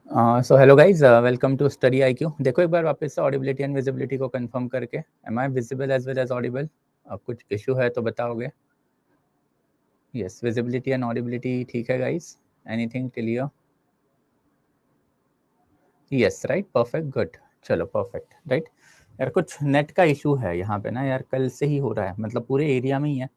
So hello guys, welcome to study I Q. देखो एक बार वापस से ऑडिबिलिटी एंड विजिबिलिटी को कंफर्म करके, am I visible as well as audible? अब कुछ इशू है तो बताओगे? यस, विजिबिलिटी एंड ऑडिबिलिटी ठीक है guys. Anything clear? Yes, right, perfect, good. चलो परफेक्ट, राइट। यार कुछ नेट का इशू है यहाँ पे ना यार, कल से ही हो रहा है, मतलब पूरे एरिया में ही है।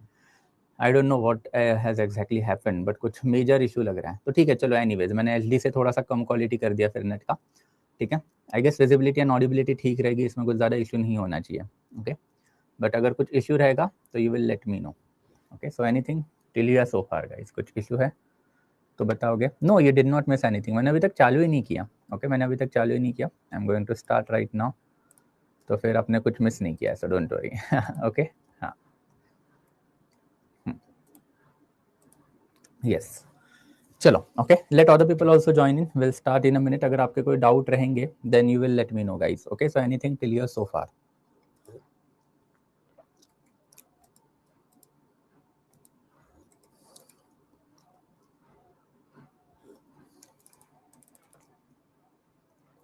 आई don't know what has exactly happened, but कुछ मेजर इशू लग रहा है। तो ठीक है, चलो एनीवेज मैंने एचडी से थोड़ा सा कम क्वालिटी कर दिया फिर नेट का। ठीक है, I guess visibility and audibility ठीक रहेगी, इसमें कुछ ज़्यादा इशू नहीं होना चाहिए। ओके, बट अगर कुछ इशू रहेगा तो you will let me know. Okay, so anything clear so far guys? कुछ इशू है तो बताओगे? No, you did not miss anything, मैंने अभी तक चालू ही नहीं किया। ओके, मैंने अभी तक चालू ही नहीं किया। I am going to start right now. तो फिर आपने कुछ मिस नहीं किया, सो डोंट वरी। ओके, हाँ, यस, चलो। Okay, let other people also join in, will start in a minute. अगर आपके कोई डाउट रहेंगे then you will let me know guys. Okay, so anything clear so far?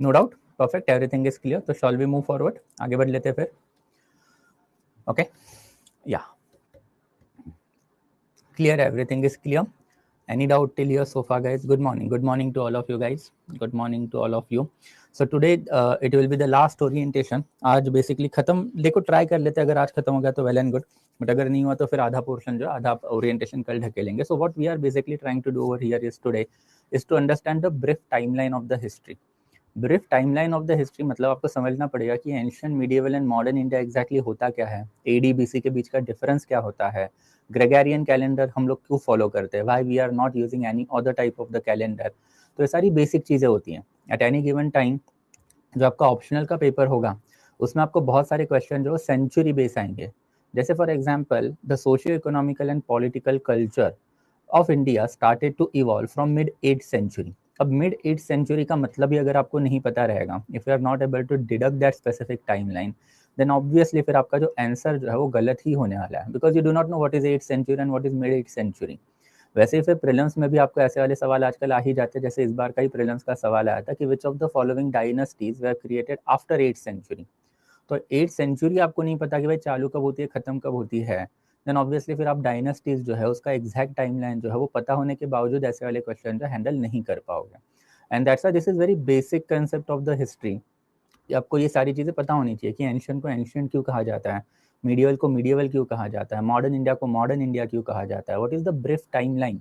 No doubt, perfect, everything is clear. तो shall we move forward? आगे बढ़ लेते हैं फिर। ओके, या, clear, everything is clear. Any doubt till here so far guys? Good morning to all of you guys. Good morning to all of you. So today it will be the last orientation. आज basically खत्म, देखो try कर लेते हैं, अगर आज खत्म हो गया तो वेल एंड गुड, बट अगर नहीं हुआ तो फिर आधा पोर्शन जो आधा ओरिएंटेशन कल ढकेलेंगे. So what we are basically trying to do over here is today is to understand the brief timeline of the history. Brief timeline of the history मतलब आपको समझना पड़ेगा कि ancient, medieval and modern India exactly होता क्या है, AD BC के बीच का डिफरेंस क्या होता है, ग्रेगरियन कैलेंडर हम लोग क्यों फॉलो करते हैं, why we are not using any other type of the calendar. तो ये सारी बेसिक चीज़ें होती हैं. एट एनी गिवन टाइम जो आपका ऑप्शनल का पेपर होगा उसमें आपको बहुत सारे क्वेश्चन जो सेंचुरी बेस आएंगे. जैसे for example, the socio economical and political culture of India started to evolve from mid 8th century. अब मिड 8th सेंचुरी का मतलब ही अगर आपको नहीं पता रहेगा, if you are not able to deduct that specific timeline, then obviously फिर आपका जो आंसर जो है वो गलत ही होने वाला है, because you do not know what is 8th century and what is mid 8th century. वैसे ही फिर प्रीलिम्स में भी आपको ऐसे वाले सवाल आजकल आ ही जाते हैं, जैसे इस बार का ही प्रीलिम्स का सवाल आया था कि which of the following dynasties were created after 8th century. तो 8th सेंचुरी आपको नहीं पता कि भाई चालू कब होती है, खत्म कब होती है, देन ऑब्वियसली फिर आप डायनेस्टीज जो है उसका एग्जैक्ट टाइमलाइन जो है वो पता होने के बावजूद ऐसे वाले क्वेश्चन जो हैंडल नहीं कर पाओगे. And that's why this is very basic concept of the history. आपको ये सारी चीज़ें पता होनी चाहिए कि एंशियंट को एंशियंट क्यों कहा जाता है, मीडियल को मीडियवल क्यों कहा जाता है, मॉडर्न इंडिया को मॉडर्न इंडिया क्यों कहा जाता है, what is the brief timeline.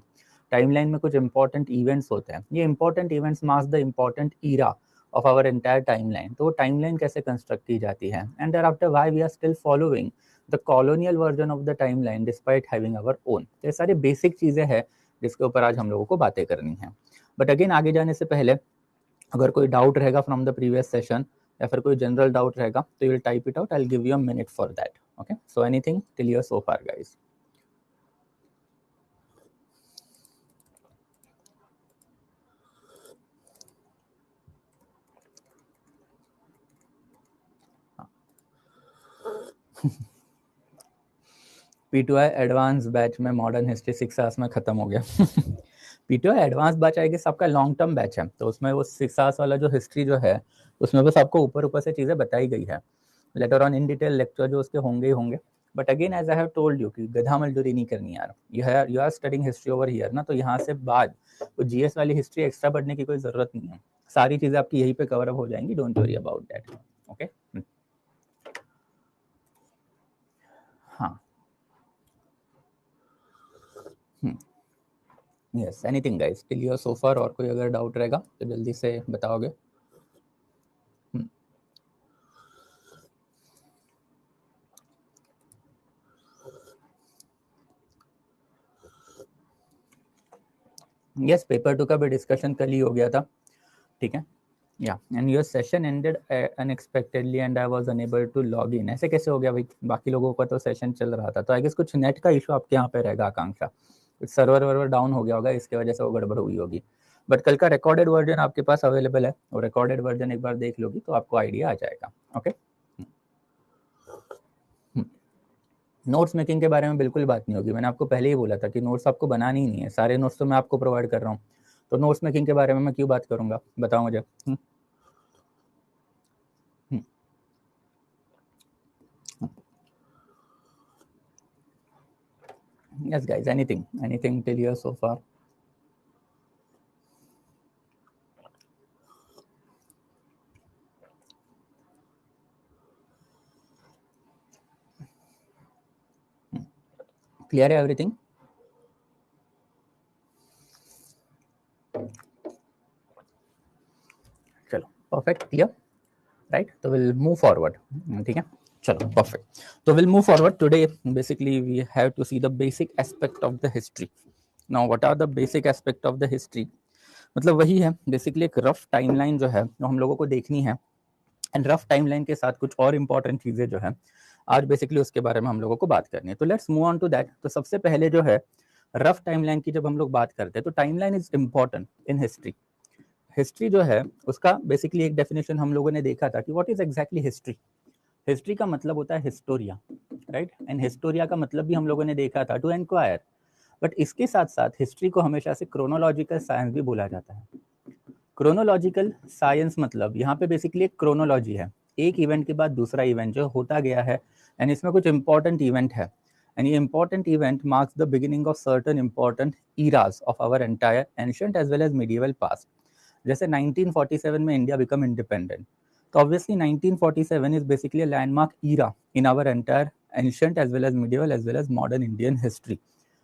Timeline में कुछ इंपॉर्टेंट इवेंट्स होते हैं, ये important events marks the important era of our entire timeline. तो वो टाइमलाइन कैसे कंस्ट्रक्ट की जाती है, and there after why we are still following the colonial version of the timeline despite having our own. तो ये सारी बेसिक चीज़ें हैं जिसके ऊपर आज हम लोगों को बातें करनी है. बट अगेन आगे जाने से पहले अगर कोई डाउट रहेगा फ्रॉम द प्रीवियस सेशन या फिर कोई जनरल डाउट रहेगा तो you will type it out. I will give you a minute for that. Okay, so anything till here so far guys? P2I advance batch में modern history 6 hours में खत्म हो गया. P2I एडवांस बैच आएगी, सबका long term batch है, तो उसमें वो 6 आवर्स वाला जो हिस्ट्री जो है उसमें बस आपको ऊपर ऊपर से चीज़ें बताई गई है. Later on in detail lecture जो उसके होंगे ही होंगे. But again as I have told you कि गधा मजदूरी नहीं करनी यार. You are studying history over here ना, तो यहाँ से बाद वो जीएस वाली हिस्ट्री एक्स्ट्रा पढ़ने की कोई ज़रूरत नहीं है. सारी चीज़ें आपकी यहीं पे कवर अप हो जाएंगी, don't worry about that. Okay, हाँ, yes, anything guys till here so far? और कोई अगर डाउट रहेगा तो जल्दी से बताओगे. यस, पेपर टू का भी डिस्कशन कल ही हो गया था. ठीक है, yeah, and your session ended unexpectedly and I was unable to log in. ऐसे कैसे हो गया भाई? बाकी लोगों का तो सेशन चल रहा था, तो आई गेस कुछ नेट का इशू आपके यहाँ पे रहेगा आकांक्षा. कुछ सर्वर वर्वर डाउन हो गया होगा, इसके वजह से वो गड़बड़ हुई होगी. बट कल का रिकॉर्डेड वर्जन आपके पास अवेलेबल है, और रिकॉर्डेड वर्जन एक बार देख लोगी तो आपको आइडिया आ जाएगा. ओके, नोट्स मेकिंग के बारे में बिल्कुल बात नहीं होगी. मैंने आपको पहले ही बोला था कि नोट्स आपको बनानी ही नहीं है, सारे नोट्स तो मैं आपको प्रोवाइड कर रहा हूँ. तो नोट्स मेकिंग के बारे में मैं क्यों बात करूंगा, बताओ मुझे। Yes guys, anything till here so far? Clear है everything? चलो परफेक्ट, क्लियर, राइट। तो विल मूव फॉरवर्ड, ठीक है, चलो परफेक्ट। तो will move forward today. Basically we have to see the basic aspect of the history. Now what are the basic aspect of the history? मतलब वही है basically एक rough timeline जो है वो हम लोगों को देखनी है, एंड रफ टाइमलाइन के साथ कुछ और इंपॉर्टेंट चीजें जो है आज बेसिकली उसके बारे में हम लोगों को बात करनी है। तो let's move on to that. तो सबसे पहले जो है रफ टाइमलाइन की जब हम लोग बात करते हैं तो timeline is important in history. History जो है उसका बेसिकली एक डेफिनेशन हम लोगों ने देखा था कि what is exactly history. History का मतलब होता है हिस्टोरिया, राइट, एंड हिस्टोरिया का मतलब भी हम लोगों ने देखा था टू एनक्वायर। बट इसके साथ साथ हिस्ट्री को हमेशा से क्रोनोलॉजिकल साइंस भी बोला जाता है। क्रोनोलॉजिकल साइंस मतलब यहाँ पे बेसिकली एक क्रोनोलॉजी है, एक इवेंट के बाद दूसरा इवेंट जो होता गया है, एंड इसमें कुछ इंपॉर्टेंट इवेंट है, एंड ये important event marks the beginning of certain important eras of our entire ancient as well as medieval past. जैसे 1947 में इंडिया बिकम इंडिपेंडेंट, तो obviously 1947 is basically a landmark era in our entire ancient as well as medieval as well as modern Indian history.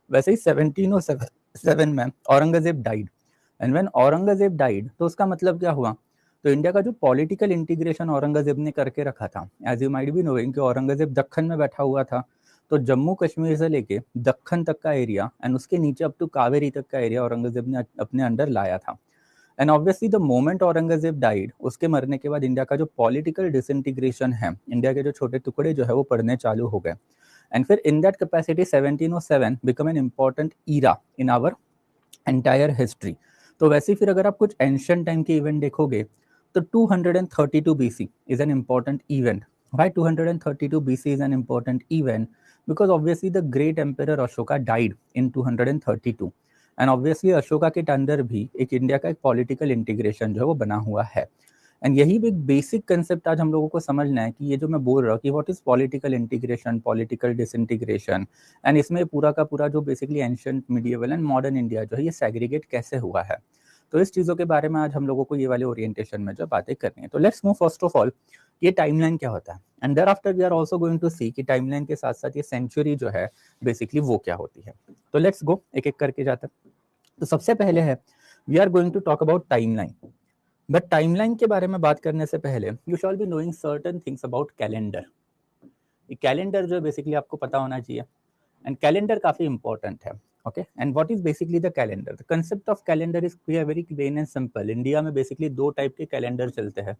वैसे ही 1707 में Aurangzeb died, and when Aurangzeb died तो उसका मतलब क्या हुआ, तो इंडिया का जो पॉलिटिकल इंटीग्रेशन औरंगजेब ने करके रखा था, as you might be knowing कि औरंगजेब दक्कन में बैठा हुआ था, तो जम्मू कश्मीर से लेके दक्कन तक का एरिया एंड उसके नीचे अप टू कावेरी तक का एरिया औरंगजेब ने अपने अंडर लाया था। And obviously the moment Aurangzeb died, उसके मरने के बाद इंडिया का जो पॉलिटिकल डिसइंटीग्रेशन है, इंडिया के जो छोटे टुकड़े जो है वो पड़ने चालू हो गए, एंड फिर in that capacity 1707 become an important era in our entire history. तो वैसे फिर अगर आप कुछ एंशिएंट टाइम के इवेंट देखोगे तो 232 BC is an important event. Why 232 BC is an important event? Because obviously the great emperor Ashoka died in 232, and obviously Ashoka के अंदर भी एक इंडिया का एक पॉलिटिकल इंटीग्रेशन जो है वो बना हुआ है, एंड यही भी एक बेसिक कंसेप्ट आज हम लोगों को समझना है कि ये जो मैं बोल रहा हूँ कि what is political integration, political disintegration, and इसमें पूरा का पूरा जो basically ancient medieval and modern India जो है ये सेग्रीगेट कैसे हुआ है। तो इस चीज़ों के बारे में आज हम लोगों को ये वाले ओरिएंटेशन में जो बातें करनी है। तो let's move first of all ये टाइमलाइन क्या होता है, and there after we are also going to see कि टाइमलाइन के साथ साथ ये सेंचुरी जो है बेसिकली वो क्या होती है। तो लेट्स गो एक एक करके जाते हैं। तो सबसे पहले है we are going to talk about timeline. But timeline के बारे में बात करने से पहले you shall be knowing certain things about calendar. ये कैलेंडर जो बेसिकली आपको पता होना चाहिए, एंड कैलेंडर काफी इंपॉर्टेंट है। Okay, and what is basically the calendar? The concept of calendar is very plain and simple. India में बेसिकली दो टाइप के कैलेंडर चलते हैं,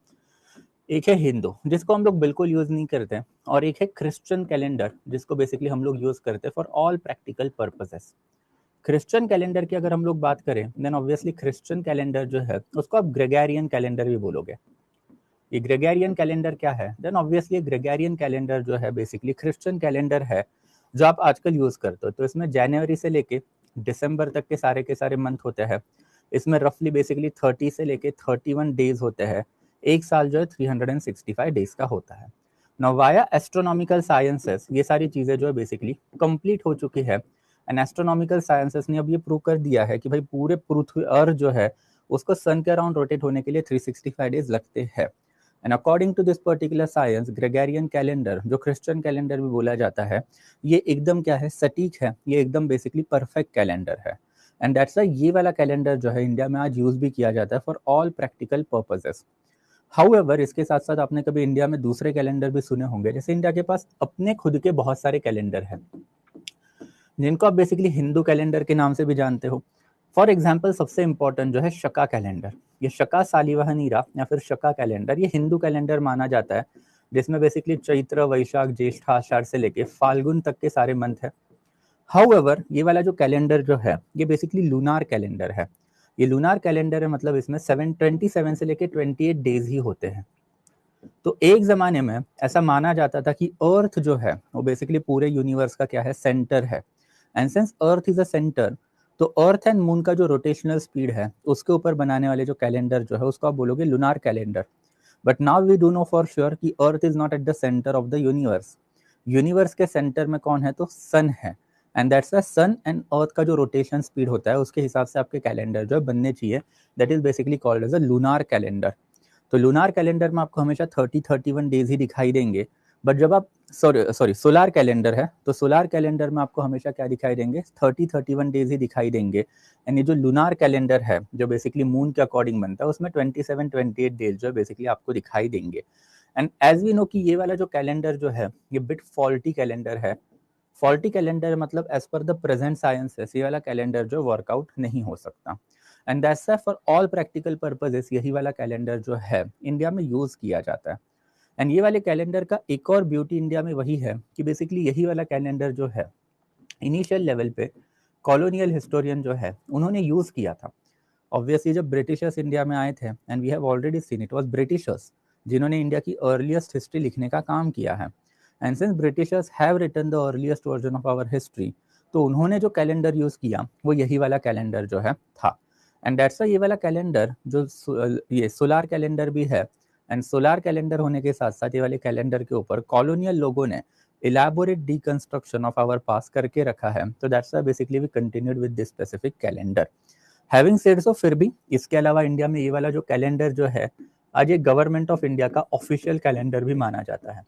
एक है हिंदू जिसको हम लोग बिल्कुल यूज नहीं करते, और एक है क्रिश्चियन कैलेंडर जिसको बेसिकली हम लोग यूज करते हैं for all practical purposes. Christian calendar की अगर हम लोग बात करें देन ऑब्वियसली क्रिश्चियन कैलेंडर जो है उसको आप ग्रेगोरियन कैलेंडर भी बोलोगे। ये ग्रेगोरियन कैलेंडर क्या है? देन ऑब्वियसली ग्रेगोरियन कैलेंडर जो है बेसिकली क्रिश्चियन कैलेंडर है जो आप आजकल यूज करते हो। तो इसमें जनवरी से लेके दिसंबर तक के सारे मंथ होते हैं। इसमें रफली बेसिकली 30 से लेके 31 डेज होते हैं। एक साल जो है 365 डेज का होता है। नाउ वाया एस्ट्रोनॉमिकल साइंसेस ये सारी चीजें जो है बेसिकली कंप्लीट हो चुकी है, एंड एस्ट्रोनॉमिकल साइंसेस ने अब ये प्रूव कर दिया है कि भाई पूरे पृथ्वी अर्थ जो है उसको सन के अराउंड रोटेट होने के लिए 365 डेज लगते हैं। And according to this particular science Gregorian calendar जो क्रिश्चियन कैलेंडर भी बोला जाता है ये एकदम क्या है, सटीक है, ये एकदम बेसिकली परफेक्ट कैलेंडर है, एंड दैट्स व्हाई ये वाला कैलेंडर जो है इंडिया में आज यूज भी किया जाता है for all practical purposes. However इसके साथ साथ आपने कभी इंडिया में दूसरे कैलेंडर भी सुने होंगे, जैसे इंडिया के पास अपने खुद के बहुत सारे कैलेंडर हैं जिनको आप बेसिकली हिंदू कैलेंडर के नाम से भी जानते हो। फॉर एग्जाम्पल सबसे इंपॉर्टेंट जो है शका कैलेंडर, ये शका सालिवाहन ईरा या फिर शका कैलेंडर ये हिंदू कैलेंडर माना जाता है, जिसमें बेसिकली चैत्र वैशाख ज्येष्ठ आषाढ़ से लेके फाल्गुन तक के सारे मंथ है। हाउएवर ये वाला जो कैलेंडर जो है ये बेसिकली लूनार कैलेंडर है। ये लूनार कैलेंडर है, मतलब इसमें 727 से लेके 28 डेज ही होते हैं। तो एक जमाने में ऐसा माना जाता था कि अर्थ जो है वो बेसिकली पूरे यूनिवर्स का क्या है, सेंटर है, and since earth is a centre तो अर्थ एंड मून का जो रोटेशनल स्पीड है उसके ऊपर बनाने वाले जो कैलेंडर जो है उसको आप बोलोगे lunar calendar. But now we do know for sure कि earth is not at the center of the universe. Universe के सेंटर में कौन है? तो सन है। And that's the sun and earth का जो रोटेशन स्पीड होता है उसके हिसाब से आपके कैलेंडर जो है बनने चाहिए। That is basically called as a lunar calendar. तो लूनार कैलेंडर में आपको हमेशा 30-31 डेज ही दिखाई देंगे। बट जब आप सॉरी सोलार कैलेंडर है तो सोलार कैलेंडर में आपको हमेशा क्या दिखाई देंगे? 30-31 डेज ही दिखाई देंगे। एंड ये जो लूनार कैलेंडर है जो बेसिकली मून के अकॉर्डिंग बनता है उसमें 27-28 डेज जो है बेसिकली आपको दिखाई देंगे। एंड एज वी नो कि ये वाला जो कैलेंडर जो है ये बिट फॉल्टी कैलेंडर है। फॉल्टी कैलेंडर मतलब as per the present sciences ये वाला कैलेंडर जो वर्कआउट नहीं हो सकता। And that's for all practical purposes यही वाला कैलेंडर जो है इंडिया में यूज किया जाता है। एंड ये वाले कैलेंडर का एक और ब्यूटी इंडिया में वही है कि बेसिकली यही वाला कैलेंडर जो है इनिशियल लेवल पे कॉलोनियल हिस्टोरियन जो है उन्होंने यूज किया था। ऑब्वियसली जब ब्रिटिशर्स इंडिया में आए थे and we have already seen it was Britishers जिन्होंने इंडिया की अर्लीस्ट हिस्ट्री लिखने का काम किया है। And since Britishers have written the earliest version of our history तो उन्होंने जो कैलेंडर यूज किया वो यही वाला कैलेंडर जो है था। एंड दैट्स ये वाला कैलेंडर जो ये सोलार कैलेंडर भी है। एंड सोलार कैलेंडर होने के साथ साथ ये वाले कैलेंडर के ऊपर कॉलोनियल लोगों ने elaborate deconstruction of our past करके रखा है। तो that's basically we continued with this specific calendar. Having said so फिर भी इसके अलावा इंडिया में ये वाला जो कैलेंडर जो है आज एक गवर्नमेंट ऑफ इंडिया का ऑफिशियल कैलेंडर भी माना जाता है।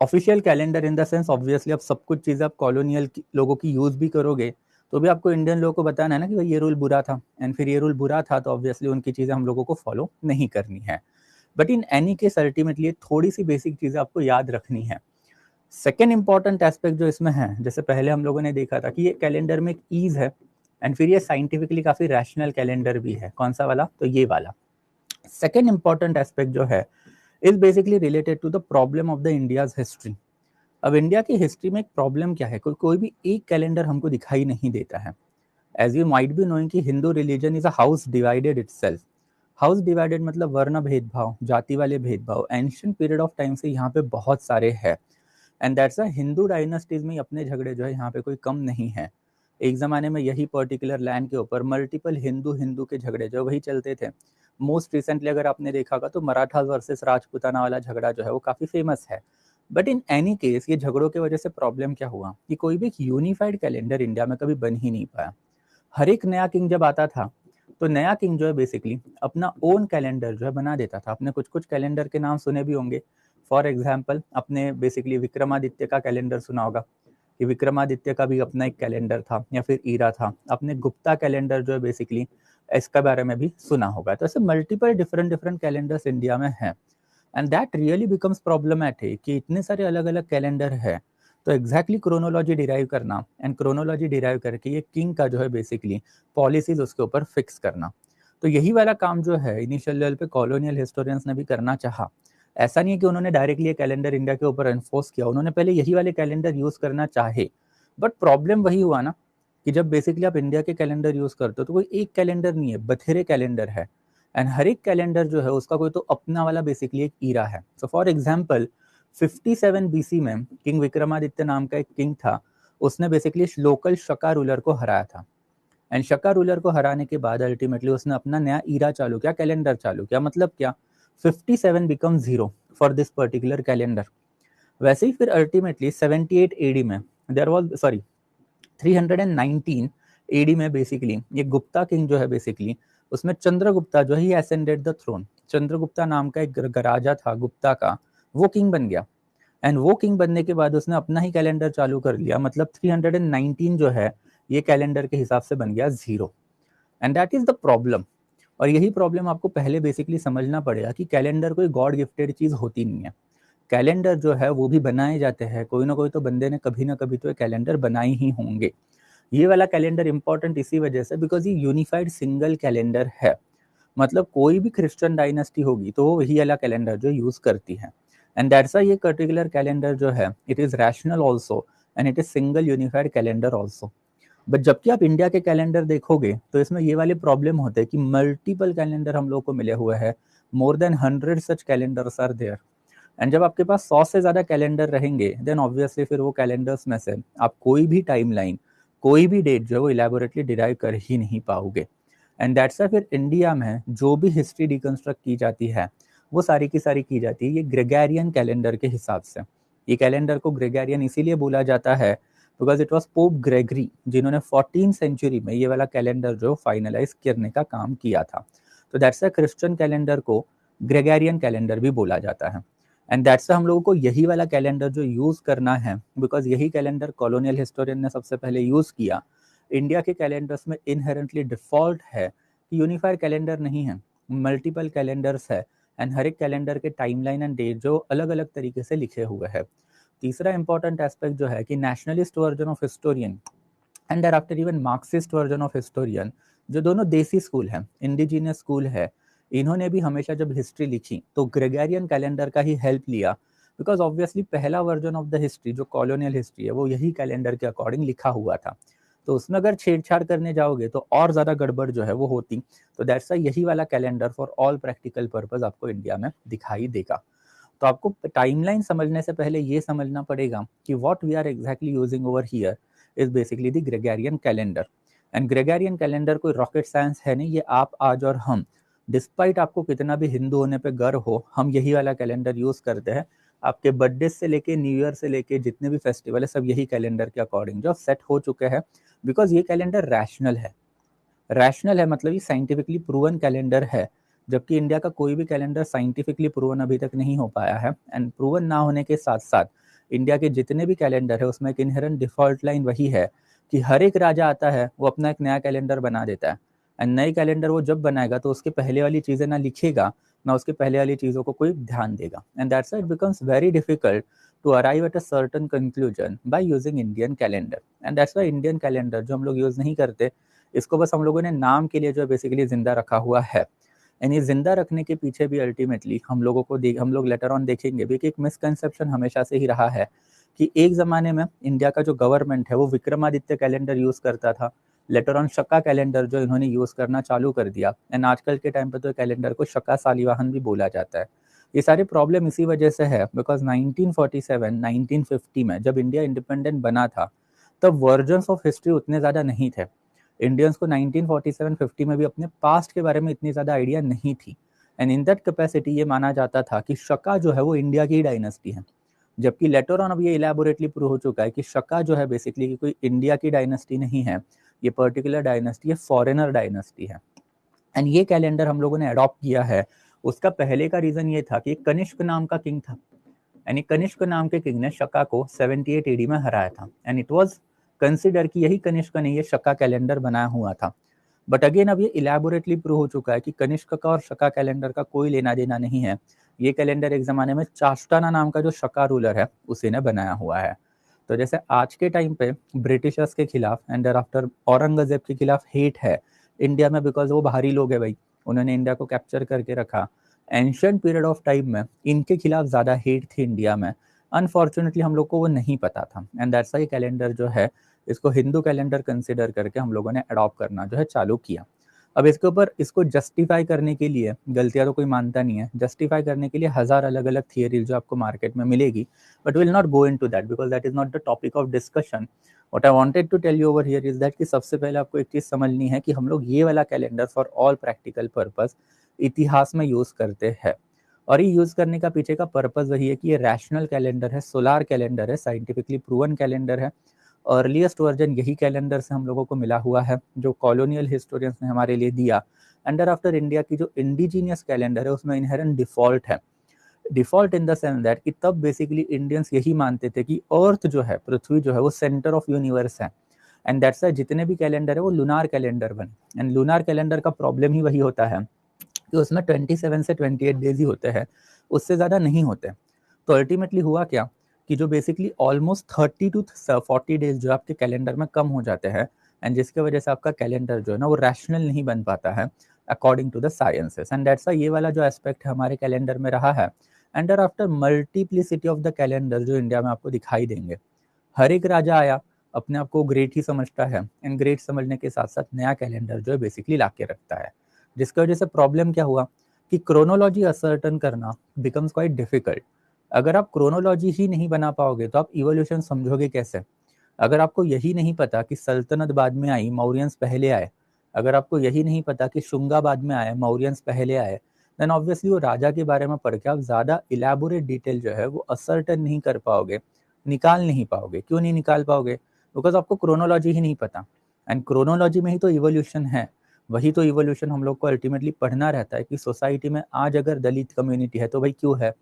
Official calendar in the sense obviously अब सब कुछ चीजें आप कॉलोनियल लोगों की यूज भी करोगे तो भी आपको इंडियन लोगों को बताना है ना कि भाई ये रूल बुरा था। एंड फिर ये रूल बुरा था तो ऑब्वियसली उनकी चीजें हम लोगों को फॉलो नहीं करनी है। But in any case ultimately थोड़ी सी बेसिक चीजें आपको याद रखनी है। सेकेंड इंपॉर्टेंट एस्पेक्ट जो इसमें है जैसे पहले हम लोगों ने देखा था कि ये कैलेंडर में एक ईज है एंड फिर ये साइंटिफिकली काफी रैशनल कैलेंडर भी है। कौन सा वाला? तो ये वाला। सेकेंड इंपॉर्टेंट एस्पेक्ट जो है is basically related to the problem of the India's history. अब इंडिया की हिस्ट्री में एक प्रॉब्लम क्या है? कोई भी एक कैलेंडर हमको दिखाई नहीं देता है। As you might be knowing कि Hindu religion is a house divided itself. House divided मतलब वर्ण भेदभाव, जाति वाले भेदभाव एंशिएंट पीरियड ऑफ टाइम से यहाँ पे बहुत सारे हैं। एंड दैट्स हिंदू डायनास्टीज में अपने झगड़े जो है यहाँ पे कोई कम नहीं है। एक जमाने में यही पर्टिकुलर लैंड के ऊपर मल्टीपल हिंदू हिंदू के झगड़े जो वही चलते थे। मोस्ट रिसेंटली अगर आपने देखा होगा तो मराठा वर्सेस राजपूताना वाला झगड़ा जो है वो काफी फेमस है। बट इन एनी केस ये झगड़ों की वजह से प्रॉब्लम क्या हुआ कि कोई भी यूनिफाइड कैलेंडर इंडिया में कभी बन ही नहीं पाया। हर एक नया किंग जब आता था तो नया किंग जो है बेसिकली अपना ओन कैलेंडर जो है बना देता था। आपने कुछ कुछ कैलेंडर के नाम सुने भी होंगे। फॉर एग्जाम्पल अपने बेसिकली विक्रमादित्य का कैलेंडर सुना होगा कि विक्रमादित्य का भी अपना एक कैलेंडर था या फिर ईरा था। अपने गुप्ता कैलेंडर जो है बेसिकली इसका बारे में भी सुना होगा। तो ऐसे multiple different different calendars India में हैं। And that really becomes problematic कि इतने सारे अलग अलग कैलेंडर है तो एग्जैक्टली क्रोनोलॉजी डिराइव करना एंड क्रोनोलॉजी डिराइव करके ये किंग का जो है बेसिकली पॉलिसीज उसके ऊपर फिक्स करना। तो यही वाला काम जो है इनिशियल लेवल पे कॉलोनियल हिस्टोरियंस ने भी करना चाहा। ऐसा नहीं है कि उन्होंने डायरेक्टली ये कैलेंडर इंडिया के ऊपर एनफोर्स किया, उन्होंने पहले यही वाले कैलेंडर यूज करना चाहे। बट प्रॉब्लम वही हुआ ना कि जब बेसिकली आप इंडिया के कैलेंडर यूज करते हो तो कोई एक कैलेंडर नहीं है, बथेरे कैलेंडर है। एंड हर एक कैलेंडर जो है उसका कोई तो अपना वाला बेसिकली एक ईरा है। सो फॉर एग्जाम्पल 57 बीसी में किंग विक्रमादित्य नाम का एक किंग था। उसने बेसिकली लोकल शका रूलर को हराया था। एंड शका रूलर को हराने के बाद अल्टीमेटली उसने अपना नया ईरा चालू किया, कैलेंडर चालू किया। मतलब क्या? 57 become 0 for this particular calendar. वैसे ही फिर अल्टीमेटली 78 एडी में देयर वाज 319 एडी में बेसिकली ये गुप्ता किंग जो है बेसिकली उसमें चंद्रगुप्ता जो है असेंडेड द थ्रोन। चंद्रगुप्ता नाम का एक राजा था गुप्ता का, वो किंग बन गया। एंड वो किंग बनने के बाद उसने अपना ही कैलेंडर चालू कर लिया। मतलब 319 जो है ये कैलेंडर के हिसाब से बन गया 0। And that is the problem. और यही प्रॉब्लम आपको पहले बेसिकली समझना पड़ेगा कि कैलेंडर कोई गॉड गिफ्टेड चीज होती नहीं है। कैलेंडर जो है वो भी बनाए जाते हैं, कोई ना कोई तो बंदे ने कभी ना कभी तो कैलेंडर बनाए ही होंगे। ये वाला कैलेंडर इंपॉर्टेंट इसी वजह से बिकॉज ये यूनिफाइड सिंगल कैलेंडर है। मतलब कोई भी क्रिश्चियन डायनेस्टी होगी तो वो वही वाला कैलेंडर जो यूज करती है। एंड दैट्स ये पर्टिकुलर कैलेंडर जो है it is rational also and it is single unified calendar also. But जबकि आप इंडिया के कैलेंडर देखोगे तो इसमें ये वाले प्रॉब्लम होते हैं कि मल्टीपल कैलेंडर हम लोग को मिले हुए हैं। More than 100 such calendars are there. And जब आपके पास 100 से ज्यादा कैलेंडर रहेंगे देन ऑब्वियसली फिर वो कैलेंडर्स में से आप कोई भी टाइमलाइन, कोई भी डेट जो है वो इलेबोरेटली डिराइव कर ही नहीं पाओगे। एंड दैट्स फिर इंडिया में जो भी हिस्ट्री डिकंस्ट्रक्ट की जाती है वो सारी की सारी की जाती है ये ग्रेगरियन कैलेंडर के हिसाब से। ये कैलेंडर को ग्रेगरियन इसीलिए बोला जाता है because it was pope Gregory जिन्होंने 14 सेंचुरी में ये वाला कैलेंडर जो फाइनलाइज करने का काम किया था। तो दैट्स क्रिश्चियन कैलेंडर को ग्रेगरियन कैलेंडर भी बोला जाता है। एंड दैट्स हम लोगों को यही वाला कैलेंडर जो यूज करना है बिकॉज यही कैलेंडर कॉलोनियल हिस्टोरियन ने सबसे पहले यूज किया। इंडिया के कैलेंडर्स में इनहेरेंटली डिफॉल्ट है कि यूनिफाइड कैलेंडर नहीं है, मल्टीपल कैलेंडर्स है। एंड हर एक कैलेंडर के टाइमलाइन एंड डेट जो अलग अलग तरीके से लिखे हुए हैं। तीसरा इंपॉर्टेंट एस्पेक्ट जो है कि nationalist version of historian and there after even Marxist version of historian, जो दोनों देसी स्कूल हैं, इंडिजिनियस स्कूल है, इन्होंने भी हमेशा जब हिस्ट्री लिखी तो ग्रेगरियन कैलेंडर का ही हेल्प लिया बिकॉज ऑब्वियसली पहला वर्जन ऑफ द हिस्ट्री जो कॉलोनियल हिस्ट्री है वो यही कैलेंडर के अकॉर्डिंग लिखा हुआ था। तो उसमें अगर छेड़छाड़ करने जाओगे तो और ज़्यादा गड़बड़ जो है वो होती। तो दैट्स यही वाला calendar for all practical purpose आपको इंडिया में दिखाई देगा। तो आपको टाइमलाइन समझने से पहले ये समझना पड़ेगा कि what we are exactly using over here is basically the Gregorian calendar. And Gregorian calendar कोई रॉकेट साइंस है नहीं, ये आप, आज और हम, डिस्पाइट आपको कितना भी हिंदू होने पे गर्व हो, हम यही वाला कैलेंडर यूज करते हैं। आपके बर्थडे से लेके न्यू ईयर से लेके जितने भी फेस्टिवल है सब यही कैलेंडर के अकॉर्डिंग जो सेट हो चुके हैं बिकॉज ये कैलेंडर रैशनल है। रैशनल है मतलब ये साइंटिफिकली प्रूवन कैलेंडर है, जबकि इंडिया का कोई भी कैलेंडर साइंटिफिकली प्रूवन अभी तक नहीं हो पाया है। एंड प्रूवन ना होने के साथ साथ इंडिया के जितने भी कैलेंडर है उसमें एक इनहेरेंट डिफॉल्ट लाइन वही है कि हर एक राजा आता है वो अपना एक नया कैलेंडर बना देता है। एंड नई कैलेंडर वो जब बनाएगा तो उसके पहले वाली चीज़ें ना लिखेगा ना उसके पहले वाली चीज़ों को कोई ध्यान देगा। And that's it becomes very difficult to arrive at a certain conclusion by using Indian calendar. And that's why Indian calendar जो हम लोग यूज़ नहीं करते, इसको बस हम लोगों ने नाम के लिए जो है बेसिकली जिंदा रखा हुआ है। एंड ये जिंदा रखने के पीछे भी अल्टीमेटली हम लोगों को हम लोग लेटर ऑन देखेंगे भी कि एक मिसकंसेप्शन हमेशा से ही रहा है कि एक ज़माने में इंडिया का जो गवर्नमेंट है वो विक्रमादित्य कैलेंडर यूज़ करता था। लेटर ऑन शका कैलेंडर जो इन्होंने यूज़ करना चालू कर दिया। एंड आजकल के टाइम पे तो कैलेंडर को शका सालिवाहन भी बोला जाता है। ये सारी प्रॉब्लम इसी वजह से है बिकॉज 1947 1950 में जब इंडिया इंडिपेंडेंट बना था तब वर्जन्स ऑफ हिस्ट्री उतने ज़्यादा नहीं थे। इंडियंस को 1947-50 में भी अपने पास्ट के बारे में इतनी ज़्यादा आइडिया नहीं थी। एंड इन दैट कैपेसिटी ये माना जाता था कि शका जो है वो इंडिया की डायनेस्टी है, जबकि लेटर ऑन अब ये इलेबोरेटली प्रूव हो चुका है कि शका जो है बेसिकली कि कोई इंडिया की डायनेस्टी नहीं है, ये पर्टिकुलर डायनेस्टी है, फॉरेनर डायनेस्टी है। एंड ये कैलेंडर हम लोगों ने अडॉप्ट किया है। उसका पहले का रीज़न ये था कि कनिष्क नाम का किंग था, यानी कनिष्क नाम के किंग ने शका को 78 एडी में हराया था। एंड इट वाज कंसिडर कि यही कनिष्क ने ये शका कैलेंडर बनाया हुआ था। बट अगेन अब ये इलेबोरेटली प्रूव हो चुका है कि कनिष्क का और शका कैलेंडर का कोई लेना देना नहीं है। ये कैलेंडर एक ज़माने में चास्टाना नाम का जो शका रूलर है उसी ने बनाया हुआ है। तो जैसे आज के टाइम पे ब्रिटिशर्स के खिलाफ एंड देयर आफ्टर औरंगजेब के खिलाफ हेट है इंडिया में बिकॉज वो बाहरी लोग है भाई, उन्होंने इंडिया को कैप्चर करके रखा। एंशियंट पीरियड ऑफ टाइम में इनके खिलाफ ज़्यादा हेट थी इंडिया में। अनफॉर्चुनेटली हम लोग को वो नहीं पता था। एंड दैट्स वाई कैलेंडर जो है इसको हिंदू कैलेंडर कंसिडर करके हम लोगों ने अडॉप्ट करना जो है चालू किया। अब इसके ऊपर इसको जस्टिफाई करने के लिए, गलतियां तो कोई मानता नहीं है, जस्टिफाई करने के लिए हज़ार अलग अलग थियरीज जो आपको मार्केट में मिलेगी, but will not go into that because that is not the topic of discussion. What I wanted to tell you over here is that कि सबसे पहले आपको एक चीज़ समझनी है कि हम लोग ये वाला calendar for all practical purpose इतिहास में यूज़ करते हैं। और ये यूज़ करने का पीछे का पर्पज़ वही है कि ये रैशनल कैलेंडर है, सोलार कैलेंडर है, साइंटिफिकली प्रूवन कैलेंडर है। अर्लीस्ट वर्जन यही कैलेंडर से हम लोगों को मिला हुआ है जो कॉलोनियल हिस्टोरियंस ने हमारे लिए दिया। अंडर आफ्टर इंडिया की जो इंडिजीनियस कैलेंडर है उसमें इनहेरेंट डिफॉल्ट है। Default in the sense that कि तब बेसिकली इंडियंस यही मानते थे कि अर्थ जो है, पृथ्वी जो है वो सेंटर ऑफ यूनिवर्स है। एंड दैट्स वाई जितने भी कैलेंडर है वो लूनार कैलेंडर बने। एंड लूनार कैलेंडर का प्रॉब्लम ही वही होता है कि उसमें 27 से 28 डेज ही होते हैं, उससे ज़्यादा नहीं होते। तो अल्टीमेटली हुआ क्या कि जो बेसिकली ऑलमोस्ट 30 टू 40 डेज जो आपके कैलेंडर में कम हो जाते हैं। एंड जिसकी वजह से आपका कैलेंडर जो है ना वो रैशनल नहीं बन पाता है according to the sciences. And that's ये वाला जो एस्पेक्ट है हमारे कैलेंडर में रहा है। And after multiplicity of the calendar जो इंडिया में आपको दिखाई देंगे, हर एक राजा आया अपने आप को ग्रेट ही समझता है। एंड ग्रेट समझने के साथ साथ नया कैलेंडर जो है बेसिकली ला के रखता है, जिसकी वजह से प्रॉब्लम क्या हुआ कि क्रोनोलॉजी असर्टन करना बिकम्स क्वाइट डिफिकल्ट। अगर आप क्रोनोलॉजी ही नहीं बना पाओगे तो आप इवोल्यूशन समझोगे कैसे? अगर आपको यही नहीं पता कि सल्तनत बाद में आई, मौर्यंस पहले आए, अगर आपको यही नहीं पता कि शुंगा बाद में आए, मौर्यंस पहले आए, देन ऑब्वियसली वो राजा के बारे में पढ़ के आप ज़्यादा इलेबोरेट डिटेल जो है वो असर्टन नहीं कर पाओगे, निकाल नहीं पाओगे। क्यों नहीं निकाल पाओगे? बिकॉज आपको क्रोनोलॉजी ही नहीं पता, एंड क्रोनोलॉजी में ही तो इवोल्यूशन है। वही तो इवोल्यूशन हम लोग को अल्टीमेटली पढ़ना रहता है कि सोसाइटी में आज अगर दलित कम्युनिटी है तो भाई क्यों है,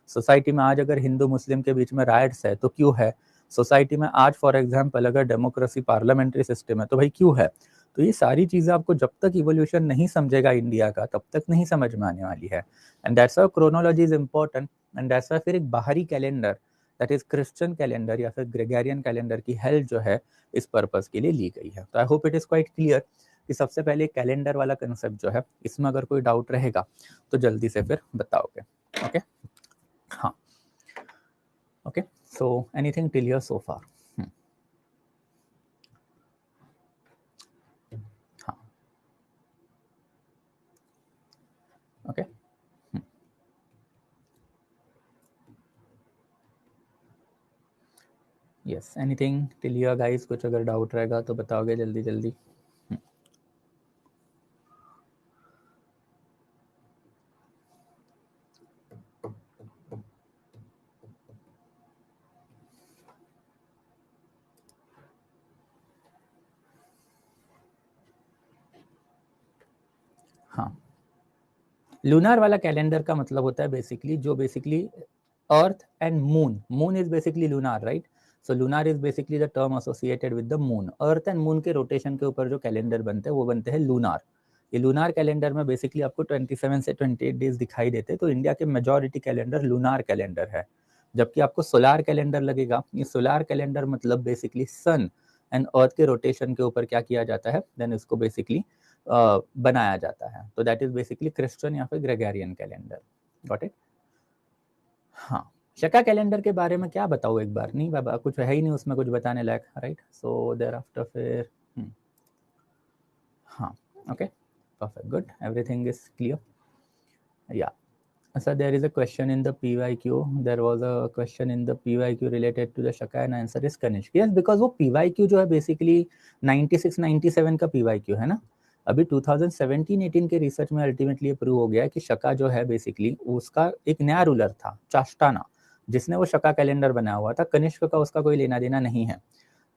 सोसाइटी में आज अगर हिंदू मुस्लिम के बीच में राइट्स है तो क्यों है, सोसाइटी में आज फॉर एग्जांपल अगर डेमोक्रेसी पार्लियामेंट्री सिस्टम है तो भाई क्यों है। तो ये सारी चीज़ें आपको जब तक इवोल्यूशन नहीं समझेगा इंडिया का तब तक नहीं समझ में आने वाली है। And that's why chronology is important, and that's why फिर एक बाहरी calendar that is Christian calendar या फिर ग्रेगरियन कैलेंडर की हेल्प जो है इस पर्पस के लिए ली गई है। तो I hope it is quite clear कि सबसे पहले कैलेंडर वाला कंसेप्ट जो है, इसमें अगर कोई डाउट रहेगा तो जल्दी से फिर बताओगे। ओके हाँ, okay so anything clear so far? हाँ, okay yes, anything clear guys? कुछ अगर डाउट रहेगा तो बताओगे जल्दी जल्दी। हाँ, लूनार वाला कैलेंडर का मतलब होता है बेसिकली जो basically earth and moon, moon is basically lunar, right? So lunar is basically the term associated with the moon. Earth and moon के रोटेशन के ऊपर जो कैलेंडर बनते हैं वो बनते हैं लूनार। ये लूनार कैलेंडर में बेसिकली आपको 27 से 28 डेज दिखाई देते हैं। तो इंडिया के मेजॉरिटी कैलेंडर लूनार कैलेंडर है, जबकि आपको सोलार कैलेंडर लगेगा। ये सोलार कैलेंडर मतलब बेसिकली सन एंड अर्थ के रोटेशन के ऊपर क्या किया जाता है, देन इसको बेसिकली बनाया जाता है। तो दैट इज बेसिकली क्रिश्चियन या फिर ग्रेगरियन कैलेंडर। Got it? हाँ, शका कैलेंडर के बारे में क्या बताऊँ एक बार? नहीं बाबा, कुछ है ही नहीं उसमें कुछ बताने लायक, राइट? सो देयर आफ्टर फिर हाँ, okay perfect, good, everything is clear. Yeah, so there is a question in the PYQ, there was a question in the PYQ related to the Shaka and answer is Kanishk. Yes, because वो PYQ जो है basically 96-97 का PYQ है ना। अभी 2017-18 के research में ultimately prove हो गया है कि शका जो है बेसिकली उसका एक नया रूलर था चास्टाना, जिसने वो शका कैलेंडर बनाया हुआ था। कनिष्क का उसका कोई लेना देना नहीं है।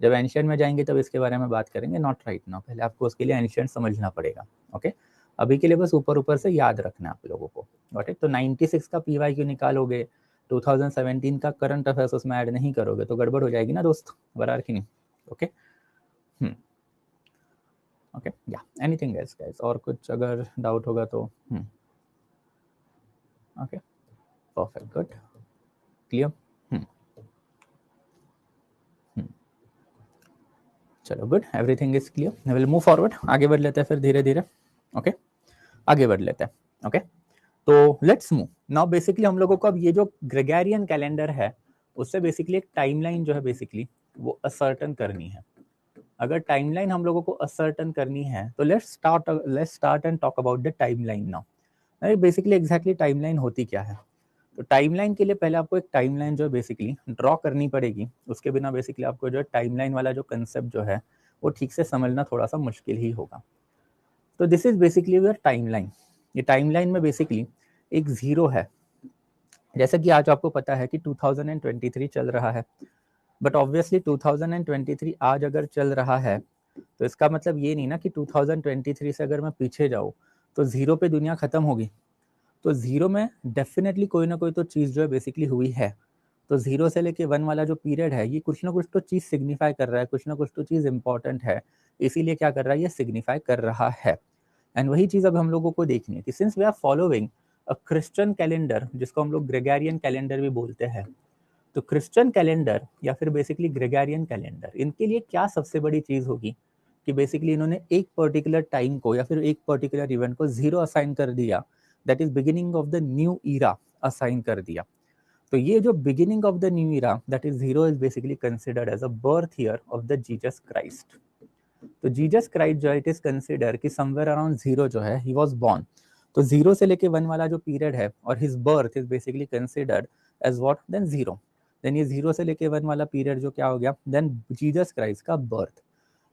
जब एंशियंट में जाएंगे तब इसके बारे में बात करेंगे, नॉट राइट नाउ। पहले आपको उसके लिए एंशियंट समझना पड़ेगा। ओके, अभी के लिए बस ऊपर ऊपर से याद रखना है आप लोगों को। Got it? तो 96 का PYQ निकालोगे, 2017 का करंट अफेयर्स उसमें ऐड नहीं करोगे तो गड़बड़ हो जाएगी ना दोस्त, बराबर की नहीं? Okay okay yeah anything else guys? और कुछ अगर डाउट होगा तो ओके परफेक्ट, गुड, क्लियर। चलो good, everything is clear. Will move forward, आगे बढ़ लेते हैं फिर धीरे धीरे। ओके आगे बढ़ लेते हैं। ओके तो लेट्स मूव नाउ। बेसिकली हम लोगों को अब ये जो ग्रेगरियन कैलेंडर है उससे बेसिकली एक टाइमलाइन जो है बेसिकली वो असर्टन करनी है। अगर टाइमलाइन हम लोगों को असर्टन करनी है तो let's start and talk about the timeline now. Basically exactly timeline होती क्या है? तो टाइमलाइन के लिए पहले आपको एक टाइमलाइन जो है बेसिकली ड्रॉ करनी पड़ेगी। उसके बिना बेसिकली आपको जो है टाइमलाइन वाला जो कंसेप्ट जो है वो ठीक से समझना थोड़ा सा मुश्किल ही होगा। तो this is basically your timeline. ये टाइमलाइन में बेसिकली एक जीरो है। जैसा कि आज आपको पता है कि 2023 चल रहा है, बट ऑब्वियसली 2023 आज अगर चल रहा है तो इसका मतलब ये नहीं ना कि 2023 से अगर मैं पीछे जाऊँ तो जीरो पे दुनिया खत्म होगी। तो जीरो में डेफिनेटली कोई ना कोई तो चीज़ जो है बेसिकली हुई है। तो जीरो से लेके वन वाला जो पीरियड है ये कुछ ना कुछ तो चीज़ सिग्निफाई कर रहा है, कुछ ना कुछ तो चीज़ इंपॉर्टेंट है, इसीलिए क्या कर रहा है, ये सिग्निफाई कर रहा है। एंड वही चीज़ अब हम लोगों को देखनी है कि since we are following a Christian calendar, जिसको हम लोग ग्रेगरियन कैलेंडर भी बोलते हैं, तो क्रिश्चियन कैलेंडर या फिर बेसिकली ग्रेगरियन कैलेंडर, इनके लिए क्या सबसे बड़ी चीज़ होगी कि बेसिकली इन्होंने एक पर्टिकुलर टाइम को या फिर एक पर्टिकुलर इवेंट को जीरो असाइन कर दिया, that is beginning of the new era assign कर दिया। तो ये जो beginning of the new era that is zero is basically considered as a birth year of the Jesus Christ. तो Jesus Christ जो है इट इज कंसिडर कि somewhere around zero जो है ही वाज बोर्न। तो जीरो से लेके one वाला जो पीरियड है और his birth is basically considered as what, then zero. Then ये 0 से लेके 1 वाला पीरियड जो क्या हो गया, देन जीसस क्राइस्ट का बर्थ,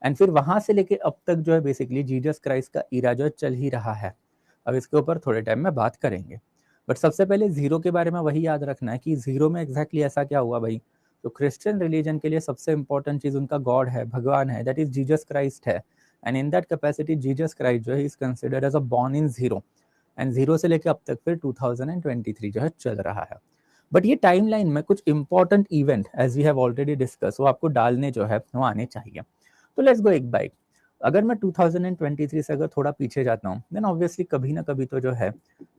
एंड फिर वहां से लेके अब तक जो है बेसिकली जीसस क्राइस्ट का इरा जो है चल ही रहा है। अब इसके ऊपर थोड़े टाइम में बात करेंगे, बट सबसे पहले जीरो के बारे में वही याद रखना है कि जीरो में एग्जैक्टली ऐसा क्या हुआ भाई। तो क्रिश्चियन रिलीजन के लिए सबसे इंपॉर्टेंट चीज उनका गॉड है, भगवान है, दैट इज जीसस क्राइस्ट है, and in that capacity Jesus Christ जो है is considered as a born in zero, and zero से लेके अब तक फिर 2023 जो है चल रहा है। बट ये टाइमलाइन में कुछ important event as we have already discuss वो आपको डालने जो है वो आने चाहिए। तो लेट्स गो एक बाइक। अगर मैं 2023 से अगर थोड़ा पीछे जाता हूँ देन ऑब्वियसली कभी ना कभी तो जो है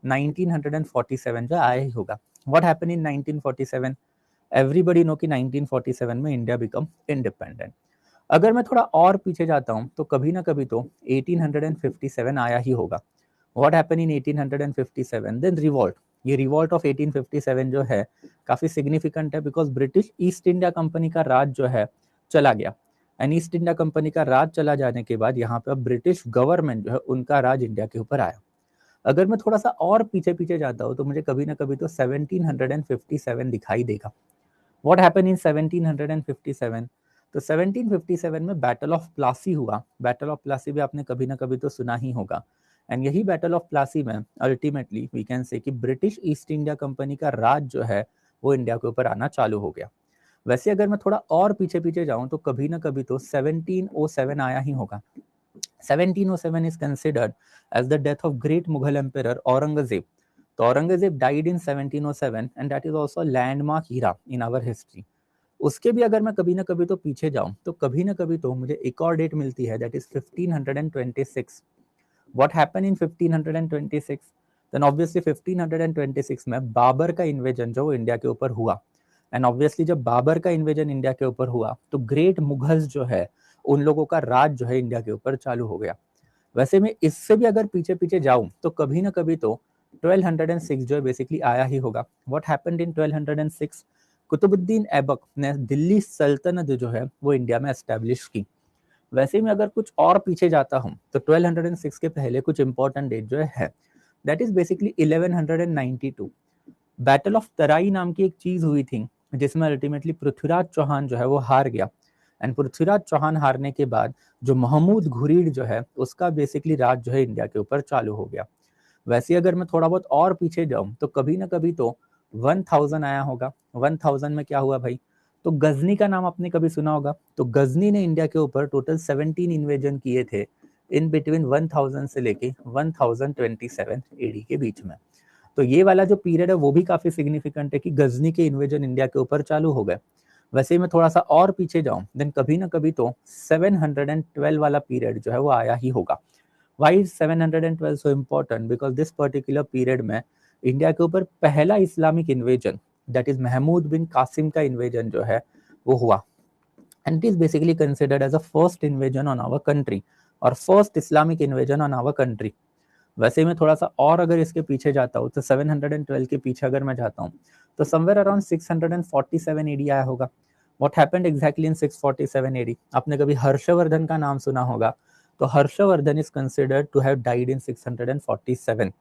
1947 जो आया ही होगा। What happen in 1947? Everybody know कि 1947 में इंडिया बिकम इंडिपेंडेंट। अगर मैं थोड़ा और पीछे जाता हूँ तो कभी ना कभी तो 1857 आया ही होगा। What happen in 1857? Then revolt. ये रिवॉल्ट ऑफ 1857 जो है काफी सिग्निफिकेंट है because British East India Company का राज जो है चला गया, एंड ईस्ट इंडिया कंपनी का राज चला जाने के बाद यहाँ पे अब ब्रिटिश गवर्नमेंट जो है उनका राज इंडिया के ऊपर आया। अगर मैं थोड़ा सा और पीछे पीछे जाता हूँ तो मुझे कभी ना कभी तो 1757 दिखाई देगा। व्हाट हैपन इन 1757? तो 1757 में बैटल ऑफ प्लासी हुआ। बैटल ऑफ प्लासी भी आपने कभी ना कभी तो सुना ही होगा, एंड यही बैटल ऑफ प्लासी में अल्टीमेटली वी कैन से कि ब्रिटिश ईस्ट इंडिया कंपनी का राज जो है वो इंडिया के ऊपर आना चालू हो गया। वैसे अगर मैं थोड़ा और पीछे पीछे जाऊं तो कभी ना कभी तो 1707 आया ही होगा। 1707 is considered as the death of great Mughal emperor Aurangzeb. तो Aurangzeb died in 1707 and that is also a landmark era in our history. उसके भी अगर मैं कभी ना कभी तो पीछे जाऊं तो कभी ना कभी तो मुझे एक और डेट मिलती है, that is 1526. What happened in 1526? Then obviously 1526 में बाबर का इन्वेजन जो इंडिया के ऊपर हुआ, एंड ऑब्वियसली जब बाबर का इन्वेजन इंडिया के ऊपर हुआ तो ग्रेट मुगल्स जो है उन लोगों का राज जो है इंडिया के ऊपर चालू हो गया। वैसे मैं इससे भी अगर पीछे पीछे जाऊं तो कभी ना कभी तो 1206 जो है बेसिकली आया ही होगा। What happened in 1206? Qutbuddin Aibak ने दिल्ली सल्तनत जो है वो इंडिया में एस्टेब्लिश की। वैसे में अगर कुछ और पीछे जाता हूं तो 1206 के पहले कुछ इंपॉर्टेंट डेट जो है that is basically 1192। Battle of Tarai नाम की एक चीज हुई थी जिसमें अल्टीमेटली पृथ्वीराज चौहान जो है वो हार गया, एंड पृथ्वीराज चौहान हारने के बाद जो महमूद घुरीद जो है उसका बेसिकली राज जो है इंडिया के ऊपर चालू हो गया। वैसे अगर मैं थोड़ा बहुत और पीछे जाऊं तो कभी ना कभी तो 1000 आया होगा। 1000 में क्या हुआ भाई? तो गजनी का नाम आपने कभी सुना होगा। तो गजनी ने इंडिया के ऊपर टोटल 17 इन्वेजन किए थे इन बिटवीन 1000 से लेके 1027 एडी के बीच में। तो ये वाला जो पीरियड है वो भी काफी सिग्निफिकेंट है कि गजनी के इन्वेजन इंडिया के ऊपर चालू हो गए। वैसे ही मैं थोड़ा सा और पीछे जाऊं देन कभी ना कभी तो 712 वाला पीरियड जो है वो आया ही होगा। Why is 712 so important? Because this particular period में इंडिया के ऊपर पहला Islamic invasion that is Mahmud bin Qasim का इन्वेजन जो है वो हुआ, and it is basically considered as a first invasion on our country और first Islamic invasion on our country. वैसे मैं थोड़ा सा और अगर इसके पीछे जाता हूँ तो 712 के पीछे अगर मैं जाता हूँ तो समवेयर अराउंड 647 एडी आया होगा। What happened exactly in 647 AD? आपने कभी हर्षवर्धन का नाम सुना होगा। तो Harshavardhana is considered to have died in 647।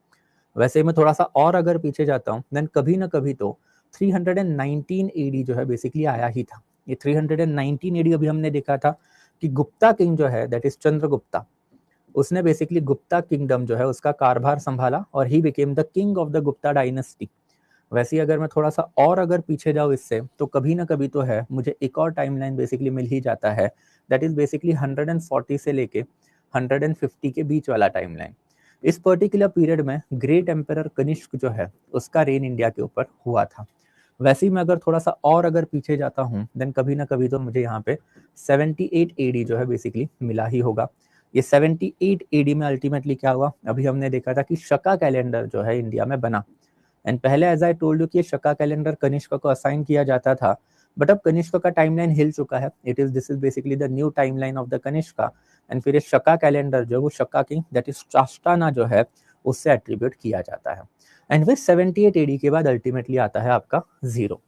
वैसे मैं थोड़ा सा और अगर पीछे जाता हूँ देन कभी ना कभी तो 319 एडी जो है बेसिकली आया ही था। ये 319 एडी अभी हमने देखा था कि गुप्ता किंग जो है दैट इज चंद्रगुप्ता, उसने बेसिकली गुप्ता किंगडम जो है उसका कारभार संभाला और he became the king of the Gupta dynasty. वैसे ही अगर मैं थोड़ा सा और अगर पीछे जाऊँ इससे तो कभी ना कभी तो है मुझे एक और टाइमलाइन बेसिकली मिल ही जाता है, दैट इज बेसिकली 140 से लेके 150 के बीच वाला टाइमलाइन। इस पर्टिकुलर पीरियड में ग्रेट एम्परर कनिष्क जो है उसका रेन इंडिया के ऊपर हुआ था। वैसे ही मैं अगर थोड़ा सा और अगर पीछे जाता हूँ देन कभी ना कभी तो मुझे यहाँ पे 78 एडी जो है बेसिकली मिला ही होगा। ये 78 एडी में अल्टीमेटली क्या हुआ? अभी हमने देखा था कि शका कैलेंडर जो है इंडिया में बना, एंड पहले एज आई टोल्ड यू कि शका कैलेंडर कनिष्क को असाइन किया जाता था, बट अब कनिष्क का टाइमलाइन हिल चुका है। This is basically the new timeline of the Kanishka, and फिर शका कैलेंडर जो वो शका किंग दैट इज चास्टाना जो है उससे एट्रीब्यूट किया जाता है। एंड फिर 78 एडी के बाद अल्टीमेटली आता है आपका जीरो।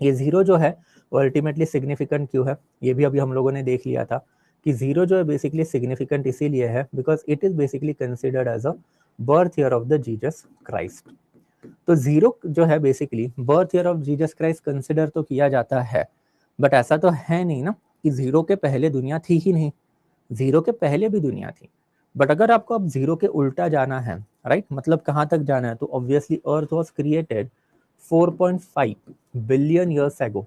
ये जीरो जो है वो अल्टीमेटली सिग्निफिकेंट क्यों है ये भी अभी हम लोगों ने देख लिया था कि जीरो जो है बेसिकली सिग्निफिकेंट इसीलिए है because it is basically considered as a birth year of the Jesus Christ. तो जीरो जो है basically birth year of Jesus Christ consider तो किया जाता है, बट ऐसा तो है नहीं ना कि जीरो के पहले दुनिया थी ही नहीं, जीरो के पहले भी दुनिया थी। बट अगर आपको अब जीरो के उल्टा जाना है, राइट, मतलब कहाँ तक जाना है, तो obviously earth was created 4.5 billion years ago.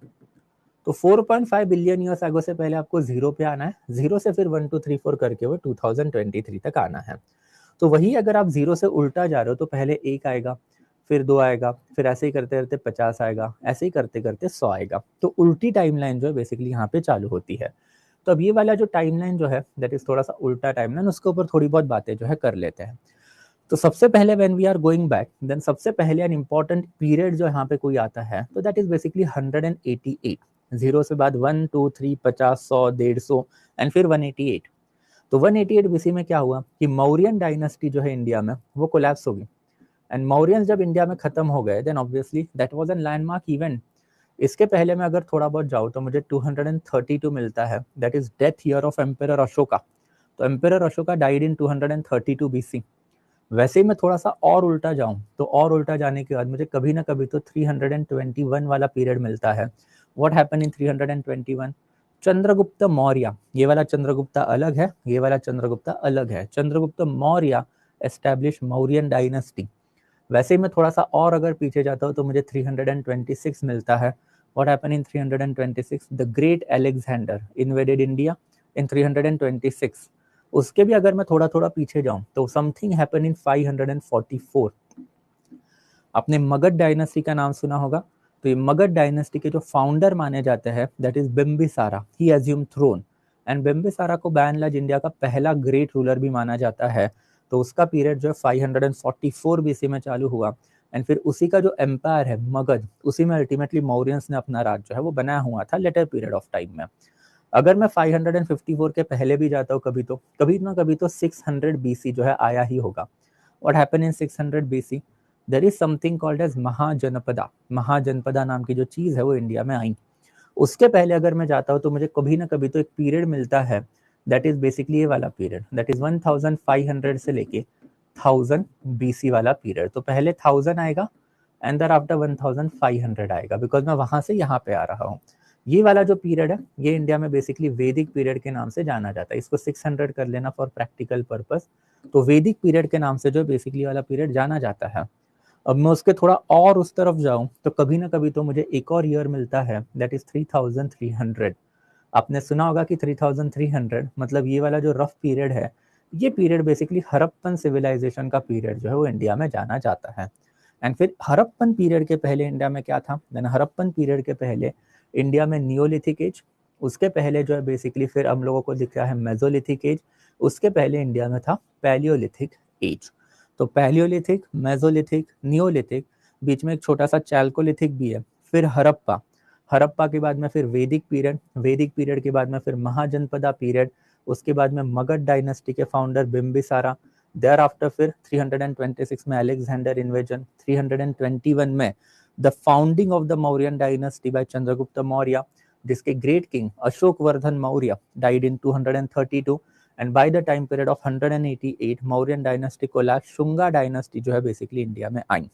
तो 4.5 बिलियन ईयर्स एगो से पहले आपको जीरो पे आना है, जीरो से फिर 1 2 3 4 करके वो 2023 तक आना है। तो वही अगर आप जीरो से उल्टा जा रहे हो तो पहले एक आएगा, फिर दो आएगा, फिर ऐसे ही करते करते 50 आएगा, ऐसे ही करते करते 100 आएगा। तो उल्टी टाइमलाइन जो है बेसिकली यहाँ पे चालू होती है। तो अब ये वाला जो टाइमलाइन जो है दैट इज थोड़ा सा उल्टा टाइमलाइन, उसके ऊपर थोड़ी बहुत बातें जो है कर लेते हैं। तो सबसे पहले when we are going back, then सबसे पहले एन इंपॉर्टेंट पीरियड जो यहाँ पे कोई आता है तो दैट इज बेसिकली 188। जीरो से बाद 1 2 3 50 100 150 एंड फिर 188। तो 188 बीसी में क्या हुआ कि मौर्यन डायनेस्टी जो है इंडिया में वो कोलैप्स होगी। एंड मौर्यंस जब इंडिया में खत्म हो गए then obviously that was an landmark event. इसके पहले मैं अगर थोड़ा बहुत जाऊँ तो मुझे 232 मिलता है, that is death year of emperor Ashoka. तो emperor Ashoka died in 232 BC. वैसे ही मैं थोड़ा सा और उल्टा जाऊं तो और उल्टा जाने के बाद मुझे कभी ना कभी तो 321 वाला पीरियड मिलता है। व्हाट हैपन इन 321? चंद्रगुप्त मौर्य। ये वाला चंद्रगुप्ता अलग है, ये वाला चंद्रगुप्ता अलग है। Chandragupta Maurya establish Mauryan dynasty. वैसे ही मैं थोड़ा सा और अगर पीछे जाता हूँ तो मुझे 326 मिलता है। What happen in 326? The great Alexander invaded India in 326। उसके भी अगर मैं थोड़ा थोड़ा पीछे जाऊं तो समथिंग हैपन इन 544। आपने मगध डायनेस्टी का नाम सुना होगा, तो ये मगध डायनेस्टी के जो फाउंडर माने जाते हैं that is Bimbisara, he assume throne. And Bimbisara को बाय एंड लार्ज इंडिया का पहला ग्रेट रूलर भी माना जाता है। तो उसका पीरियड जो है 544 बीसी में चालू हुआ। एंड फिर उसी का जो एम्पायर है मगध, उसी में अल्टीमेटली मौर्यंस ने अपना राज जो है वो बनाया हुआ था लेटर पीरियड ऑफ टाइम में। अगर मैं 554 के पहले भी जाता हूँ कभी ना कभी तो 600 बीसी जो है आया ही होगा। What happen in 600 BC? There is something called as Mahajanapada. Mahajanapada नाम की जो चीज है वो इंडिया में आई। उसके पहले अगर मैं जाता हूँ तो मुझे कभी ना कभी तो एक पीरियड मिलता है, दैट इज बेसिकली ये वाला पीरियड, दैट इज 1500 से लेके 1000 बीसी वाला पीरियड। तो पहले 1000 आएगा एंड देयर आफ्टर 1500 आएगा, बिकॉज मैं वहां से यहाँ पे आ रहा हूँ। ये वाला जो पीरियड है ये इंडिया में बेसिकली वैदिक पीरियड के नाम से जाना जाता है। इसको 600 कर लेना फॉर प्रैक्टिकल पर्पस। तो वैदिक पीरियड के नाम से जो बेसिकली वाला पीरियड जाना जाता है। अब मैं उसके थोड़ा और उस तरफ जाऊं तो कभी ना कभी तो मुझे एक और ईयर मिलता है, दैट इज 3300। आपने सुना होगा कि 3300 मतलब ये वाला जो रफ पीरियड है, ये पीरियड बेसिकली हड़प्पन सिविलाइजेशन का पीरियड जो है वो इंडिया में जाना जाता है। एंड फिर हड़प्पन पीरियड के पहले इंडिया में क्या था? देन हड़प्पन पीरियड के पहले इंडिया में नियोलिथिक एज, उसके पहले जो है बेसिकली फिर हम लोगों को दिख रहा है मेजोलिथिक एज, उसके पहले इंडिया में था पैलियोलिथिक एज। तो पैलियोलिथिक, मेजोलिथिक, नियोलिथिक, बीच में एक छोटा सा चैल्कोलिथिक भी है, फिर हड़प्पा, हड़प्पा के बाद में फिर वैदिक पीरियड, वैदिक पीरियड के बाद में फिर महाजनपदा पीरियड, उसके बाद में मगध डायनेस्टी के फाउंडर बिम्बिसारा, देयर आफ्टर फिर 326 में अलेक्जेंडर इन्वेजन, 321 में the founding of the Mauryan dynasty by Chandragupta Maurya, जिसके great king Ashok Vardhan Maurya died in 232। And by the time period of 188 Mauryan dynasty collapse, Shunga dynasty जो है बेसिकली इंडिया में आई।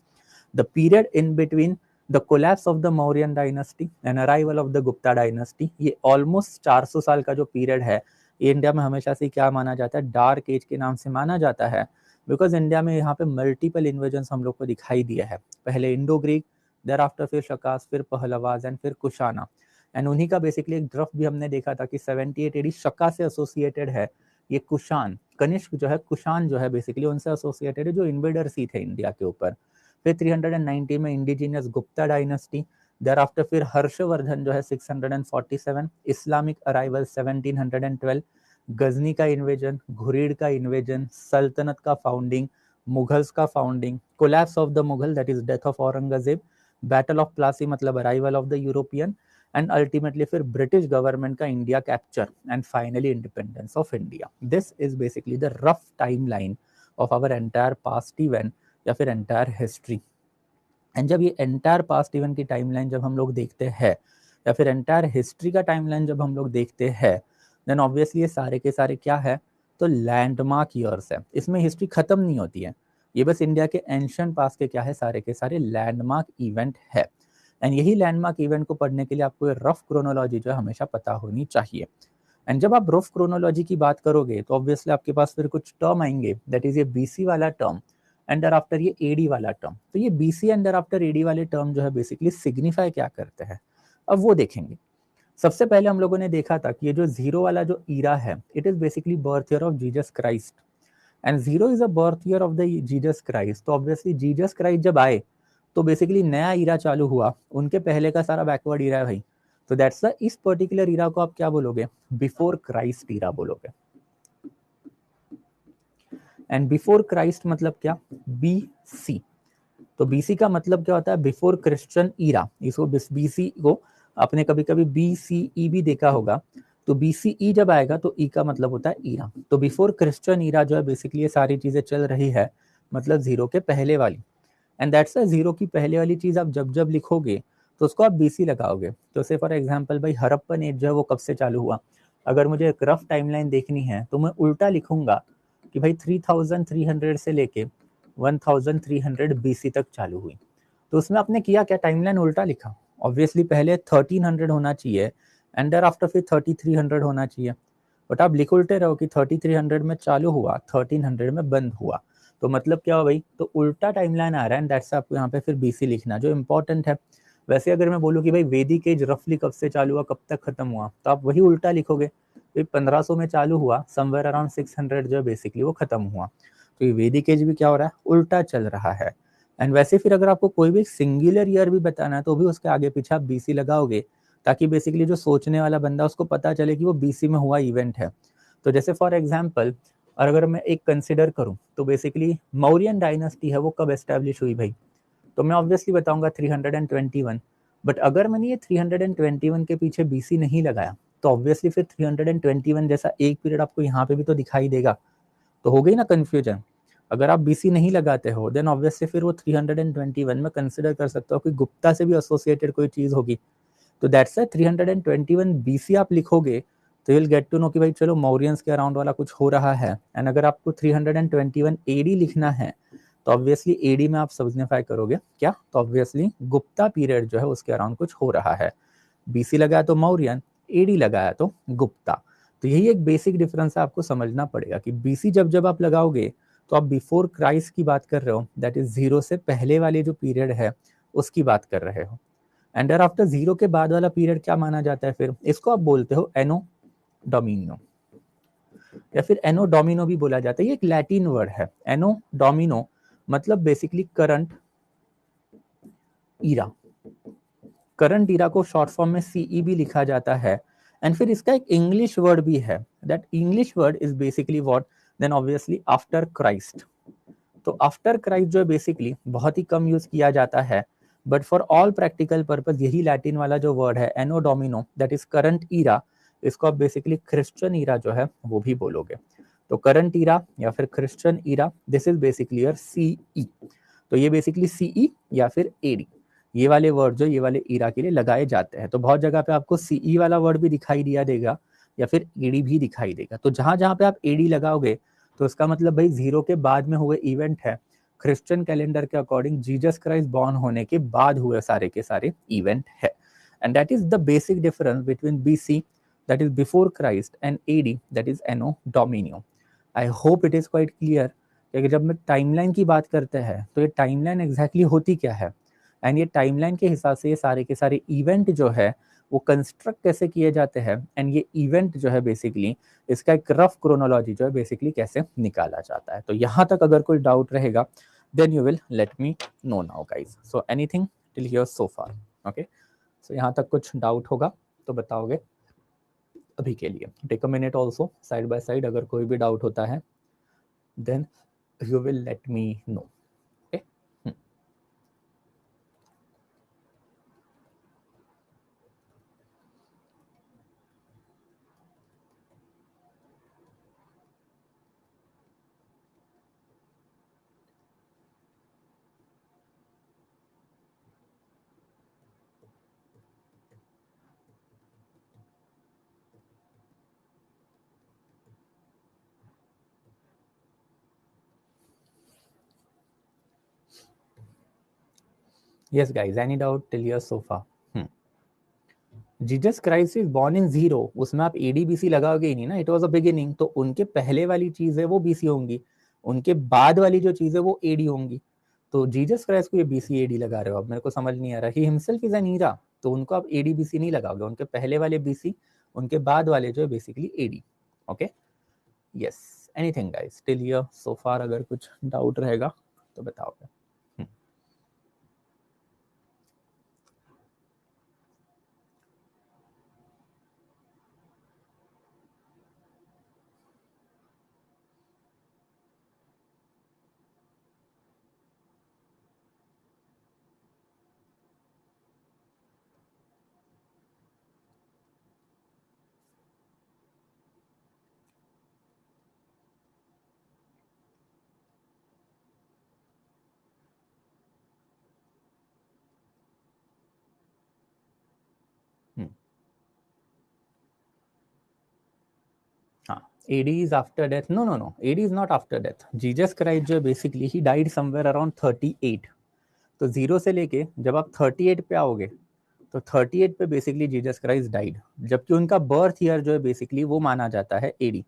The period in between the collapse of the Mauryan dynasty and arrival of the Gupta dynasty, ये almost 400 साल का जो period है, ये इंडिया में हमेशा से क्या माना जाता है? डार्क एज के नाम से माना जाता है। बिकॉज इंडिया में यहाँ पे मल्टीपल इन्वेजन हम लोग को दिखाई दिया है। पहले इंडो ग्रीक, देर आफ्टर फिर शकास, फिर पहलवाज एंड फिर कुशाना। एंड उन्हीं का बेसिकली एक ड्रफ भी हमने देखा था कि 78 एडी शक्का से एसोसिएटेड है। ये कुशान, कनिष्क जो है, कुशान जो है बेसिकली उनसे एसोसिएटेड है जो इन्वेडर सी थे इंडिया के ऊपर। फिर 390 में indigenous Gupta dynasty, there after फिर हर्षवर्धन जो है 647, इस्लामिक अराइवल 1712, गजनी का इन्वेजन, घुरीद का इन्वेजन, सल्तनत का फाउंडिंग, मुगल्स का founding, collapse of the Mughal that is death of Aurangzeb, battle of Plassey मतलब arrival of the European, and ultimately फिर ब्रिटिश गवर्नमेंट का India capture, and finally independence of India. This is basically the rough time line of our entire past event या फिर entire history. And जब ये entire past event की timeline जब हम लोग देखते हैं या फिर एंटायर हिस्ट्री का टाइमलाइन जब हम लोग देखते हैं, देन ऑब्वियसली ये सारे के सारे क्या है? तो लैंडमार्क ईयर्स है। इसमें हिस्ट्री खत्म नहीं होती है। ये बस इंडिया के एंशियंट पास के क्या है, सारे के सारे लैंडमार्क इवेंट है। एंड यही लैंडमार्क इवेंट को पढ़ने के लिए आपको रफ क्रोनोलॉजी जो है हमेशा पता होनी चाहिए। एंड जब आप रफ क्रोनोलॉजी की बात करोगे तो ऑब्वियसली आपके पास फिर कुछ टर्म आएंगे, दैट इज ये बीसी वाला टर्म एंड आफ्टर ये एडी वाला टर्म। तो ये बीसी एंड आफ्टर एडी वाले टर्म जो है बेसिकली सिग्निफाई क्या करते हैं, अब वो देखेंगे। सबसे पहले हम लोगों ने देखा था कि ये जो जीरो वाला जो ईरा है, it is basically birth year of Jesus Christ and zero is a birth year of the Jesus Christ. तो ऑब्वियसली जीसस क्राइस्ट जब आए तो बेसिकली नया ईरा चालू हुआ, उनके पहले का सारा बैकवर्ड ईरा है भाई। तो दैट्स द इस पर्टिकुलर ईरा को आप क्या बोलोगे, बिफोर क्राइस्ट ईरा बोलोगे। एंड बिफोर क्राइस्ट मतलब क्या, बी सी। तो बीसी का मतलब क्या होता है, बिफोर क्रिश्चियन ईरा। इसको बीसी को आपने कभी कभी बीसीई भी देखा होगा। तो बीसीई जब आएगा तो ई का मतलब होता है ईरा। तो बिफोर क्रिश्चियन ईरा जो है बेसिकली ये सारी चीजें चल रही है, मतलब जीरो के पहले वाली। एंड दैट्स जीरो की पहले वाली चीज आप जब जब लिखोगे तो उसको आप बीसी लगाओगे। तो से फॉर एग्जाम्पल भाई हड़प्पन एज जो है वो कब से चालू हुआ, अगर मुझे एक रफ टाइमलाइन देखनी है तो मैं उल्टा लिखूंगा कि भाई 3300 से लेके 1300 बीसी तक चालू हुई। तो उसमें आपने किया क्या, टाइमलाइन उल्टा लिखा। ऑब्वियसली पहले 1300 होना चाहिए एंड देयर आफ्टर फिर 3300 होना चाहिए, बट आप लिख उल्टे रहो कि 3300 में चालू हुआ, 1300 में बंद हुआ। तो मतलब क्या हो भाई, तो उल्टा टाइमलाइन आ रहा है एंड दैट्स आपको यहाँ पे फिर बीसी लिखना जो इंपॉर्टेंट है। वैसे अगर मैं बोलूँ कि भाई वैदिक एज रफली कब से चालू हुआ कब तक खत्म हुआ, तो आप वही उल्टा लिखोगे। तो 1500 में चालू हुआ, समवेयर अराउंड 600 जो बेसिकली वो खत्म हुआ। तो ये वैदिक एज भी क्या हो रहा है, उल्टा चल रहा है। एंड वैसे फिर अगर आपको कोई भी सिंगुलर ईयर भी बताना है तो भी उसके आगे पीछे आप बीसी लगाओगे, ताकि बेसिकली जो सोचने वाला बंदा उसको पता चले कि वो बीसी में हुआ इवेंट है। तो जैसे फॉर एग्जाम्पल, और अगर मैं एक कंसिडर करूं तो बेसिकली मौर्यन डायनेस्टी है वो कब एस्टेब्लिश हुई भाई, तो मैं ऑब्वियसली बताऊंगा 321। बट अगर मैंने ये 321 के पीछे बीसी नहीं लगाया तो ऑब्वियसली फिर 321 जैसा एक पीरियड आपको यहाँ पे भी तो दिखाई देगा। तो हो गई ना कंफ्यूजन। अगर आप बीसी नहीं लगाते हो देन ऑब्वियसली फिर वो 321 में कंसिडर कर सकते हो कि गुप्ता से भी एसोसिएटेड कोई चीज होगी। तो दैट्स 321 बीसी आप लिखोगे तो you will get to know कि भाई चलो मौर्यंस के अराउंड वाला कुछ हो रहा है। एंड अगर आपको 321 एडी लिखना है तो ऑब्वियसली एडी में आप सिग्निफाई करोगे क्या, तो ऑब्वियसली गुप्ता पीरियड जो है उसके अराउंड कुछ हो रहा है। बीसी लगाया तो मौर्यन, एडी लगाया तो गुप्ता। तो यही एक बेसिक डिफरेंस है, आपको समझना पड़ेगा कि बीसी जब जब आप लगाओगे तो आप बिफोर क्राइस्ट की बात कर रहे हो, दैट इज जीरो से पहले वाले जो पीरियड है उसकी बात कर रहे हो। एंड आफ्टर जीरो के बाद वाला पीरियड क्या माना जाता है, फिर इसको आप बोलते हो एनो डोमिनियो, या फिर एनो डोमिनो भी बोला जाता है। ये एक लैटिन वर्ड है एनो डोमिनो, मतलब basically current era. Current era को शॉर्ट फॉर्म में सीई भी लिखा जाता है। एंड फिर इसका एक इंग्लिश वर्ड भी है, that English word is basically what, then obviously after Christ. तो आफ्टर क्राइस्ट जो है बेसिकली बहुत ही कम यूज किया जाता है, but for all practical purpose यही लैटिन वाला जो वर्ड है anno domino, that is current era, इसको आप बेसिकली क्रिश्चियन ईरा जो है वो भी बोलोगे। तो करंट ईरा या फिर Christian era, this is basically your CE. तो ये बेसिकली सीई या फिर एडी, ये वाले वर्ड जो ये वाले ईरा के लिए लगाए जाते हैं। तो बहुत जगह पे आपको सीई वाला वर्ड भी दिखाई दिया देगा या फिर एडी भी दिखाई देगा। तो जहां जहां पे आप एडी लगाओगे तो इसका मतलब भाई जीरो के बाद में हुए इवेंट है, क्रिश्चियन कैलेंडर के अकॉर्डिंग जीसस क्राइस्ट बॉर्न होने के बाद हुए सारे के सारे इवेंट है। And that is the basic difference between BC, that is before Christ, and AD, that is anno dominio. I hope it is quite clear कि जब मैं टाइमलाइन की बात करते हैं तो ये टाइमलाइन एग्जैक्टली होती क्या है, एंड ये टाइमलाइन के हिसाब से ये सारे के सारे इवेंट जो है वो कंस्ट्रक्ट कैसे किए जाते हैं, एंड ये इवेंट जो है बेसिकली इसका एक रफ क्रोनोलॉजी जो है बेसिकली कैसे निकाला जाता है। तो यहाँ तक अगर कोई डाउट रहेगा then you will let me know now guys. So anything till here so far, okay. So यहाँ तक कुछ डाउट होगा तो बताओगे अभी के लिए। Take a minute also side by side, अगर कोई भी डाउट होता है then you will let me know. Yes guys, any doubt till your sofa? Jesus Christ is born in zero, उसमें आप एडीबीसी लगाओगे ही नहीं ना, इट वाज अ बिगिनिंग, तो उनके पहले वाली चीज है वो बीसी होंगी, उनके बाद वाली जो चीज है वो एडी होंगी। तो जीसस क्राइस्ट को ये बीसी एडी लगा रहे हो आप, मेरे को समझ नहीं आ रहा। He himself is an era, तो उनको आप एडीबीसी नहीं लगाओगे, उनके पहले वाले बीसी, उनके बाद वाले जो है basically AD. Okay, yes, anything guys till here so far? अगर कुछ डाउट रहेगा तो बताओगे। हाँ, AD is after death. No, no, no. AD is not after death. Jesus Christ जो basically he died somewhere around 38. तो जीरो से लेके जब आप 38 पे आओगे तो 38 पे बेसिकली जीसस क्राइस्ट डाइड, जबकि उनका बर्थ ईयर जो है बेसिकली वो माना जाता है एडी।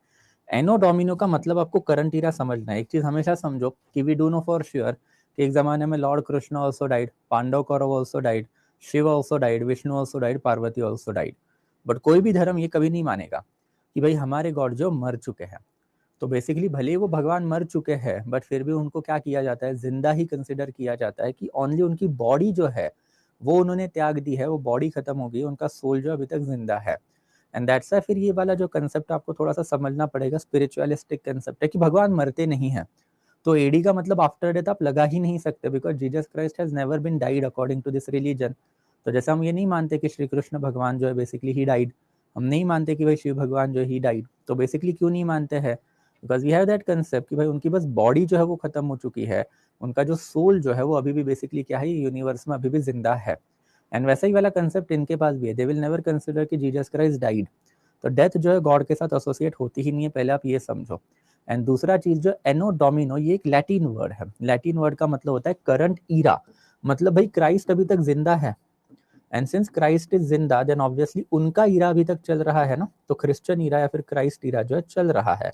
एनो डोमिनो का मतलब आपको करंट ईरा समझना है। एक चीज हमेशा समझो कि we do know for sure कि एक जमाने में lord Krishna also died, Pandava Kaurava also died, Shiva also died, Vishnu also died, Parvati also died. But कोई भी धर्म ये कभी नहीं मानेगा कि भाई हमारे गॉड जो मर चुके हैं। तो बेसिकली भले ही वो भगवान मर चुके हैं बट फिर भी उनको क्या किया जाता है, जिंदा ही कंसिडर किया जाता है, कि ओनली उनकी बॉडी जो है वो उन्होंने त्याग दी है, वो बॉडी खत्म हो गई, उनका सोल जो अभी तक जिंदा है। एंड दैट्स फिर ये वाला जो कंसेप्ट आपको थोड़ा सा समझना पड़ेगा, स्पिरिचुअलिस्टिक कंसेप्ट है कि भगवान मरते नहीं है। तो एडी का मतलब आफ्टर डेथ आप लगा ही नहीं सकते, because Jesus Christ has never been died according to this religion. तो जैसे हम ये नहीं मानते कि श्री कृष्ण भगवान जो है बेसिकली ही डाइड, हम नहीं मानते कि भाई शिव भगवान जो ही डाइड। तो बेसिकली क्यों नहीं मानते हैं? Because we have that concept कि भाई उनकी बस बॉडी जो है वो खत्म हो चुकी है, उनका जो सोल जो है वो अभी भी बेसिकली क्या है, यूनिवर्स में अभी भी जिंदा है। एंड वैसा ही वाला कंसेप्ट इनके पास भी है, दे विल नेवर कंसिडर कि जीसस क्राइस्ट डाइड। तो डेथ जो है गॉड के साथ एसोसिएट होती ही नहीं है, पहले आप ये समझो। एंड दूसरा चीज जो एनो डोमिनो, ये एक लैटिन वर्ड है। लैटिन वर्ड का मतलब होता है करंट ईरा, मतलब भाई क्राइस्ट अभी तक जिंदा है। एंड सिंस क्राइस्ट इज जिंदा देन ऑब्वियसली उनका ईरा अभी तक चल रहा है ना, तो क्रिश्चियन ईरा या फिर क्राइस्ट ईरा जो है चल रहा है।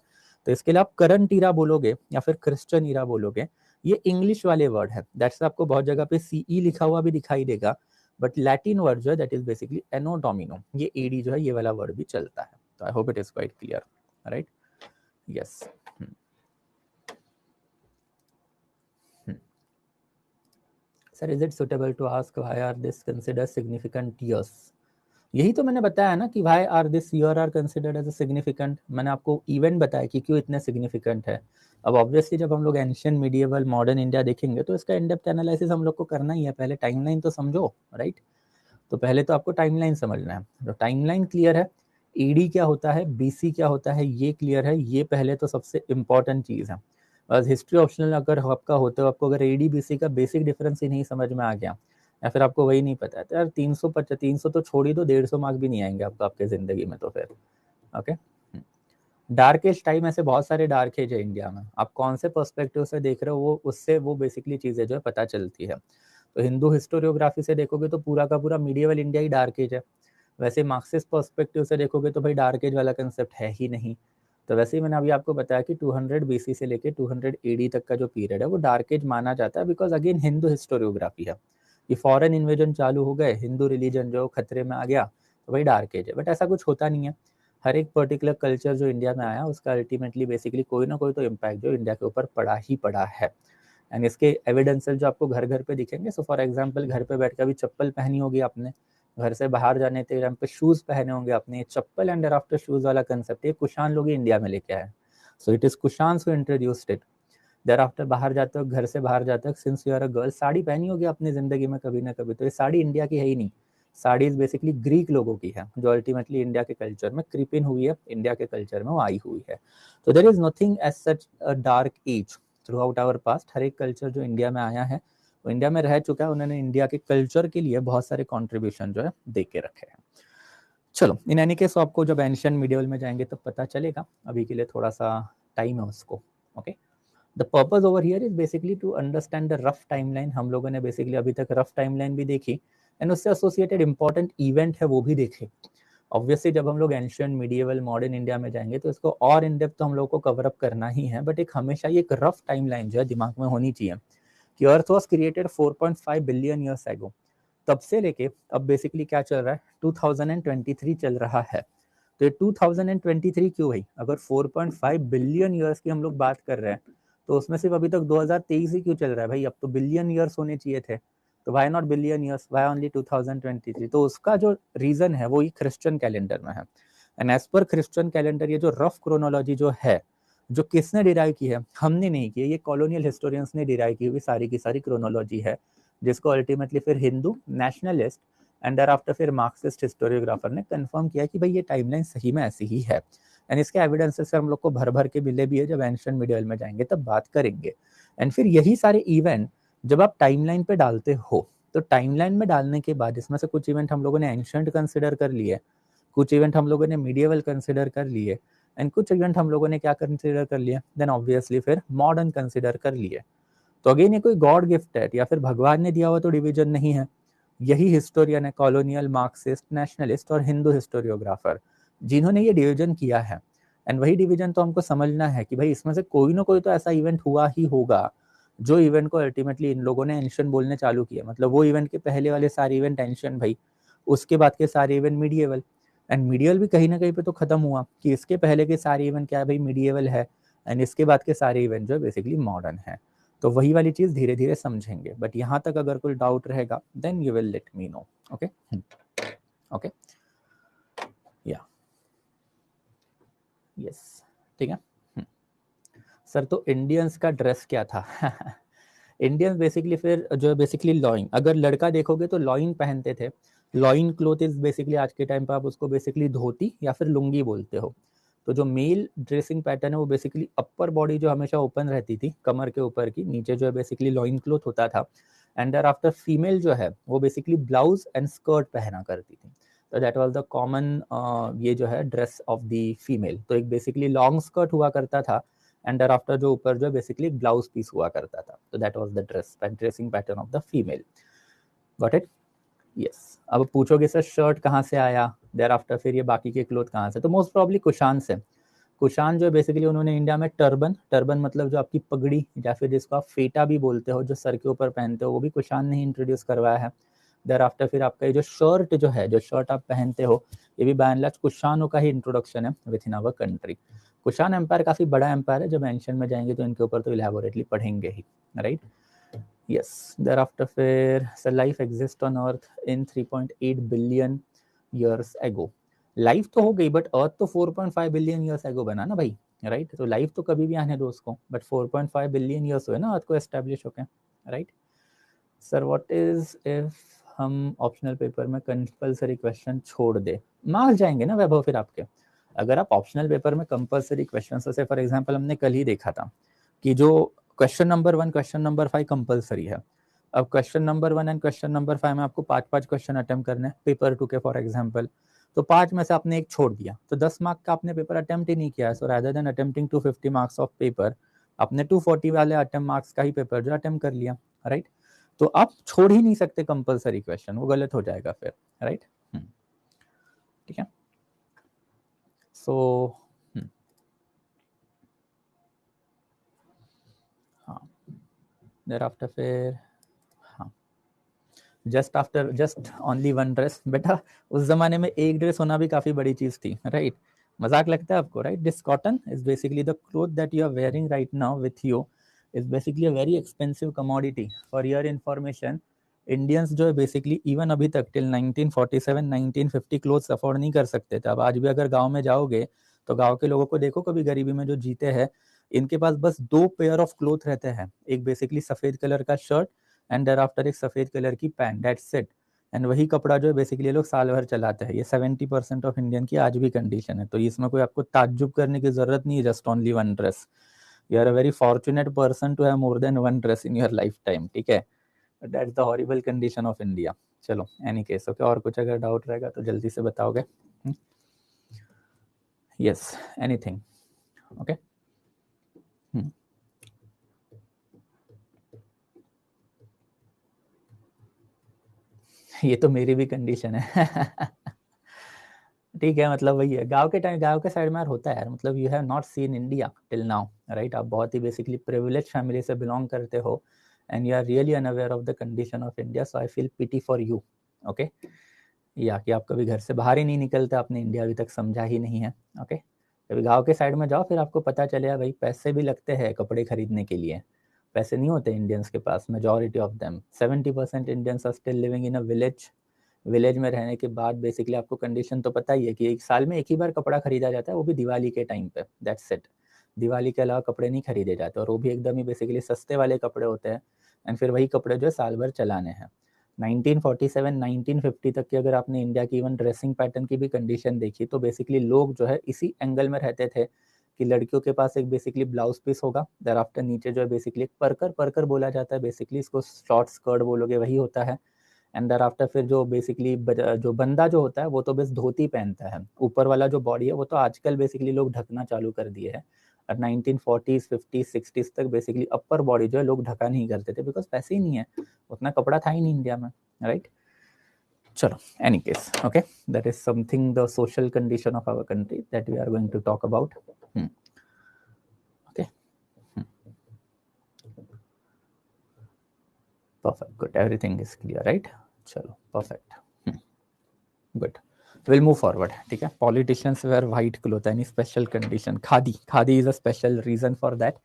तो इसके लिए आप करंट ईरा बोलोगे या फिर क्रिश्चियन ईरा बोलोगे, ये इंग्लिश वाले वर्ड है। दैट्स आपको बहुत जगह पे सीई लिखा हुआ भी दिखाई देगा, बट लैटिन वर्ड जो है that is basically anno domini, ये एडी जो है ये वाला वर्ड भी चलता है। तो I hope it is quite clear, right? Yes. Sir is it suitable to ask why are this consider significant years? यही तो मैंने बताया ना कि why are this year are considered as a significant. मैंने आपको इवेंट बताया कि क्यों इतने सिग्निफिकेंट है। अब ऑब्वियसली जब हम लोग एंशियंट, मीडिएवल, मॉडर्न इंडिया देखेंगे तो इसका इन डेप्थ एनालिसिस हम लोग को करना ही है। पहले टाइमलाइन तो समझो, राइट? तो पहले तो आपको टाइमलाइन समझना है। तो टाइमलाइन क्लियर है, ईडी क्या होता है, बीसी क्या होता है, ये क्लियर है। ये पहले तो सबसे इंपॉर्टेंट चीज है। बस हिस्ट्री ऑप्शनल अगर आपका होता है, आपको अगर एडी बीसी का बेसिक डिफरेंस ही नहीं समझ में आ गया या फिर आपको वही नहीं पता है, तो यार 300 तो छोड़ ही दो, 150 मार्क्स भी नहीं आएंगे आपको आपके जिंदगी में तो फिर। ओके। डार्क एज टाइम, ऐसे बहुत सारे डार्क एज है इंडिया में, आप कौन से पर्सपेक्टिव से देख रहे हो वो उससे वो बेसिकली चीजें जो है पता चलती है। तो हिंदू हिस्टोरियोग्राफी से देखोगे तो पूरा का पूरा मीडिएवल इंडिया ही डार्क एज है। वैसे मार्क्सिस्ट पर्सपेक्टिव से देखोगे तो भाई डार्क एज वाला कंसेप्ट है ही नहीं। तो वैसे ही मैंने अभी आपको बताया कि 200 बीसी से लेके 200 एडी तक का जो पीरियड है वो डार्क एज माना जाता है, बिकॉज अगेन हिंदू हिस्टोरियोग्राफी है। ये फॉरेन इन्वेजन चालू हो गए, हिंदू रिलीजन जो खतरे में आ गया, तो भाई डार्क एज है। बट ऐसा कुछ होता नहीं है। हर एक पर्टिकुलर कल्चर जो इंडिया में आया उसका अल्टीमेटली बेसिकली कोई ना कोई तो इम्पैक्ट जो इंडिया के ऊपर पड़ा ही पड़ा है। एंड इसके एविडेंसेस जो आपको घर घर पे दिखेंगे। सो फॉर एग्जांपल घर पे बैठ के अभी चप्पल पहनी होगी आपने, घर से बाहर जाने के टाइम पे शूज पहने होंगे आपने। चप्पल एंड आफ्टर शूज वाला कंसेप्ट ये कुशान लोग ही इंडिया में लेके आए। So it is Kushan who introduced it. There after बाहर जाते हो, घर से बाहर जाते हो, since you are a girl, sari पहनी होगी अपनी जिंदगी में कभी ना कभी। तो ये साड़ी इंडिया की है ही नहीं, साड़ी इज बेसिकली ग्रीक लोगों की है, जो अल्टीमेटली इंडिया के कल्चर में क्रीप इन हुई है, इंडिया के कल्चर में वो आई हुई है। तो there is nothing as such a dark age throughout our past. हर एक कल्चर जो इंडिया में आया है वो इंडिया में रह चुका है, उन्होंने इंडिया के कल्चर के लिए बहुत सारे कॉन्ट्रीब्यूशन जो है दे के रखे हैं। चलो, इन एनी केस आपको जब एंशियंट मीडियल में जाएंगे तब पता चलेगा, अभी के लिए थोड़ा सा टाइम है उसको। Okay, the purpose over here is basically to understand the rough timeline. हम लोगों ने बेसिकली अभी तक रफ टाइमलाइन भी देखी एंड उससे एसोसिएटेड इंपॉर्टेंट इवेंट है वो भी देखे. ऑब्वियसली जब हम लोग एंशियंट मिडिएवल मॉडर्न इंडिया में जाएंगे तो इसको और इन डेप्थ तो हम लोग को कवर अप करना ही है, बट एक हमेशा ये एक रफ टाइमलाइन जो है दिमाग में होनी चाहिए कि अर्थ was created 4.5 billion years ago. तब से लेके अब बेसिकली क्या चल रहा है, 2023 चल रहा है. तो ये 2023 क्यों भाई? अगर 4.5 बिलियन ईयर्स की हम लोग बात कर रहे हैं तो उसमें सिर्फ अभी तक 2023 ही क्यों चल रहा है भाई? अब तो बिलियन ईयर्स होने चाहिए थे. तो why not billion years, why only 2023? तो उसका जो रीजन है वो ही क्रिश्चियन कैलेंडर में है. एंड एज पर क्रिश्चियन कैलेंडर ये जो रफ क्रोनोलॉजी जो है, जो किसने डिराइव की है? हमने नहीं की, ये कॉलोनियल हिस्टोरियंस ने डिराइव की हुई सारी की सारी क्रोनोलॉजी है, जिसको अल्टीमेटली फिर Hindu nationalist and there after फिर मार्क्सिस्ट हिस्टोरियोग्राफर ने कंफर्म किया कि भाई ये टाइमलाइन सही में ऐसी ही है. एंड इसके एविडेंसेस हम लोग को भर भर के मिले भी है, जब एंशिएंट मिडियल में जाएंगे तब बात करेंगे. एंड फिर यही सारे इवेंट जब आप टाइमलाइन पे डालते हो तो टाइमलाइन में डालने के बाद इसमें से कुछ इवेंट हम लोगों ने एंशिएंट कंसिडर कर लिए, कुछ इवेंट हम लोगों ने मीडिएवल कंसिडर कर लिए एंड कुछ इवेंट हम लोगों ने क्या कंसिडर कर लिया, देन ऑब्वियसली फिर मॉडर्न कंसिडर कर लिए. तो अगेन ये कोई गॉड गिफ्ट है या फिर भगवान ने दिया हुआ तो डिवीजन नहीं है. यही हिस्टोरियन है, कॉलोनियल मार्क्सिस्ट नेशनलिस्ट और हिंदू हिस्टोरियोग्राफर, जिन्होंने ये डिवीजन किया है. एंड वही डिवीजन तो हमको समझना है कि भाई इसमें से कोई ना कोई तो ऐसा इवेंट हुआ ही होगा जो इवेंट को अल्टीमेटली इन लोगों ने एंशिएंट बोलने चालू किया. मतलब वो इवेंट के पहले वाले सारे इवेंट एंशिएंट भाई, उसके बाद के सारे इवेंट मीडिएवल. एंड मीडिएवल भी कहीं ना कहीं पे तो खत्म हुआ कि इसके पहले के सारे इवेंट क्या है भाई, मीडिएवल है, एंड इसके बाद के सारे इवेंट जो है बेसिकली मॉडर्न है. तो वही वाली चीज धीरे धीरे समझेंगे, बट यहाँ तक अगर कोई डाउट रहेगा then you will let me know. Okay okay या यस, ठीक है. सर तो इंडियंस का ड्रेस क्या था? इंडियंस बेसिकली फिर जो है बेसिकली लॉइन, अगर लड़का देखोगे तो लॉइन पहनते थे. लॉइन क्लोथ इज बेसिकली आज के टाइम पर आप उसको बेसिकली धोती या फिर लुंगी बोलते हो. तो जो मेल ड्रेसिंग पैटर्न है वो बेसिकली अपर बॉडी जो हमेशा ओपन रहती थी कमर के ऊपर की, नीचे जो है बेसिकली लॉइन क्लोथ होता था. एंड देयर आफ्टर फीमेल जो है वो बेसिकली ब्लाउज एंड स्कर्ट पहना करती थी. तो दैट वाज द कॉमन ये जो है ड्रेस ऑफ द फीमेल. तो एक बेसिकली लॉन्ग स्कर्ट हुआ करता था एंड देयर आफ्टर जो ऊपर जो बेसिकली ब्लाउज पीस हुआ करता था. तो that was the dressing pattern of the female. Got it? Yes. अब पूछोगे सर शर्ट कहाँ से आया, देयर आफ्टर फिर ये बाकी के क्लोथ कहाँ से? तो मोस्ट प्रॉब्ली कुशान से. कुशान जो है बेसिकली उन्होंने इंडिया में टर्बन, टर्बन मतलब जो आपकी पगड़ी या फिर जिसको आप फेटा भी बोलते हो, जो सर के ऊपर पहनते हो, वो भी कुशान ने ही इंट्रोड्यूस करवाया है. देयर आफ्टर फिर आपका ये जो शर्ट जो है, जो शर्ट आप पहनते हो, ये भी बाय एंड लार्ज कुशानों का ही इंट्रोडक्शन है within our country. Kushan empire काफी बड़ा एम्पायर है, जब एंशिएंट में जाएंगे तो इनके ऊपर तो इलैबोरेटली पढ़ेंगे ही, राइट. यस. देयर आफ्टर फिर sir life exist on earth in 3.8 billion years ago. Life तो हो गई बट अर्थ तो 4.5 बिलियन ईयर्स एगो बना ना भाई, राइट. तो लाइफ तो कभी भी आने दो उसको, बट 4.5 बिलियन ईयर्स हुए ना अर्थ को एस्टेब्लिश होके, right. Sir what is if हम ऑप्शनल पेपर में कंपलसरी क्वेश्चन छोड़ दे? मार्क्स जाएंगे ना वैभव फिर आपके. अगर आप ऑप्शनल पेपर में कंपलसरी क्वेश्चन, जैसे फॉर एग्जांपल हमने कल ही देखा था कि जो question number 1 question number 5 compulsory है. अब question number 1 and question number 5 में आपको 5-5 क्वेश्चन अटेम्प्ट करने हैं पेपर 2 के फॉर एग्जांपल. तो 5 में से आपने एक छोड़ दिया तो 10 मार्क का आपने पेपर अटेम्प्ट ही नहीं किया है. So rather than attempting 250 marks of paper, आपने 240 वाले अटेम्प्ट मार्क्स का ही पेपर जो अटेम्प्ट कर लिया, राइट. तो आप छोड़ ही नहीं सकते कंपलसरी क्वेश्चन, वो गलत हो जाएगा फिर, राइट. ठीक है. सो हाँ, देयर आफ्टर फिर हाँ, just after just only one dress. बेटा उस जमाने में एक ड्रेस होना भी काफी बड़ी चीज थी, राइट. मजाक लगता है आपको, right. This cotton is basically the cloth that you are wearing right now with you is basically a very expensive commodity. For your information, Indians जो है बेसिकली इवन अभी तक टिल 1947 1950 क्लोथ्स अफोर्ड नहीं कर सकते थे. अब आज भी अगर गांव में जाओगे तो गांव के लोगों को देखो कभी गरीबी में जो जीते हैं, इनके पास बस 2 पेयर ऑफ क्लोथ रहते हैं. एक बेसिकली सफेद कलर का शर्ट एंड देयर आफ्टर एक सफेद कलर की पैंट, दैट्स इट. एंड वही कपड़ा जो है बेसिकली लोग साल भर चलाते हैं. ये 70% ऑफ इंडियन की आज भी कंडीशन है. तो इसमें कोई आपको ताज्जुब करने की जरूरत नहीं है. Just only one dress. You are a very fortunate person to have more than one dress in your life time, ठीक है. That's the horrible condition of India. चलो एनी केस ओके. और कुछ अगर डाउट रहेगा तो जल्दी से बताओगे. Yes, anything. ओके. ये तो मेरी भी कंडीशन है। ठीक है, मतलब वही है, गांव के टाइम, गांव के साइड में यार होता है यार, मतलब you have not seen India till now, right? आप बहुत ही बेसिकली प्रिविलेज फैमिली से बिलोंग करते हो and you are really unaware of the condition of India, so I feel pity for you. Okay, या कि आप कभी घर से बाहर ही नहीं निकलते, आपने इंडिया अभी तक समझा ही नहीं है। ओके, कभी गांव के साइड में जाओ, फिर आपको पता चलेगा भाई पैसे भी लगते हैं कपड़े खरीदने के लिए, पैसे नहीं होते इंडियंस के पास, majority of them 70% Indians are still living in a village. Village में रहने के बाद बेसिकली आपको कंडीशन तो पता ही है कि एक साल में एक ही बार कपड़ा खरीदा जाता है, वो भी दिवाली के टाइम पे, दैट्स इट। दिवाली के अलावा कपड़े नहीं खरीदे जाते, और वो भी एकदम ही बेसिकली सस्ते वाले कपड़े होते हैं, एंड फिर वही कपड़े जो है साल भर चलाने हैं। 1947 1950 तक की अगर आपने इंडिया की इवन ड्रेसिंग पैटर्न की भी कंडीशन देखी, तो बेसिकली लोग जो है इसी एंगल में रहते थे कि लड़कियों के पास एक बेसिकली ब्लाउज पीस होगा, देर आफ्टर नीचे जो है बेसिकली एक परकर, परकर बोला जाता है बेसिकली, इसको शॉर्ट स्कर्ट बोलोगे, वही होता है। एंड देर आफ्टर फिर जो बेसिकली जो बंदा जो होता है वो तो बस धोती पहनता है, ऊपर वाला जो बॉडी है वो तो आजकल बेसिकली लोग ढकना चालू कर दिए हैं। और 1940s 50s 60s तक बेसिकली अपर बॉडी जो है लोग ढका नहीं करते थे, बिकॉज पैसे ही नहीं है, उतना कपड़ा था ही नहीं इंडिया में, राइट? चलो, any case, okay, that is something the social condition of our country that we are going to talk about. Okay, perfect, good, everything is clear, right? चलो, perfect, good, we'll move forward. ठीक है, politicians wear white cloth, any special condition? Khadi, khadi is a special reason for that.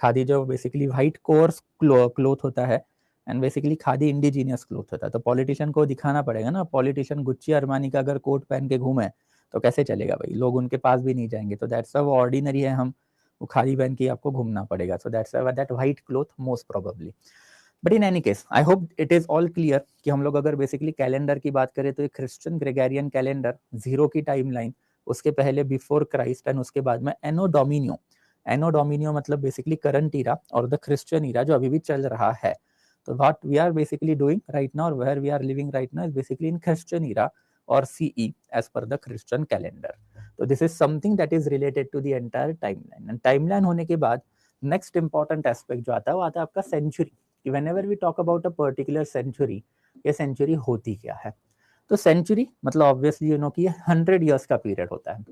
Khadi जो basically white course cloth होता है, and basically khadi indigenous cloth होता है, तो politician को दिखाना पड़ेगा ना, पॉलिटिशियन गुच्ची अरमानी का अगर कोट पहन के घूमे तो कैसे चलेगा भाई, लोग उनके पास भी नहीं जाएंगे, तो दैट्स वो ऑर्डिनरी है, हम वो खादी पहन के आपको घूमना पड़ेगा, so that's that white cloth most probably. But in any case I hope it is all clear कि हम लोग अगर बेसिकली कैलेंडर की बात करें तो एक क्रिश्चियन ग्रेगरियन कैलेंडर, जीरो की टाइमलाइन, उसके पहले बिफोर क्राइस्ट, एंड उसके बाद में एनो डोमिनियो। एनो डोमिनियो मतलब बेसिकली करंट ईरा, और द क्रिश्चियन ईरा जो अभी भी चल रहा है। तो what we are basically doing right now, और where we are living right now, is basically in Christian era और CE as per the Christian calendar. तो this is something that is related to the entire timeline, and timeline होने के बाद next important aspect जो आता है वो आता है आपका सेंचुरी, कि whenever we talk about a particular century, ये सेंचुरी होती क्या है? तो सेंचुरी मतलब ऑब्वियसली यू नो कि 100 ईयर्स का पीरियड होता है।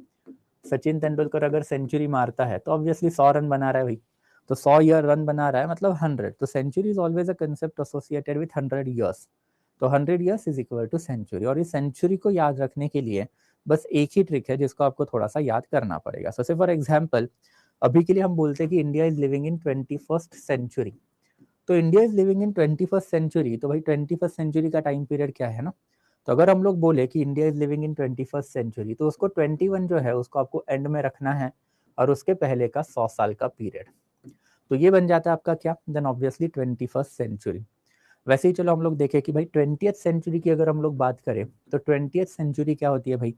सचिन तेंदुलकर अगर सेंचुरी मारता है तो ऑब्वियसली 100 रन बना रहा है भाई, तो 100 ईयर रन बना रहा है मतलब 100, तो century is always a concept associated with 100 years. तो 100 years is equal to century, और इस सेंचुरी को याद रखने के लिए बस एक ही ट्रिक है जिसको आपको थोड़ा सा याद करना पड़ेगा। सो से फॉर एग्जाम्पल, अभी के लिए हम बोलते हैं कि India is living in 21st century, तो India is living in 21st century, तो भाई 21st सेंचुरी का टाइम पीरियड क्या है ना? तो अगर हम लोग बोले कि India is living in 21st century, तो उसको 21 जो है उसको आपको एंड में रखना है, और उसके पहले का 100 साल का पीरियड, तो ये बन जाता है आपका क्या, देन ऑब्वियसली 21st सेंचुरी। वैसे ही चलो हम लोग देखें कि भाई 20th सेंचुरी की अगर हम लोग बात करें, तो 20th सेंचुरी क्या होती है भाई?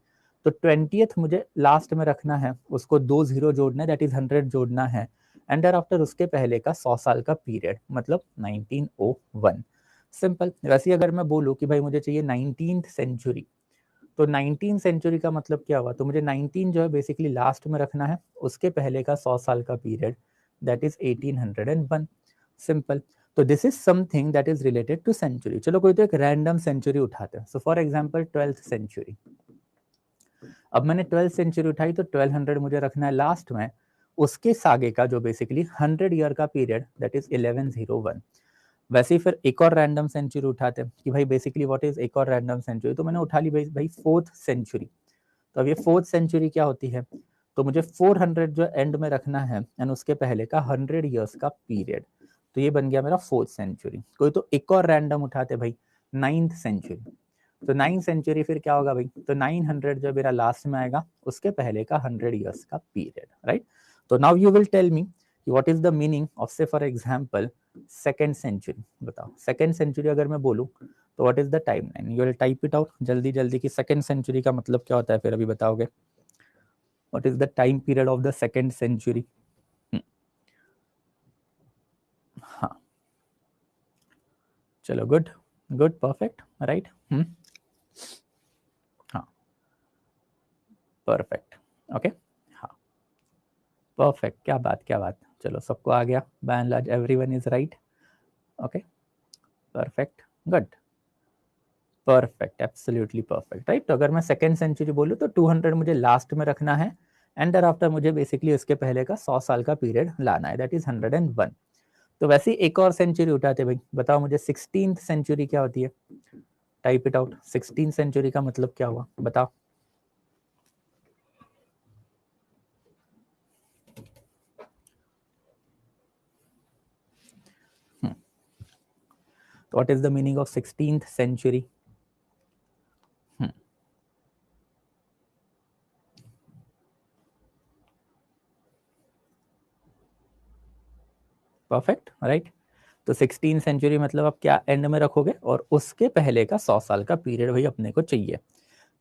तो 20th मुझे लास्ट में रखना है, उसको 2 जीरो जोड़ना है, दैट इज 100 जोड़ना है, एंड देयर आफ्टर उसके पहले का 100 साल का पीरियड, मतलब 1901। सिंपल। वैसे ही अगर मैं बोलूँ कि भाई मुझे चाहिए 19th सेंचुरी, तो 19th सेंचुरी का मतलब क्या हुआ? तो मुझे 19 जो है बेसिकली लास्ट में रखना है, उसके पहले का 100 साल का पीरियड, दैट इज 1801। सिंपल। तो this is something that is related to century. चलो कोई तो एक रैंडम सेंचुरी उठाते हैं, so for example 12th century. अब मैंने 12th सेंचुरी उठाई, तो 1200 मुझे रखना है लास्ट में, उसके सागे का जो बेसिकली 100 ईयर का पीरियड, दैट इज 1101। वैसे ही फिर एक और रैंडम सेंचुरी उठाते हैं कि भाई बेसिकली व्हाट इज एक और रैंडम सेंचुरी, तो मैंने उठा ली भाई 4th सेंचुरी। तो अब ये 4th सेंचुरी क्या होती है? तो मुझे 400 जो एंड में रखना है, एंड उसके पहले का 100 ईयर्स का पीरियड, तो ये बन गया मेरा 4th सेंचुरी। कोई तो एक और रैंडम उठाते भाई 9th सेंचुरी, तो 9th सेंचुरी फिर क्या होगा भाई? तो 900 जो मेरा लास्ट में आएगा, उसके पहले का 100 ईयर्स का पीरियड, राइट? तो now you will tell me कि what is the meaning of say for example second century. बताओ, सेकेंड सेंचुरी अगर मैं बोलूं तो what is the time line? You will type it out जल्दी जल्दी कि सेकेंड सेंचुरी का मतलब क्या होता है, फिर अभी बताओगे what is the time period of the second century. हाँ, चलो, गुड गुड, परफेक्ट, राइट। हाँ, परफेक्ट, ओके, हाँ, परफेक्ट, क्या बात क्या बात, चलो सबको आ गया, by and large everyone is right, okay, perfect, good. Perfect, absolutely perfect, right. तो अगर मैं सेकेंड सेंचुरी बोलूँ तो 200 मुझे लास्ट में रखना है, एंड देयर आफ्टर मुझे बेसिकली उसके पहले का 100 साल का पीरियड लाना है, दैट इज 101। तो वैसे ही एक और सेंचुरी उठाते भाई, बताओ मुझे 16th सेंचुरी क्या होती है, type it out. 16th century का मतलब क्या हुआ, बताओ। What is the meaning of 16th century? Perfect, right. तो 16th सेंचुरी मतलब आप क्या एंड में रखोगे, और उसके पहले का 100 साल का पीरियड भाई अपने को चाहिए।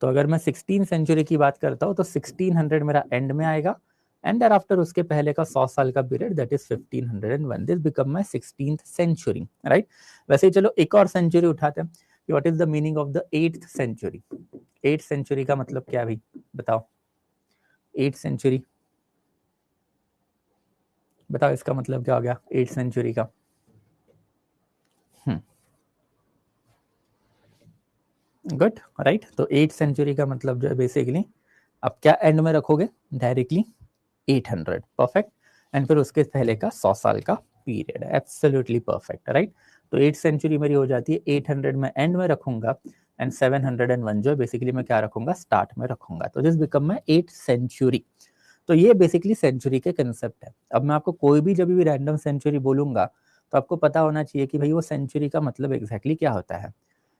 तो अगर मैं 16th सेंचुरी की बात करता हूँ तो 1600 मेरा एंड में आएगा, एंड देयर आफ्टर उसके पहले का 100 साल का period, that is 1501, this become my 16th century, right. वैसे ही चलो एक और सेंचुरी उठाते हैं, what is the meaning of the 8th century? 8th century का मतलब क्या है भाई, बताओ। 8th सेंचुरी, बताओ इसका मतलब क्या हो गया 8th सेंचुरी का? Good, right. तो 8th सेंचुरी का मतलब जो है बेसिकली आप क्या एंड में रखोगे, डायरेक्टली 800, परफेक्ट। एंड फिर उसके पहले का 100 साल का पीरियड, एब्सोल्युटली परफेक्ट, राइट। तो 8th सेंचुरी मेरी हो जाती है 800 में एंड में रखूंगा, एंड 701 जो है बेसिकली मैं क्या रखूंगा, स्टार्ट में रखूंगा। तो this become my 8th century. तो ये बेसिकली सेंचुरी के कंसेप्ट है। अब मैं आपको कोई भी जब भी रैंडम सेंचुरी बोलूंगा तो आपको पता होना चाहिए कि भाई वो सेंचुरी का मतलब एग्जैक्टली क्या होता है।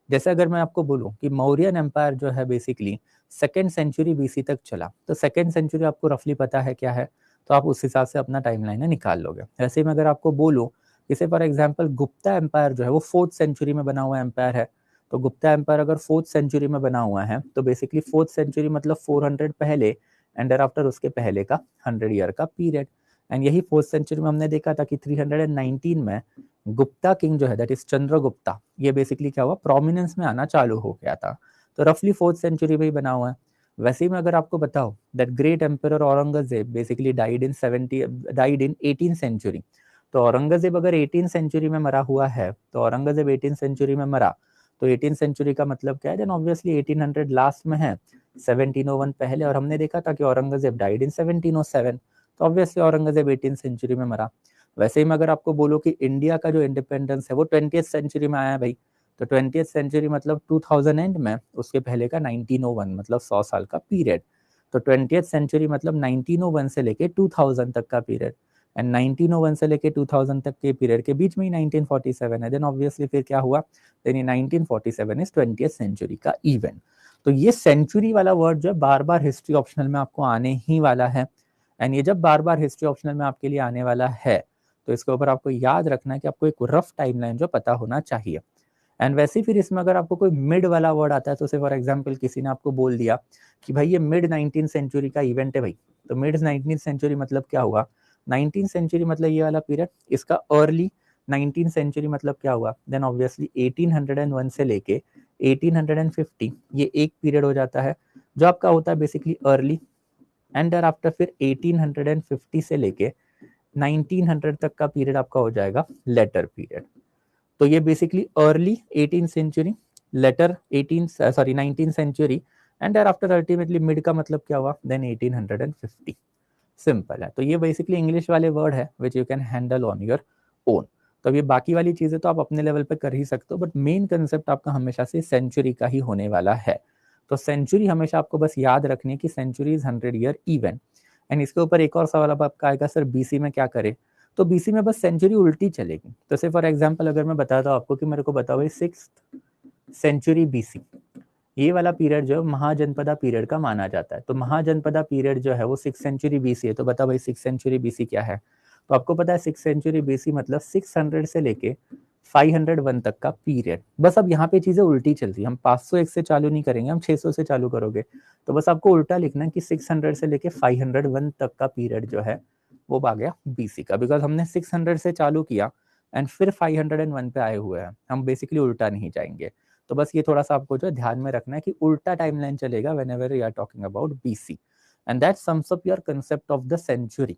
जैसे अगर मैं आपको बोलूं कि मौर्यन एम्पायर जो है बेसिकली सेकेंड सेंचुरी बीसी तक चला, तो सेकेंड सेंचुरी आपको रफली पता है क्या है, तो आप उस हिसाब से अपना टाइमलाइन निकाल लोगे। ऐसे में अगर आपको बोलूं, जैसे फॉर एग्जांपल गुप्ता एम्पायर जो है वो 4th सेंचुरी में बना हुआ एम्पायर है, तो गुप्ता एम्पायर अगर 4th सेंचुरी में बना हुआ है तो बेसिकली 4th सेंचुरी मतलब 400 पहले, एंड आफ्टर उसके पहले का 100 ईयर का पीरियड। एंड यही 4th सेंचुरी में हमने देखा था कि 319 में गुप्ता किंग जो है दैट इज चंद्रगुप्ता, ये बेसिकली क्या हुआ, प्रोमिनेंस में आना चालू हो गया था। तो रफली 4th सेंचुरी में ही बना हुआ है। वैसे ही मैं अगर आपको बताओ that great emperor Aurangzeb basically died in 18th century. तो औरंगजेब अगर 18th सेंचुरी में मरा हुआ है, तो औरंगजेब 18th सेंचुरी में मरा, तो 18th सेंचुरी का मतलब क्या है, देन ऑब्वियसली 1800 लास्ट में है, 1701 पहले, और हमने देखा था कि औरंगजेब डाइड इन 1707, तो ऑब्वियसली औरंगजेब 18th सेंचुरी में मरा। वैसे ही मैं अगर आपको बोलूं कि इंडिया का जो इंडिपेंडेंस है वो 20th सेंचुरी में आया है भाई, तो 20th सेंचुरी मतलब 2000 एंड में, उसके पहले का 1901 मतलब 100 साल का पीरियड। तो 20th सेंचुरी मतलब 1901 से लेके 2000 तक का पीरियड, एंड 1901 से लेके 2000 तक के पीरियड के बीच में ही 1947 है, देन ऑब्वियसली फिर क्या हुआ, देन ये 1947 इज 20th सेंचुरी का इवेंट। तो ये सेंचुरी वाला वर्ड जो है बार बार हिस्ट्री ऑप्शनल में आपको आने ही वाला है, एंड ये जब बार बार हिस्ट्री ऑप्शनल में आपके लिए आने वाला है तो इसके ऊपर आपको याद रखना है कि आपको एक रफ टाइमलाइन जो पता होना चाहिए। एंड वैसे फिर इसमें अगर आपको कोई मिड वाला वर्ड आता है, तो से फॉर एग्जांपल किसी ने आपको बोल दिया कि भाई ये मिड 19th सेंचुरी का इवेंट है भाई, तो मिड 19th सेंचुरी मतलब क्या हुआ, 19th सेंचुरी मतलब ये वाला पीरियड, इसका अर्ली 19th सेंचुरी मतलब क्या हुआ, देन ऑब्वियसली 1801 से लेके 1850 ये एक पीरियड हो जाता है जो आपका होता है basically early, and there after फिर 1850 से लेके 1900 तक का पीरियड आपका हो जाएगा लेटर पीरियड। तो ये basically early 18th century, later 19th century, and there after ultimately mid का मतलब क्या हुआ, देन 1850। सिंपल है। तो ये बेसिकली इंग्लिश वाले वर्ड है which you can handle on your own. तो ये बाकी वाली चीजें तो आप अपने लेवल पे कर ही सकते हो, बट मेन कंसेप्ट आपका हमेशा से सेंचुरी का ही होने वाला है। तो सेंचुरी हमेशा आपको बस याद रखनी है कि century is 100 year event. And इसके ऊपर एक और सवाल अब आपका आएगा, सर बीसी में क्या करे, तो बीसी में बस सेंचुरी उल्टी चलेगी। तो से फॉर एग्जाम्पल अगर मैं बताता हूँ आपको कि मेरे को बताओ भाई 6th सेंचुरी बीसी, ये वाला पीरियड जो महाजनपदा पीरियड का माना जाता है। तो महाजनपदा पीरियड जो है वो 6th सेंचुरी बीसी है। तो बताओ भाई 6th सेंचुरी बीसी क्या है, तो आपको पता है 6th सेंचुरी बीसी मतलब 600 से लेके 501 तक का पीरियड। बस अब यहाँ पे चीजें उल्टी चल रही है, हम 501 से चालू नहीं करेंगे, हम 600 से चालू करोगे। तो बस आपको उल्टा लिखना है कि 600 से लेके 501 तक का पीरियड जो है वो आ गया बीसी का, बिकॉज हमने 600 से चालू किया एंड फिर 501 पे आए हुए हैं, हम बेसिकली उल्टा नहीं जाएंगे। तो बस ये थोड़ा सा आपको जो ध्यान में रखना है कि उल्टा टाइमलाइन चलेगा whenever you are talking about BC, and that sums up your concept of the century.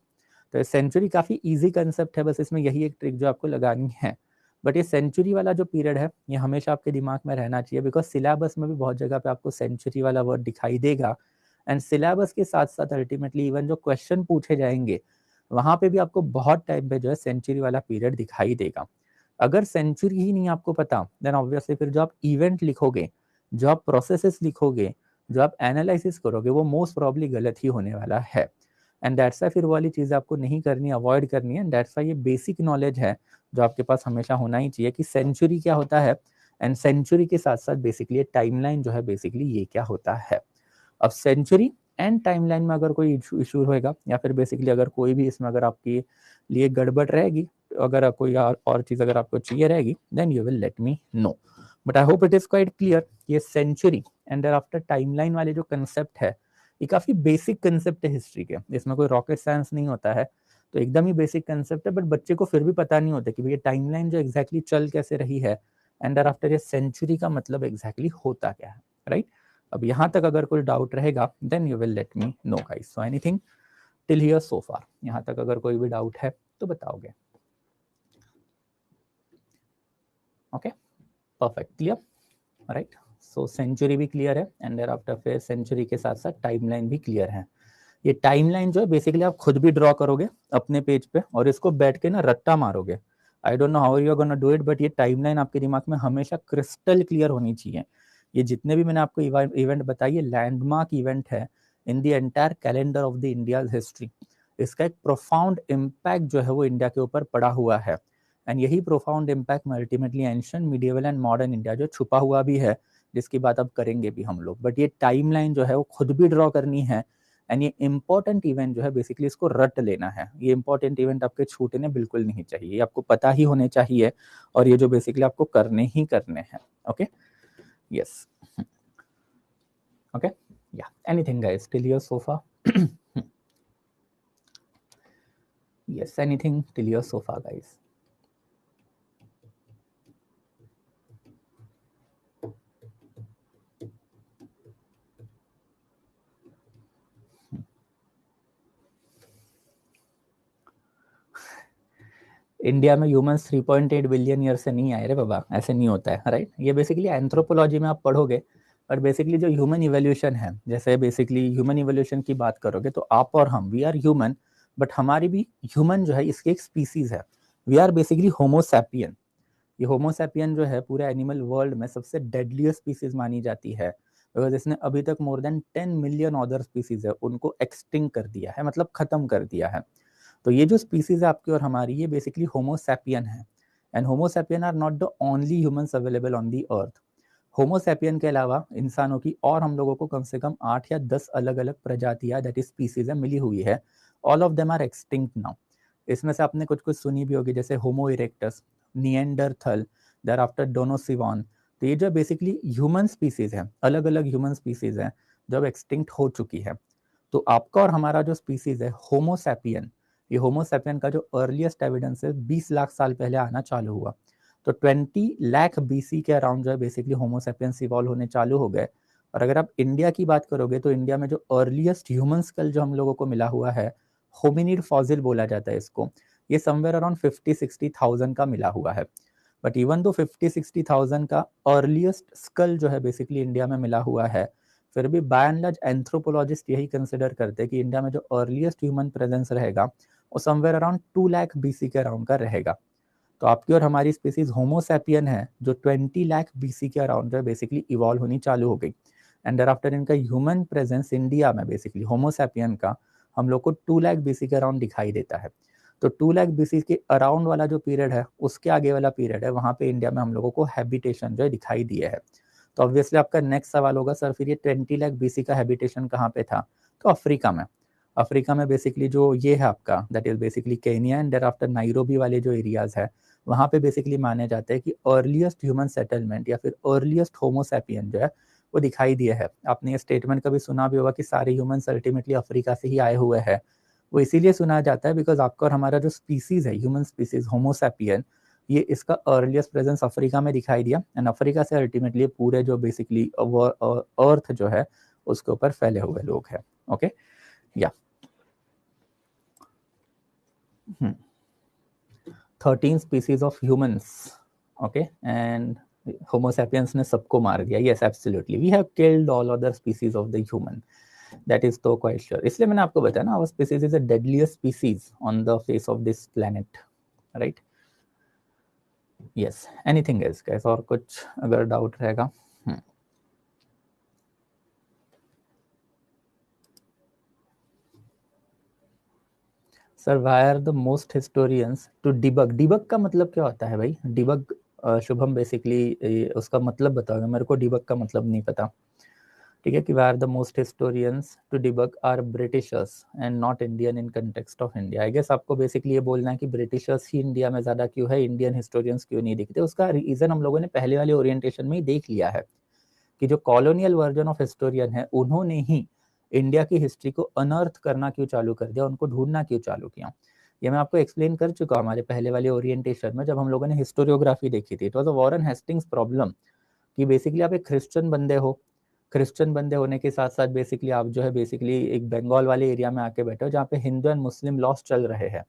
तो सेंचुरी काफी इजी कंसेप्ट है, बस इसमें यही एक ट्रिक जो आपको लगानी है, बट ये सेंचुरी वाला जो पीरियड है ये हमेशा आपके दिमाग में रहना चाहिए, बिकॉज सिलेबस में भी बहुत जगह पे आपको सेंचुरी वाला वर्ड दिखाई देगा, एंड सिलेबस के साथ साथ अल्टीमेटली इवन जो क्वेश्चन पूछे जाएंगे वहां पे भी आपको बहुत टाइम पे जो है सेंचुरी वाला पीरियड दिखाई देगा। अगर सेंचुरी ही नहीं आपको पता, देन ऑब्वियसली फिर जो आप इवेंट लिखोगे, जो आप प्रोसेसेस लिखोगे, जो आप एनालिसिस करोगे, वो मोस्ट प्रॉब्ली गलत ही होने वाला है। एंड दैट्स वाई फिर वाली चीज़ आपको नहीं करनी, अवॉइड करनी है। एंड दैट्स वाई ये बेसिक नॉलेज है जो आपके पास हमेशा होना ही चाहिए कि सेंचुरी क्या होता है, एंड सेंचुरी के साथ साथ बेसिकली टाइमलाइन जो है बेसिकली ये क्या होता है। अब सेंचुरी एंड टाइमलाइन में अगर कोई इशू होएगा, या फिर बेसिकली अगर कोई भी इसमें अगर आपके लिए गड़बड़ रहेगी, अगर कोई और चीज़ अगर आपको चाहिए रहेगी, then you will let me know. But I hope it is quite clear. ये सेंचुरी एंड आफ्टर टाइमलाइन वाले जो कंसेप्ट है ये काफी बेसिक कंसेप्ट है हिस्ट्री के, इसमें कोई रॉकेट साइंस नहीं होता है, तो एकदम ही बेसिक कंसेप्ट है। बट बच्चे को फिर भी पता नहीं होता कि भैया टाइमलाइन जो एग्जैक्टली चल कैसे रही है, एंड आफ्टर ये सेंचुरी का मतलब एग्जैक्टली होता क्या है, राइट। अब यहाँ तक अगर कोई डाउट रहेगा then you will let me know guys. So anything till here so far, यहाँ तक अगर कोई भी डाउट है तो बताओगे। Okay, perfect, clear, right. So century भी क्लियर है, एंड देयर आफ्टर फिर सेंचुरी के साथ साथ टाइमलाइन भी क्लियर है। ये टाइमलाइन जो है बेसिकली आप खुद भी ड्रॉ करोगे अपने पेज पे, और इसको बैठ के ना रट्टा मारोगे। I don't know how you are gonna do it, but ये टाइमलाइन आपके दिमाग में हमेशा क्रिस्टल क्लियर होनी चाहिए। ये जितने भी मैंने आपको इवेंट बताई, ये लैंडमार्क इवेंट है in the entire calendar of the India history. इसका एक प्रोफाउंड इम्पैक्ट जो है वो इंडिया के ऊपर पड़ा हुआ है, एंड यही प्रोफाउंड इम्पैक्ट में ultimately ancient, medieval and modern India जो छुपा हुआ भी है, जिसकी बात अब करेंगे भी हम लोग। बट ये टाइमलाइन जो है वो खुद भी ड्रॉ करनी है, एंड ये इंपॉर्टेंट इवेंट जो है बेसिकली इसको रट लेना है। ये इंपॉर्टेंट इवेंट आपके छूटने बिल्कुल नहीं चाहिए, ये आपको पता ही होने चाहिए, और ये जो बेसिकली आपको करने ही करने हैं। Okay, yes, okay, yeah anything guys till your sofa? Yes, anything till your sofa guys? India में ह्यूमंस 3.8 बिलियन ईयर से नहीं आए रे बाबा, ऐसे नहीं होता है, राइट। ये बेसिकली एंथ्रोपोलॉजी में आप पढ़ोगे, और बेसिकली जो ह्यूमन इवोल्यूशन है, जैसे बेसिकली ह्यूमन इवोल्यूशन की बात करोगे तो आप और हम, वी आर ह्यूमन, बट हमारी भी ह्यूमन जो है इसकी एक स्पीसीज है। We are basically homo sapien. ये होमोसैपियन जो है पूरे एनिमल वर्ल्ड में सबसे डेडलीस्ट स्पीसीज मानी जाती है, बिकॉज इसने अभी तक more than 10 million other species है उनको एक्सटिंक्ट कर दिया है, मतलब खत्म कर दिया है। तो ये जो स्पीसीज है आपकी और हमारी, ये बेसिकली होमोसैपियन है, and homo sapien are not the only humans available on the earth. Homo sapien के अलावा इंसानों की और हम लोगों को कम से कम 8 या 10 अलग अलग प्रजातियां, दैट इज स्पीसीज है, मिली हुई है। All of them are extinct now. इसमें से आपने कुछ कुछ सुनी भी होगी, जैसे Homo erectus, Neanderthal, there after Denisovan. तो ये जो बेसिकली ह्यूमन स्पीसीज है, अलग अलग ह्यूमन स्पीसीज है जो अब एक्सटिंक्ट हो चुकी है। तो आपका और हमारा जो स्पीसीज है होमोसैपियन, ये होमोसैपियन का जो अर्लीस्ट एविडेंस है 20 लाख साल पहले आना चालू हुआ। तो 20 लाख बीसी के अराउंड जो है बेसिकली होमोसैपियंस इवॉल्व होने चालू हो गए। और अगर आप इंडिया की बात करोगे तो इंडिया में जो अर्लीस्ट ह्यूमन स्कल जो हम लोगों को मिला हुआ है, होमिनिड फॉसिल बोला जाता है इसको, ये समवेयर अराउंड 50-60,000 का मिला हुआ है। बट इवन दो 50-60,000 का अर्लीस्ट स्कल जो है बेसिकली इंडिया में मिला हुआ है, फिर भी बाय एंड लार्ज एंथ्रोपोलॉजिस्ट यही कंसिडर करते हैं कि इंडिया में जो अर्लीस्ट ह्यूमन प्रेजेंस रहेगा वो समवेयर अराउंड 2 लाख बीसी के अराउंड का रहेगा। तो आपकी और हमारी स्पीसीज होमोसैपियन है जो 20 लाख बीसी के अराउंड जो है बेसिकली इवॉल्व होनी चालू हो गई, एंड देयर आफ्टर इनका ह्यूमन प्रेजेंस इंडिया में बेसिकली होमोसैपियन का हम लोग को 2 लाख बीसी के अराउंड दिखाई देता है। तो 2 लाख बीसी के अराउंड वाला जो पीरियड है, उसके आगे वाला पीरियड है, वहां पे इंडिया में हम लोगों को हैबिटेशन जो है दिखाई दिए है। तो ऑब्वियसली आपका नेक्स्ट सवाल होगा, सर फिर ये 20 लाख बीसी का हैबिटेशन कहाँ पे था? तो अफ्रीका में। अफ्रीका में बेसिकली जो ये है आपका, that is basically Kenya and there after Nairobi वाले जो एरियाज है, वहाँ पे बेसिकली माने जाते हैं कि अर्लीस्ट ह्यूमन सेटलमेंट या फिर अर्लीस्ट होमोसैपियन जो है वो दिखाई दिया है। आपने ये स्टेटमेंट कभी सुना भी होगा कि सारे ह्यूमंस अल्टीमेटली अफ्रीका से ही आए हुए हैं। वो इसीलिए सुना जाता है बिकॉज आपका और हमारा जो स्पीसीज है, ह्यूमन स्पीसीज होमोसैपियन, ये इसका अर्लीस्ट प्रेजेंस अफ्रीका में दिखाई दिया, एंड अफ्रीका से अल्टीमेटली पूरे जो बेसिकली अर्थ जो है उसके ऊपर फैले हुए लोग हैं। ओके, या 13 species of humans okay, and Homo sapiens ने सबको मार दिया, yes absolutely, we have killed all other species of the human, that is तो क्वाइट श्योर। इसलिए मैंने आपको बताया ना, our species is the deadliest species on the face of this planet, right. Yes, anything else guys, और कुछ अगर doubt रहेगा? Sir why are the most historians to debug, debug का मतलब क्या होता है भाई? डिबग शुभम बेसिकली उसका मतलब बताओगे मेरे को, डिबग का मतलब नहीं पता, ठीक है। कि why are the most historians to debug are Britishers and not Indian in context of India. I guess आपको बेसिकली ये बोलना है कि ब्रिटिशर्स ही इंडिया में ज़्यादा क्यों है, इंडियन हिस्टोरियंस क्यों नहीं दिखते। उसका रीज़न हम लोगों ने पहले वाले ओरिएंटेशन में ही देख लिया है कि जो कॉलोनियल वर्जन ऑफ हिस्टोरियन है उन्होंने ही इंडिया की हिस्ट्री को अनर्थ करना क्यों चालू कर दिया, उनको ढूंढना क्यों चालू किया। ये मैं आपको एक्सप्लेन कर चुका हूँ हमारे पहले वाले ओरिएंटेशन में, जब हम लोगों ने हिस्टोरियोग्राफी देखी थी। It was a Warren Hastings problem कि बेसिकली आप एक क्रिश्चियन बंदे हो, क्रिश्चियन बंदे होने के साथ साथ बेसिकली आप जो है बेसिकली एक बंगाल वाले एरिया में आके बैठे हो जहाँ पे हिंदू एंड मुस्लिम लॉस चल रहे हैं।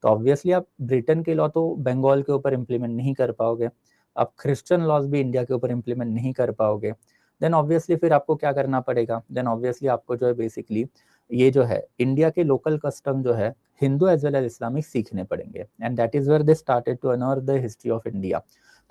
तो ऑब्वियसली आप ब्रिटेन के लॉ तो बंगाल के ऊपर इम्प्लीमेंट नहीं कर पाओगे, आप क्रिश्चियन लॉज भी इंडिया के ऊपर इम्प्लीमेंट नहीं कर पाओगे। देन ऑब्वियसली फिर आपको क्या करना पड़ेगा, देन ऑब्वियसली आपको जो है बेसिकली ये जो है इंडिया के लोकल कस्टम जो है Hindu as well as Islamic सीखने पड़ेंगे, and that is where they started to unearth the history of India.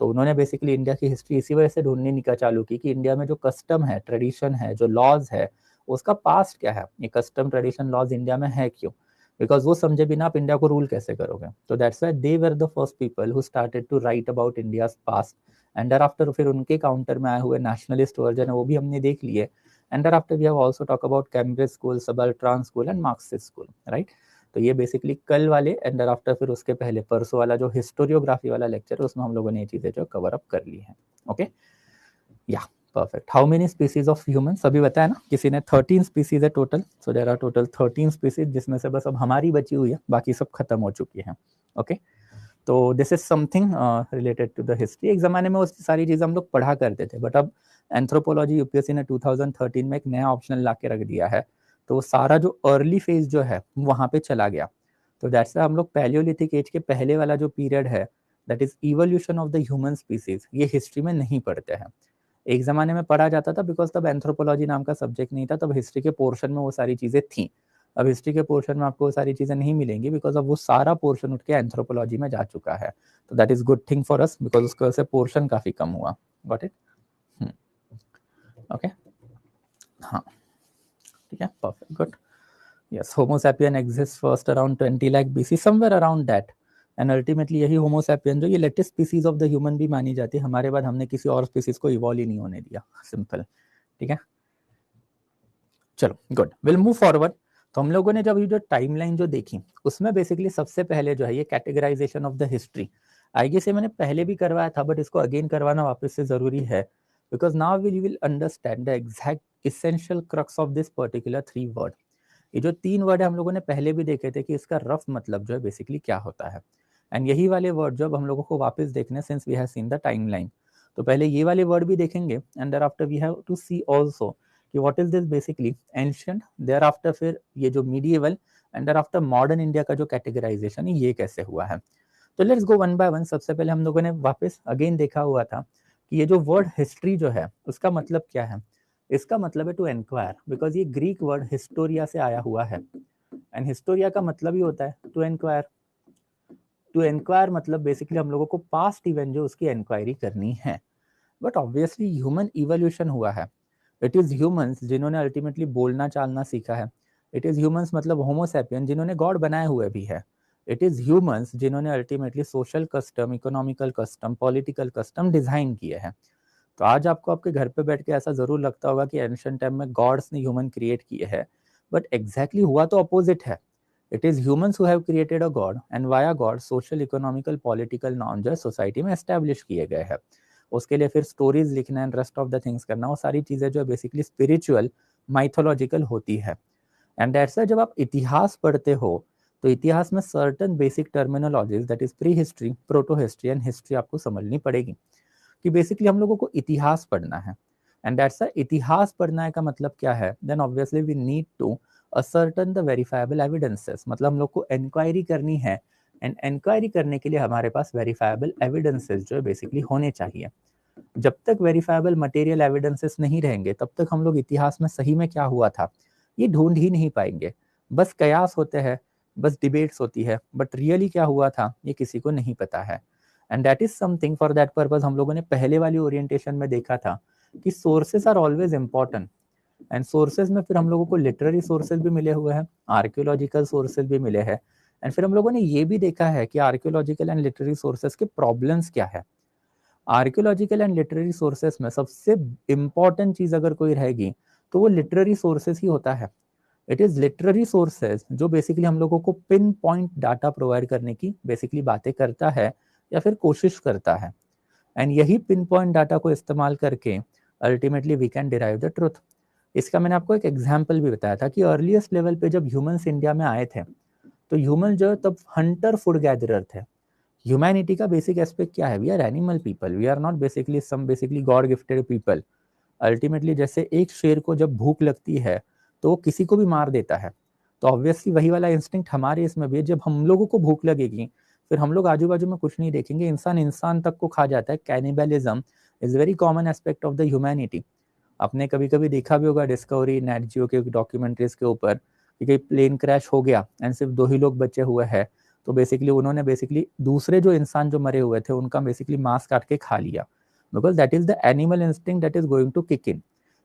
तो उन्होंने बेसिकली इंडिया की हिस्ट्री इसी वजह से ढूंढने निका चालू की कि इंडिया में जो कस्टम है, ट्रेडिशन है, जो लॉज है, उसका पास्ट क्या है, ये कस्टम ट्रेडिशन लॉज इंडिया में है क्यों, बिकॉज वो समझे बिना आप इंडिया को रूल कैसे करोगे। तो that's why they were the first people who started to write about India's past, and there after फिर उनके काउंटर में आए हुए नेशनलिस्ट वर्जन है वो भी हमने देख लिए, and there after we have also talk about Cambridge school, subaltern school and Marxist school, right. तो ये बेसिकली कल वाले एंड देयर आफ्टर फिर उसके पहले परसों वाला जो हिस्टोरियोग्राफी वाला लेक्चर है उसमें हम लोगों ने ये चीजें जो कवर अप कर ली है। ओके, या perfect. How many species of human, अभी बताया ना किसी ने, 13 स्पीसीज है total. So there are total 13 species, जिसमें से बस अब हमारी बची हुई है, बाकी सब खत्म हो चुकी है। ओके, तो this is something related to the history. एक जमाने में उस सारी चीजें हम लोग पढ़ा करते थे, बट अब एंथ्रोपोलॉजी यूपीएससी ने 2013 में एक नया ऑप्शन ला के रख दिया है, तो सारा जो अर्ली फेज जो है वहां पे चला गया। तो दैट्स हम लोग पैलियोलिथिक एज के पहले वाला जो पीरियड है, that is evolution of the human species, ये हिस्ट्री में नहीं पढ़ते हैं। एक ज़माने में पढ़ा जाता था बिकॉज तब एंथ्रोपोलॉजी नाम का सब्जेक्ट नहीं था, तब हिस्ट्री के पोर्शन में वो सारी चीज़ें थी। अब हिस्ट्री के पोर्शन में आपको वो सारी चीज़ें नहीं मिलेंगी बिकॉज अब वो सारा पोर्शन उठ के एंथ्रोपोलॉजी में जा चुका है। तो that is good thing for us because उसकी वजह से पोर्शन काफ़ी कम हुआ। Got it? ओके, हाँ ठीक है, perfect, good. Yes, homo sapien exist first around 20 lakh BC, somewhere around that, and ultimately यही होमो सैपियन जो ये latest species of the human भी मानी जाती है। हमारे बाद हमने किसी और स्पीसीज को इवॉल्व ही नहीं होने दिया, सिंपल, ठीक है। चलो गुड, विल मूव फॉरवर्ड। तो हम लोगों ने जब ये जो टाइमलाइन जो देखी उसमें बेसिकली सबसे पहले जो है ये categorization of the history, I guess ये मैंने पहले भी करवाया था बट इसको अगेन करवाना वापस से जरूरी है, because now will understand the exact essential crux of this particular 3 word. ये जो 3 वर्ड है हम लोगों ने पहले भी देखे थे कि इसका रफ मतलब जो है बेसिकली क्या होता है, एंड यही वाले वर्ड जो अब हम लोगों को वापस देखने, since we have seen the timeline, तो पहले ये वाले वर्ड भी देखेंगे, and there after we have to see also कि what is this basically ancient, there after फिर ये जो medieval, and there after modern India का जो कैटेगराइजेशन है ये कैसे हुआ है। तो let's go one by one. सबसे पहले हम लोगों ने वापस अगेन देखा हुआ था कि ये जो वर्ड हिस्ट्री जो है उसका मतलब क्या है। इसका मतलब है टू एनक्वायर, बिकॉज ये ग्रीक वर्ड हिस्टोरिया से आया हुआ है, एंड हिस्टोरिया का मतलब ही होता है टू एनक्वायर। टू एनक्वायर मतलब बेसिकली हम लोगों को पास्ट इवेंट जो उसकी इंक्वायरी करनी है। बट ऑब्वियसली ह्यूमन इवोल्यूशन हुआ है, इट इज ह्यूमंस जिन्होंने अल्टीमेटली बोलना चालना सीखा है, इट इज ह्यूमंस मतलब होमो सैपियन जिन्होंने गॉड बनाए हुए भी है, इट इज ह्यूमंस जिन्होंने ultimately social custom, economical custom, political custom design किए हैं। तो आज आपको आपके घर पे बैठ के ऐसा जरूर लगता होगा कि एंशिएंट टाइम में गॉड्स ने ह्यूमन क्रिएट किए हैं, बट एग्जैक्टली हुआ तो अपोजिट है। It is humans who have created a God, and via God social, economical, political norm जो है सोसाइटी में एस्टेब्लिश किए गए हैं। उसके लिए फिर स्टोरीज लिखना and rest of the things करना, वो सारी चीजें जो बेसिकली स्पिरिचुअल, माइथोलॉजिकल होती है। एंड दैट्स जब आप इतिहास पढ़ते हो तो इतिहास में certain basic terminologies, that is pre history, proto history and history आपको समझनी पड़ेगी कि बेसिकली हम लोगों को इतिहास पढ़ना है। एंड दैट्स इतिहास पढ़ना है का मतलब क्या है, then obviously we need to ascertain the verifiable evidences, मतलब हम लोग को इंक्वायरी करनी है एंड इंक्वायरी करने के लिए हमारे पास वेरीफाइबल एविडेंसेस जो है बेसिकली होने चाहिए। जब तक वेरीफाइबल मटेरियल एविडेंसेस नहीं रहेंगे तब तक हम लोग इतिहास में सही में क्या हुआ था ये ढूंढ ही नहीं पाएंगे। बस कयास होते हैं, बस डिबेट्स होती है, बट रियली क्या हुआ था ये किसी को नहीं पता है। And that is something, for that purpose हम लोगों ने पहले वाली ओरिएंटेशन में देखा था कि sources are always important. And sources में फिर हम लोगों को लिटरेरी सोर्सेज भी मिले हुए हैं, आर्कियोलॉजिकल सोर्सेज भी मिले हैं। एंड फिर हम लोगों ने ये भी देखा है कि आर्कियोलॉजिकल एंड लिटरेरी सोर्सेज के प्रॉब्लम्स क्या है। आर्कियोलॉजिकल एंड लिटरेरी सोर्सेस में सबसे इंपॉर्टेंट चीज अगर कोई रहेगी तो वो लिटरेरी सोर्सेस ही होता है। इट इज लिटरेरी सोर्सेज जो बेसिकली हम लोगों को पिन पॉइंट डाटा प्रोवाइड करने की बेसिकली बातें करता है या फिर कोशिश करता है। एंड यही पिन पॉइंट डाटा को इस्तेमाल करके ultimately we can derive the truth. इसका मैंने आपको एक एग्जाम्पल भी बताया था कि अर्लीस्ट लेवल पे जब ह्यूमंस इंडिया में आए थे तो ह्यूमन जो तब हंटर फूड गैदरर थे। ह्यूमैनिटी का बेसिक एस्पेक्ट क्या है, we are animal people, we are not basically some basically god gifted people. Ultimately जैसे एक शेर को जब भूख लगती है तो वो किसी को भी मार देता है, तो ऑब्वियसली वही वाला इंस्टिंक्ट हमारे इसमें भी है। जब हम लोगों को भूख लगेगी फिर हम लोग आजू बाजू में कुछ नहीं देखेंगे, इंसान इंसान तक को खा जाता है। Cannibalism is very common aspect of the humanity. आपने कभी कभी देखा भी होगा डिस्कवरी नेट जियो के डॉक्यूमेंट्रीज के ऊपर कि कहीं प्लेन क्रैश हो गया एंड सिर्फ 2 ही लोग बचे हुए हैं, तो बेसिकली उन्होंने बेसिकली दूसरे जो इंसान जो मरे हुए थे उनका बेसिकली मांस काट के खा लिया, because that is the animal instinct that is going to kick in.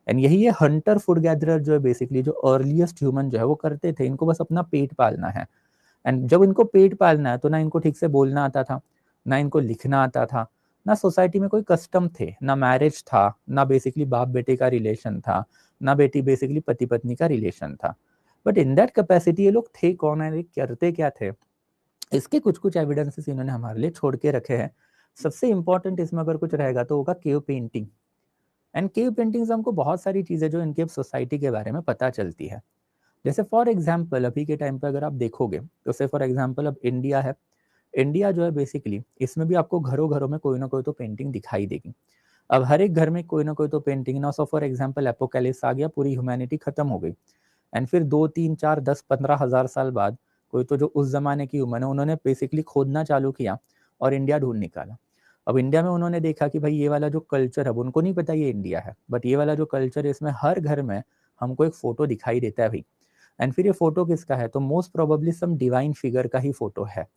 And यही ये हंटर फूड गैदरर जो है बेसिकली जो अर्लीस्ट ह्यूमन जो है वो करते थे, इनको बस अपना पेट पालना है। एंड जब इनको पेट पालना है तो ना इनको ठीक से बोलना आता था, ना इनको लिखना आता था, ना सोसाइटी में कोई कस्टम थे, ना मैरिज था, ना बेसिकली बाप बेटे का रिलेशन था, ना बेटी बेसिकली पति पत्नी का रिलेशन था। बट इन दैट कैपेसिटी ये लोग थे कौन है, करते क्या थे, इसके कुछ कुछ एविडेंसेस इन्होंने हमारे लिए छोड़ के रखे हैं। सबसे इंपॉर्टेंट इसमें अगर कुछ रहेगा तो होगा cave painting. And cave painting से हमको बहुत सारी चीजें जो इनके सोसाइटी के बारे में पता चलती है। जैसे फॉर एग्जाम्पल अभी के टाइम पे अगर आप देखोगे तो से फॉर एग्जाम्पल अब इंडिया है, इंडिया जो है बेसिकली इसमें भी आपको घरों घरों में कोई ना कोई तो पेंटिंग दिखाई देगी। अब हर एक घर में कोई ना कोई तो पेंटिंग ना। सो फॉर एग्जाम्पल एपोकैलिप्स आ गया, पूरी ह्यूमैनिटी खत्म हो गई, एंड फिर 2 3 4 10 15 हज़ार साल बाद कोई तो जो उस जमाने की ह्यूमन है उन्होंने बेसिकली खोदना चालू किया और इंडिया ढूंढ निकाला। अब इंडिया में उन्होंने देखा कि भाई ये वाला जो कल्चर है, उनको नहीं पता ये इंडिया है, बट ये वाला जो कल्चर है इसमें हर घर में हमको एक फोटो दिखाई देता है भाई। एंड फिर ये फोटो किसका है, तो most probably some divine figure का ही फोटो है।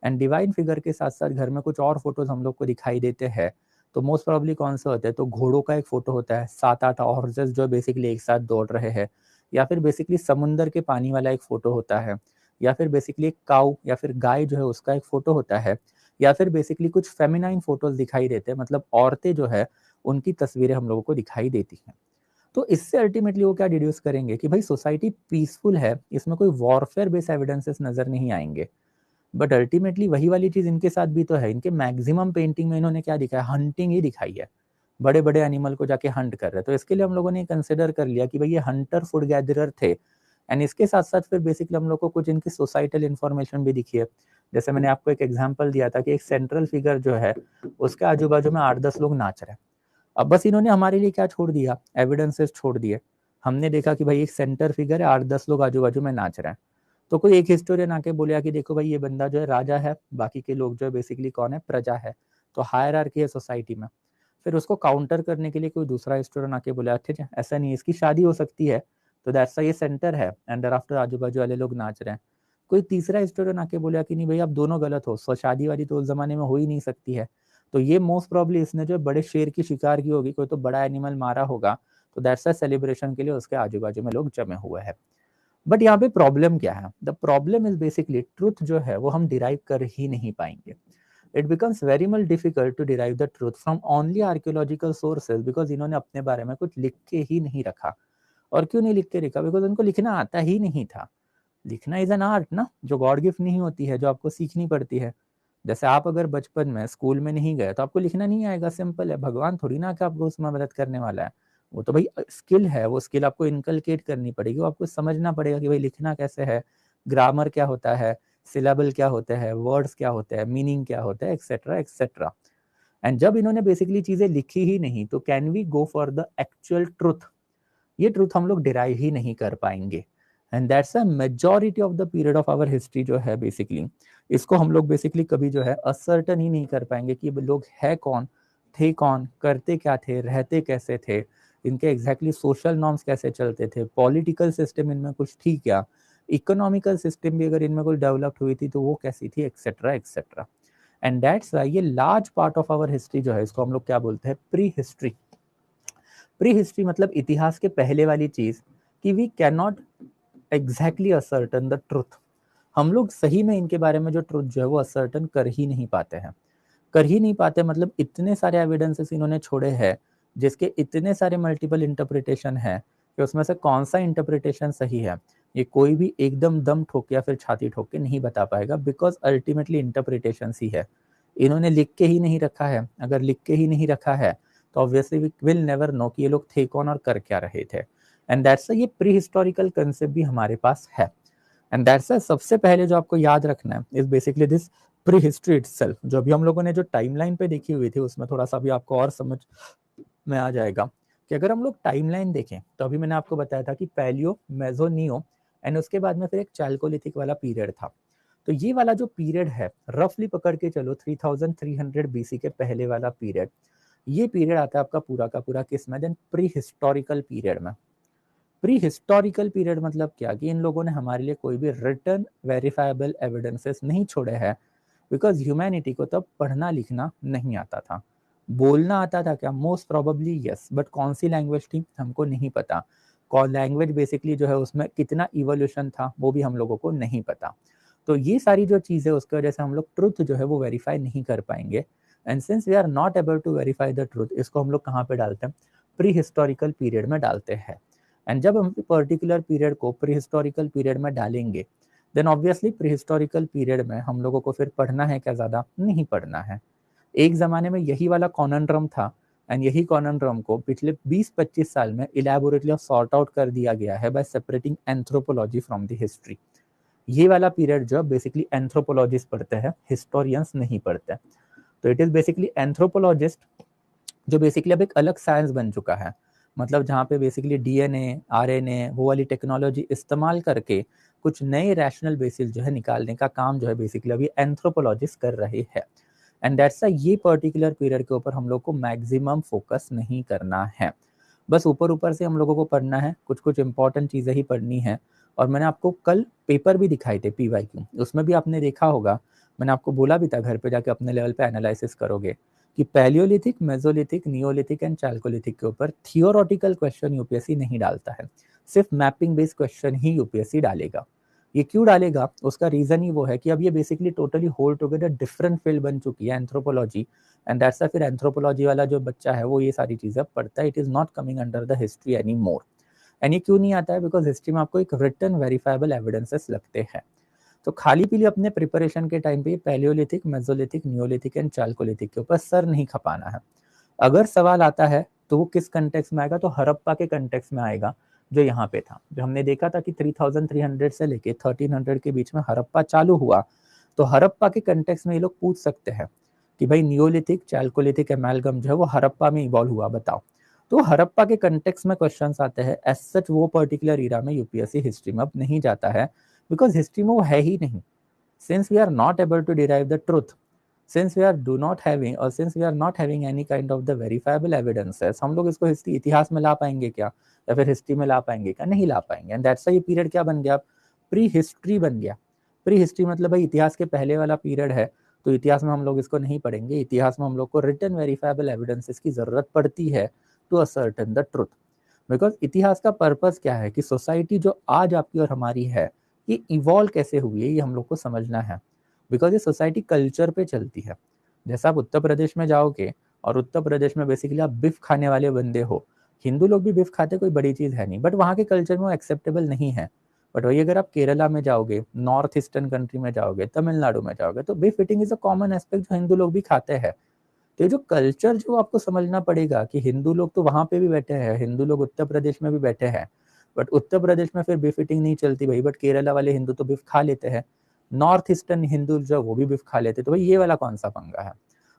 एंड डिवाइन फिगर के साथ साथ घर में कुछ और फोटोज हम लोग को दिखाई देते हैं, तो मोस्ट प्रोबेबली कौन से होते हैं, तो घोड़ों का एक फोटो होता है, 7 8 हॉर्सेस जो बेसिकली एक साथ दौड़ रहे हैं, या फिर बेसिकली समुंदर के पानी वाला एक फोटो होता है, या फिर बेसिकली एक काऊ या फिर गाय जो है उसका एक फोटो होता है, या फिर बेसिकली कुछ फेमिनाइन फोटोज दिखाई देते हैं, मतलब औरतें जो है उनकी तस्वीरें हम लोगों को दिखाई देती हैं। तो इससे अल्टीमेटली वो क्या डिड्यूस करेंगे कि भाई सोसाइटी पीसफुल है, इसमें कोई वॉरफेयर बेस्ड एविडेंसेस नजर नहीं आएंगे। बट अल्टीमेटली वही वाली चीज इनके साथ भी तो है, इनके मैक्सिमम पेंटिंग में इन्होंने क्या दिखाया, हंटिंग ही दिखाई है, बड़े बड़े एनिमल को जाके हंट कर रहे हैं। तो इसके लिए हम लोगों ने कंसिडर कर लिया कि भाई ये हंटर फूड गैदरर थे। एंड इसके साथ साथ फिर बेसिकली हम लोग को कुछ इनकी सोसाइटल इन्फॉर्मेशन भी दिखी है। जैसे मैंने आपको एक एग्जाम्पल दिया था कि एक सेंट्रल फिगर जो है उसके आजू बाजू में 8 10 लोग नाच रहे हैं। अब बस इन्होंने हमारे लिए क्या छोड़ दिया, एविडेंसेस छोड़ दिए। हमने देखा कि भाई एक सेंटर फिगर है, 8 10 लोग आजू बाजू में नाच रहे हैं, तो कोई एक हिस्टोरियन आके बोलिया कि देखो भाई ये बंदा जो है राजा है, बाकी के लोग जो है बेसिकली कौन है, प्रजा है, तो हायरार्की है सोसाइटी में। फिर उसको काउंटर करने के लिए कोई दूसरा हिस्टोरियन आके बोला ठीक है ऐसा नहीं है, इसकी शादी हो सकती है, तो दैट्स ये सेंटर है एंड आफ्टर आजू बाजू वाले लोग नाच रहे हैं। कोई तीसरा स्टूडेंट आके बोला कि नहीं भाई आप दोनों गलत हो, सो शादी वादी तो उस जमाने में हो ही नहीं सकती है, तो ये मोस्ट प्रॉब्ली इसने जो बड़े शेर की शिकार की होगी, कोई तो बड़ा एनिमल मारा होगा, तो दैट्स अ सेलिब्रेशन के लिए उसके आजू बाजू में लोग जमे हुए हैं। बट यहाँ पे प्रॉब्लम क्या है, the problem is basically truth जो है वो हम डिराइव कर ही नहीं पाएंगे। It becomes very much difficult to derive the truth from only archaeological sources, because इन्होंने अपने बारे में कुछ लिख के ही नहीं रखा। और क्यों नहीं लिख के रखा, बिकॉज उनको लिखना आता ही नहीं था। लिखना इज एन आर्ट ना, जो गॉड गिफ्ट नहीं होती है, जो आपको सीखनी पड़ती है। जैसे आप अगर बचपन में स्कूल में नहीं गए तो आपको लिखना नहीं आएगा, सिंपल है। भगवान थोड़ी ना कि आपको उसमें मदद करने वाला है, वो तो भाई स्किल है, वो स्किल आपको इनकलकेट करनी पड़ेगी, वो आपको समझना पड़ेगा कि भाई लिखना कैसे है, ग्रामर क्या होता है, सिलेबल क्या होता है, वर्ड्स क्या होते हैं, मीनिंग क्या होता है, एक्सेट्रा एक्सेट्रा। एंड जब इन्होंने बेसिकली चीजें लिखी ही नहीं तो can we go for the actual truth, ये ट्रुथ हम लोग डिराइव ही नहीं कर पाएंगे। And that's a majority of the period of our history जो है बेसिकली, इसको हम लोग बेसिकली कभी जो है असर्टन ही नहीं कर पाएंगे कि लोग है कौन, थे कौन, करते क्या थे, रहते कैसे थे, इनके एग्जैक्टली सोशल नॉर्म्स कैसे चलते थे, पॉलिटिकल सिस्टम इनमें कुछ थी क्या, इकोनॉमिकल सिस्टम भी अगर इनमें कोई डेवलप्ड हुई थी तो वो कैसी थी, etcetera etcetera. And that's why ये large part of our history जो है इसको हम लोग क्या बोलते हैं, प्री हिस्ट्री। प्री हिस्ट्री मतलब इतिहास के पहले वाली चीज, कि we can not exactly ascertain the truth. हम लोग सही में इनके बारे में जो ट्रुथ जो है वो असर्टन कर ही नहीं पाते हैं। कर ही नहीं पाते मतलब इतने सारे एविडेंसेस इन्होंने छोड़े हैं जिसके इतने सारे मल्टीपल इंटरप्रिटेशन है कि उसमें से कौन सा इंटरप्रिटेशन सही है ये कोई भी एकदम दम ठोक या फिर छाती ठोक के नहीं बता पाएगा, बिकॉज अल्टीमेटली इंटरप्रिटेशन ही है। इन्होंने लिख के ही नहीं रखा है, अगर लिख के ही नहीं रखा है तो obviously we will never know कि ये लोग थे कौन और कर क्या रहे थे। एंड दैट्स ये प्री हिस्टोरिकल कंसेप्ट भी हमारे पास है। एंड दैट्स सबसे पहले जो आपको याद रखना है is basically this pre history itself. जो अभी हम लोगों ने जो टाइमलाइन पे देखी हुई थी उसमें थोड़ा सा भी आपको और समझ में आ जाएगा कि अगर हम लोग टाइमलाइन देखें तो अभी मैंने आपको बताया था कि पैलियो, मेसो, नियो एंड उसके बाद में फिर एक चैल्कोलिथिक वाला पीरियड था। तो ये वाला जो पीरियड है रफली पकड़ के चलो 3300 बीसी के पहले वाला पीरियड, ये पीरियड आता है आपका पूरा का पूरा किस में, देन प्री हिस्टोरिकल पीरियड में। प्री हिस्टोरिकल पीरियड मतलब क्या कि इन लोगों ने हमारे लिए कोई भी रिटर्न वेरीफाइबल एविडेंसेस नहीं छोड़े हैं, बिकॉज ह्यूमैनिटी को तब पढ़ना लिखना नहीं आता था। बोलना आता था क्या, मोस्ट प्रोबेबली यस, बट कौन सी लैंग्वेज थी हमको नहीं पता। कौन लैंग्वेज बेसिकली जो है उसमें कितना इवोल्यूशन था वो भी हम लोगों को नहीं पता। तो ये सारी जो चीज़ है उसकी वजह से हम लोग ट्रुथ जो है वो वेरीफाई नहीं कर पाएंगे। And since we are not able to verify the truth, इसको हम लोग कहाँ पे डालते हैं, प्री हिस्टोरिकल पीरियड में डालते हैं। एंड जब हम पर्टिकुलर पीरियड को प्री हिस्टोरिकल पीरियड में डालेंगे then obviously pre historical period में हम लोगों को फिर पढ़ना है क्या, ज़्यादा नहीं पढ़ना है। एक ज़माने में यही वाला कॉनन्ड्रम था एंड यही कॉनन्ड्रम को पिछले 20-25 साल में इलेबोरेटली सॉर्ट आउट कर दिया गया है bye separating anthropology from the history. ये वाला पीरियड जो बेसिकली एंथ्रोपोलॉजिस्ट पढ़ते हैं, हिस्टोरियंस नहीं पढ़ते। तो इट इज बेसिकली एंथ्रोपोलॉजिस्ट जो बेसिकली अब एक अलग साइंस बन चुका है, मतलब जहाँ पे बेसिकली डीएनए, आरएनए वो वाली टेक्नोलॉजी इस्तेमाल करके कुछ नए रैशनल बेसिस जो है निकालने का काम जो है बेसिकली अभी एंथ्रोपोलॉजिस्ट कर रहे हैं। एंड दैट्स ये पर्टिकुलर पीरियड के ऊपर हम लोग को मैक्सिमम फोकस नहीं करना है, बस ऊपर ऊपर से हम लोगों को पढ़ना है, कुछ कुछ इंपॉर्टेंट चीज़ें ही पढ़नी है। और मैंने आपको कल पेपर भी दिखाई थे PYQ, उसमें भी आपने देखा होगा, मैंने आपको बोला भी था घर पे जाके अपने लेवल पे एनालिसिस करोगे कि Palaeolithic, Mesolithic, Neolithic and Chalcolithic के ऊपर थियोरटिकल क्वेश्चन यूपीएससी नहीं डालता है, सिर्फ मैपिंग बेस्ड क्वेश्चन ही यूपीएससी डालेगा। ये क्यों डालेगा, उसका रीजन ही वो है कि अब ये basically totally whole together different field बन चुकी है एंथ्रोपोलॉजी। एंड दैट्स फिर एंथ्रोपोलॉजी वाला जो बच्चा है वो ये सारी चीजें पढ़ता है, it is not coming under the history any more. And ये क्यों नहीं आता है, बिकॉज हिस्ट्री में आपको एक रिटर्न वेरीफाइबल एविडेंसेस लगते हैं। तो खाली पीली अपने प्रिपरेशन के टाइम पे Palaeolithic, Mesolithic, Neolithic and chalcolithic के ऊपर सर नहीं खपाना है। अगर सवाल आता है तो वो किस कंटेक्स्ट में आएगा, तो हड़प्पा के कंटेक्स्ट में आएगा, जो यहाँ पे था, जो हमने देखा था कि 3300 से लेके 1300 के बीच में हड़प्पा चालू हुआ। तो हड़प्पा के कंटेक्स्ट में ये लोग पूछ सकते हैं कि भाई नियोलिथिक, चाल्कोलिथिक एमैल्गम जो है वो हड़प्पा में इवॉल्व हुआ, बताओ। तो हड़प्पा के कंटेक्स्ट में क्वेश्चंस आते हैं, एज सच वो पर्टिकुलर ईरा में यूपीएससी हिस्ट्री में अब नहीं जाता है, बिकॉज हिस्ट्री में वो है ही नहीं। Since we are not able to derive the truth, since we are do not having or since we are not having any kind of the verifiable evidences, हम लोग इसको हिस्ट्री इतिहास में ला पाएंगे क्या, या फिर हिस्ट्री में ला पाएंगे क्या, नहीं ला पाएंगे। एंड दैट्स ये पीरियड क्या बन गया, प्री हिस्ट्री बन गया। प्री हिस्ट्री मतलब भाई इतिहास के पहले वाला पीरियड है, तो इतिहास में हम लोग इसको नहीं पढ़ेंगे। इतिहास में हम लोग को रिटन वेरीफाइबल एविडेंसेस की जरूरत पड़ती है to ascertain the truth. Because इतिहास का पर्पस क्या है कि सोसाइटी जो आज आपकी और हमारी है ये इवॉल्व कैसे हुई है, ये हम लोग को समझना है। बिकॉज ये सोसाइटी कल्चर पे चलती है। जैसा आप उत्तर प्रदेश में जाओगे और उत्तर प्रदेश में बेसिकली आप बिफ खाने वाले बंदे हो, हिंदू लोग भी बिफ खाते, कोई बड़ी चीज़ है नहीं, बट वहाँ के कल्चर में वो एक्सेप्टेबल नहीं है। बट वही अगर आप केरला में जाओगे, नॉर्थ ईस्टर्न कंट्री में जाओगे, तमिलनाडु में जाओगे, तो beef eating is a common aspect जो हिंदू लोग भी खाते हैं। तो ये जो कल्चर जो आपको समझना पड़ेगा कि हिंदू लोग तो वहाँ पे भी बैठे हैं, हिंदू लोग उत्तर प्रदेश में भी बैठे हैं, बट उत्तर प्रदेश में फिर बिफ ईटिंग नहीं चलती भाई, बट केरला वाले हिंदू तो बिफ खा लेते हैं, नॉर्थ ईस्टर्न हिंदू जो वो भी बिफ खा लेते, तो भाई ये वाला कौन सा पंगा है।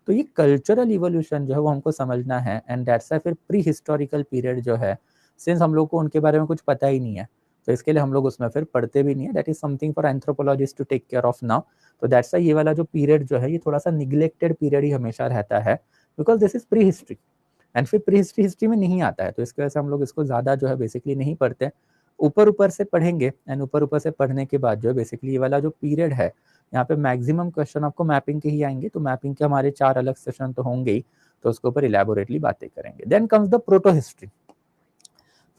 तो ये कल्चरल इवोल्यूशन जो है वो हमको समझना है। एंड दैट्स फिर प्री हिस्टोरिकल पीरियड जो है, सिंस हम लोग को उनके बारे में कुछ पता ही नहीं है, तो इसके लिए हम लोग उसमें फिर पढ़ते भी नहीं है, that is something for anthropologist to take care of now. तो दैट्स ये वाला जो पीरियड जो है ये थोड़ा सा निग्लेक्टेड पीरियड ही हमेशा रहता है, because this is pre history, and फिर प्री हिस्ट्री हिस्ट्री में नहीं आता है, तो इसकी वजह से हम लोग इसको ज्यादा जो है बेसिकली नहीं पढ़ते, ऊपर ऊपर से पढ़ेंगे, एंड ऊपर ऊपर से पढ़ने के बाद जो है बेसिकली ये वाला जो पीरियड है यहाँ पे मैक्सिमम क्वेश्चन आपको मैपिंग के ही आएंगे, तो मैपिंग के हमारे 4 अलग सेशन तो होंगे ही, तो उसके ऊपर इलेबोरेटली बातें करेंगे। Then comes the proto history.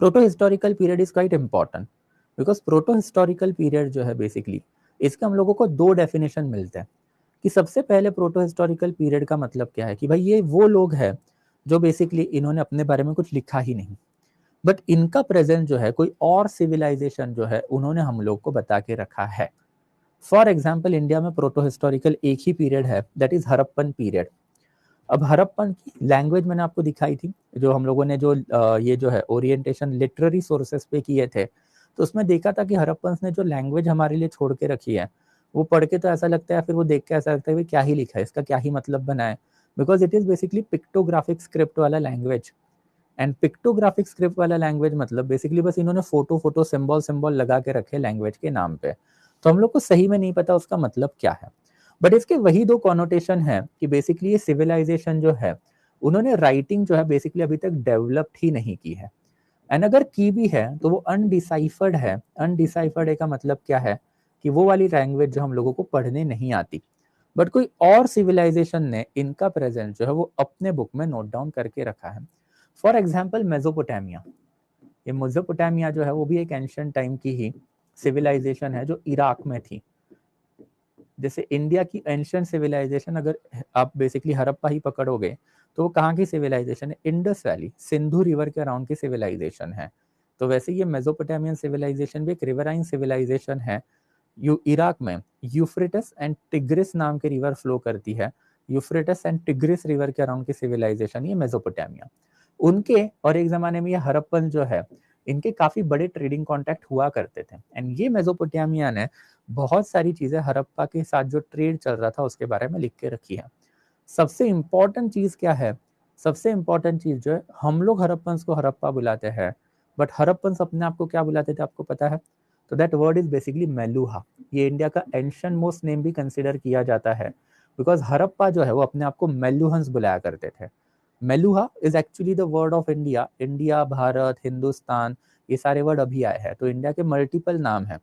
Proto historical period is quite important, because proto historical period जो है बेसिकली इसके हम लोगों को 2 डेफिनेशन मिलते हैं, कि सबसे पहले प्रोटो हिस्टोरिकल पीरियड का मतलब क्या है, कि भाई ये वो लोग हैं जो बेसिकली इन्होंने अपने बारे में कुछ लिखा ही नहीं, बट इनका प्रेजेंट जो है कोई और सिविलाइजेशन जो है उन्होंने हम लोग को बता के रखा है। फॉर एग्जाम्पल इंडिया में प्रोटो हिस्टोरिकल एक ही पीरियड है, दैट इज हड़प्पन पीरियड। अब हड़प्पन की लैंग्वेज मैंने आपको दिखाई थी, जो हम लोगों ने जो ये जो है ओरिएंटेशन लिटरेरी सोर्सेस पे किए थे, तो उसमें देखा था कि हड़प्पन ने जो लैंग्वेज हमारे लिए छोड़ के रखी है, वो पढ़ के तो ऐसा लगता है, फिर वो देख के ऐसा लगता है कि क्या ही लिखा है, इसका क्या ही मतलब बना है, because it is basically pictographic script वाला लैंग्वेज। एंड पिक्टोग्राफिक स्क्रिप्ट वाला लैंग्वेज मतलब बेसिकली बस इन्होंने फोटो फोटो सिंबल सिंबल लगा के रखे लैंग्वेज के नाम पे, तो हम लोग को सही में नहीं पता उसका मतलब क्या है। बट इसके वही 2 कॉनोटेशन है कि बेसिकली ये सिविलाइजेशन जो है उन्होंने राइटिंग जो है बेसिकली अभी तक डेवलप्ड ही नहीं की है, एंड अगर की भी है तो वो अनडिसाइफर्ड है। अनडिसाइफर्ड का मतलब क्या है, कि वो वाली लैंग्वेज जो हम लोगों को पढ़ने नहीं आती, बट कोई और सिविलाइजेशन ने इनका प्रेजेंट जो है वो अपने बुक में नोट डाउन करके रखा है। फॉर एग्जाम्पल मेसोपोटामिया, ये मेसोपोटामिया जो है वो भी एक एंशिएंट टाइम की ही सिविलाइजेशन है जो इराक में थी। जैसे इंडिया की एंशिएंट सिविलाइजेशन अगर आप बेसिकली हड़प्पा ही पकड़ोगे तो वो कहाँ की सिविलाइजेशन है, इंडस वैली सिंधु रिवर के अराउंड की सिविलाइजेशन है। तो वैसे ये मेसोपोटामियन सिविलाइजेशन भी एक रिवराइन सिविलाइजेशन है। इराक में यूफ्रेटस एंड टिग्रिस नाम के रिवर फ्लो करती है, यूफ्रेटस एंड टिग्रिस रिवर के अराउंड की सिविलाइजेशन ये मेसोपोटामिया। उनके और एक जमाने में ये हड़प्पन जो है इनके काफी बड़े ट्रेडिंग कॉन्टैक्ट हुआ करते थे, एंड ये मेसोपोटामिया ने बहुत सारी चीजें हड़प्पा के साथ जो ट्रेड चल रहा था उसके बारे में लिख के रखी है। सबसे इंपॉर्टेंट चीज क्या है, सबसे इंपॉर्टेंट चीज जो है, हम लोग हड़प्पन्स को हड़प्पा बुलाते हैं, बट हड़प्पन्स अपने आप को क्या बुलाते थे आपको पता है? तो that word is basically Meluha. ये इंडिया का एंशिएंट मोस्ट नेम भी कंसिडर किया जाता है, बिकॉज हड़प्पा जो है वो अपने आप को मेलुहन्स बुलाया करते थे। Meluha is actually the word of India. India, Bharat, Hindustan, ये सारे वर्ड अभी आए हैं, तो इंडिया के मल्टीपल नाम है,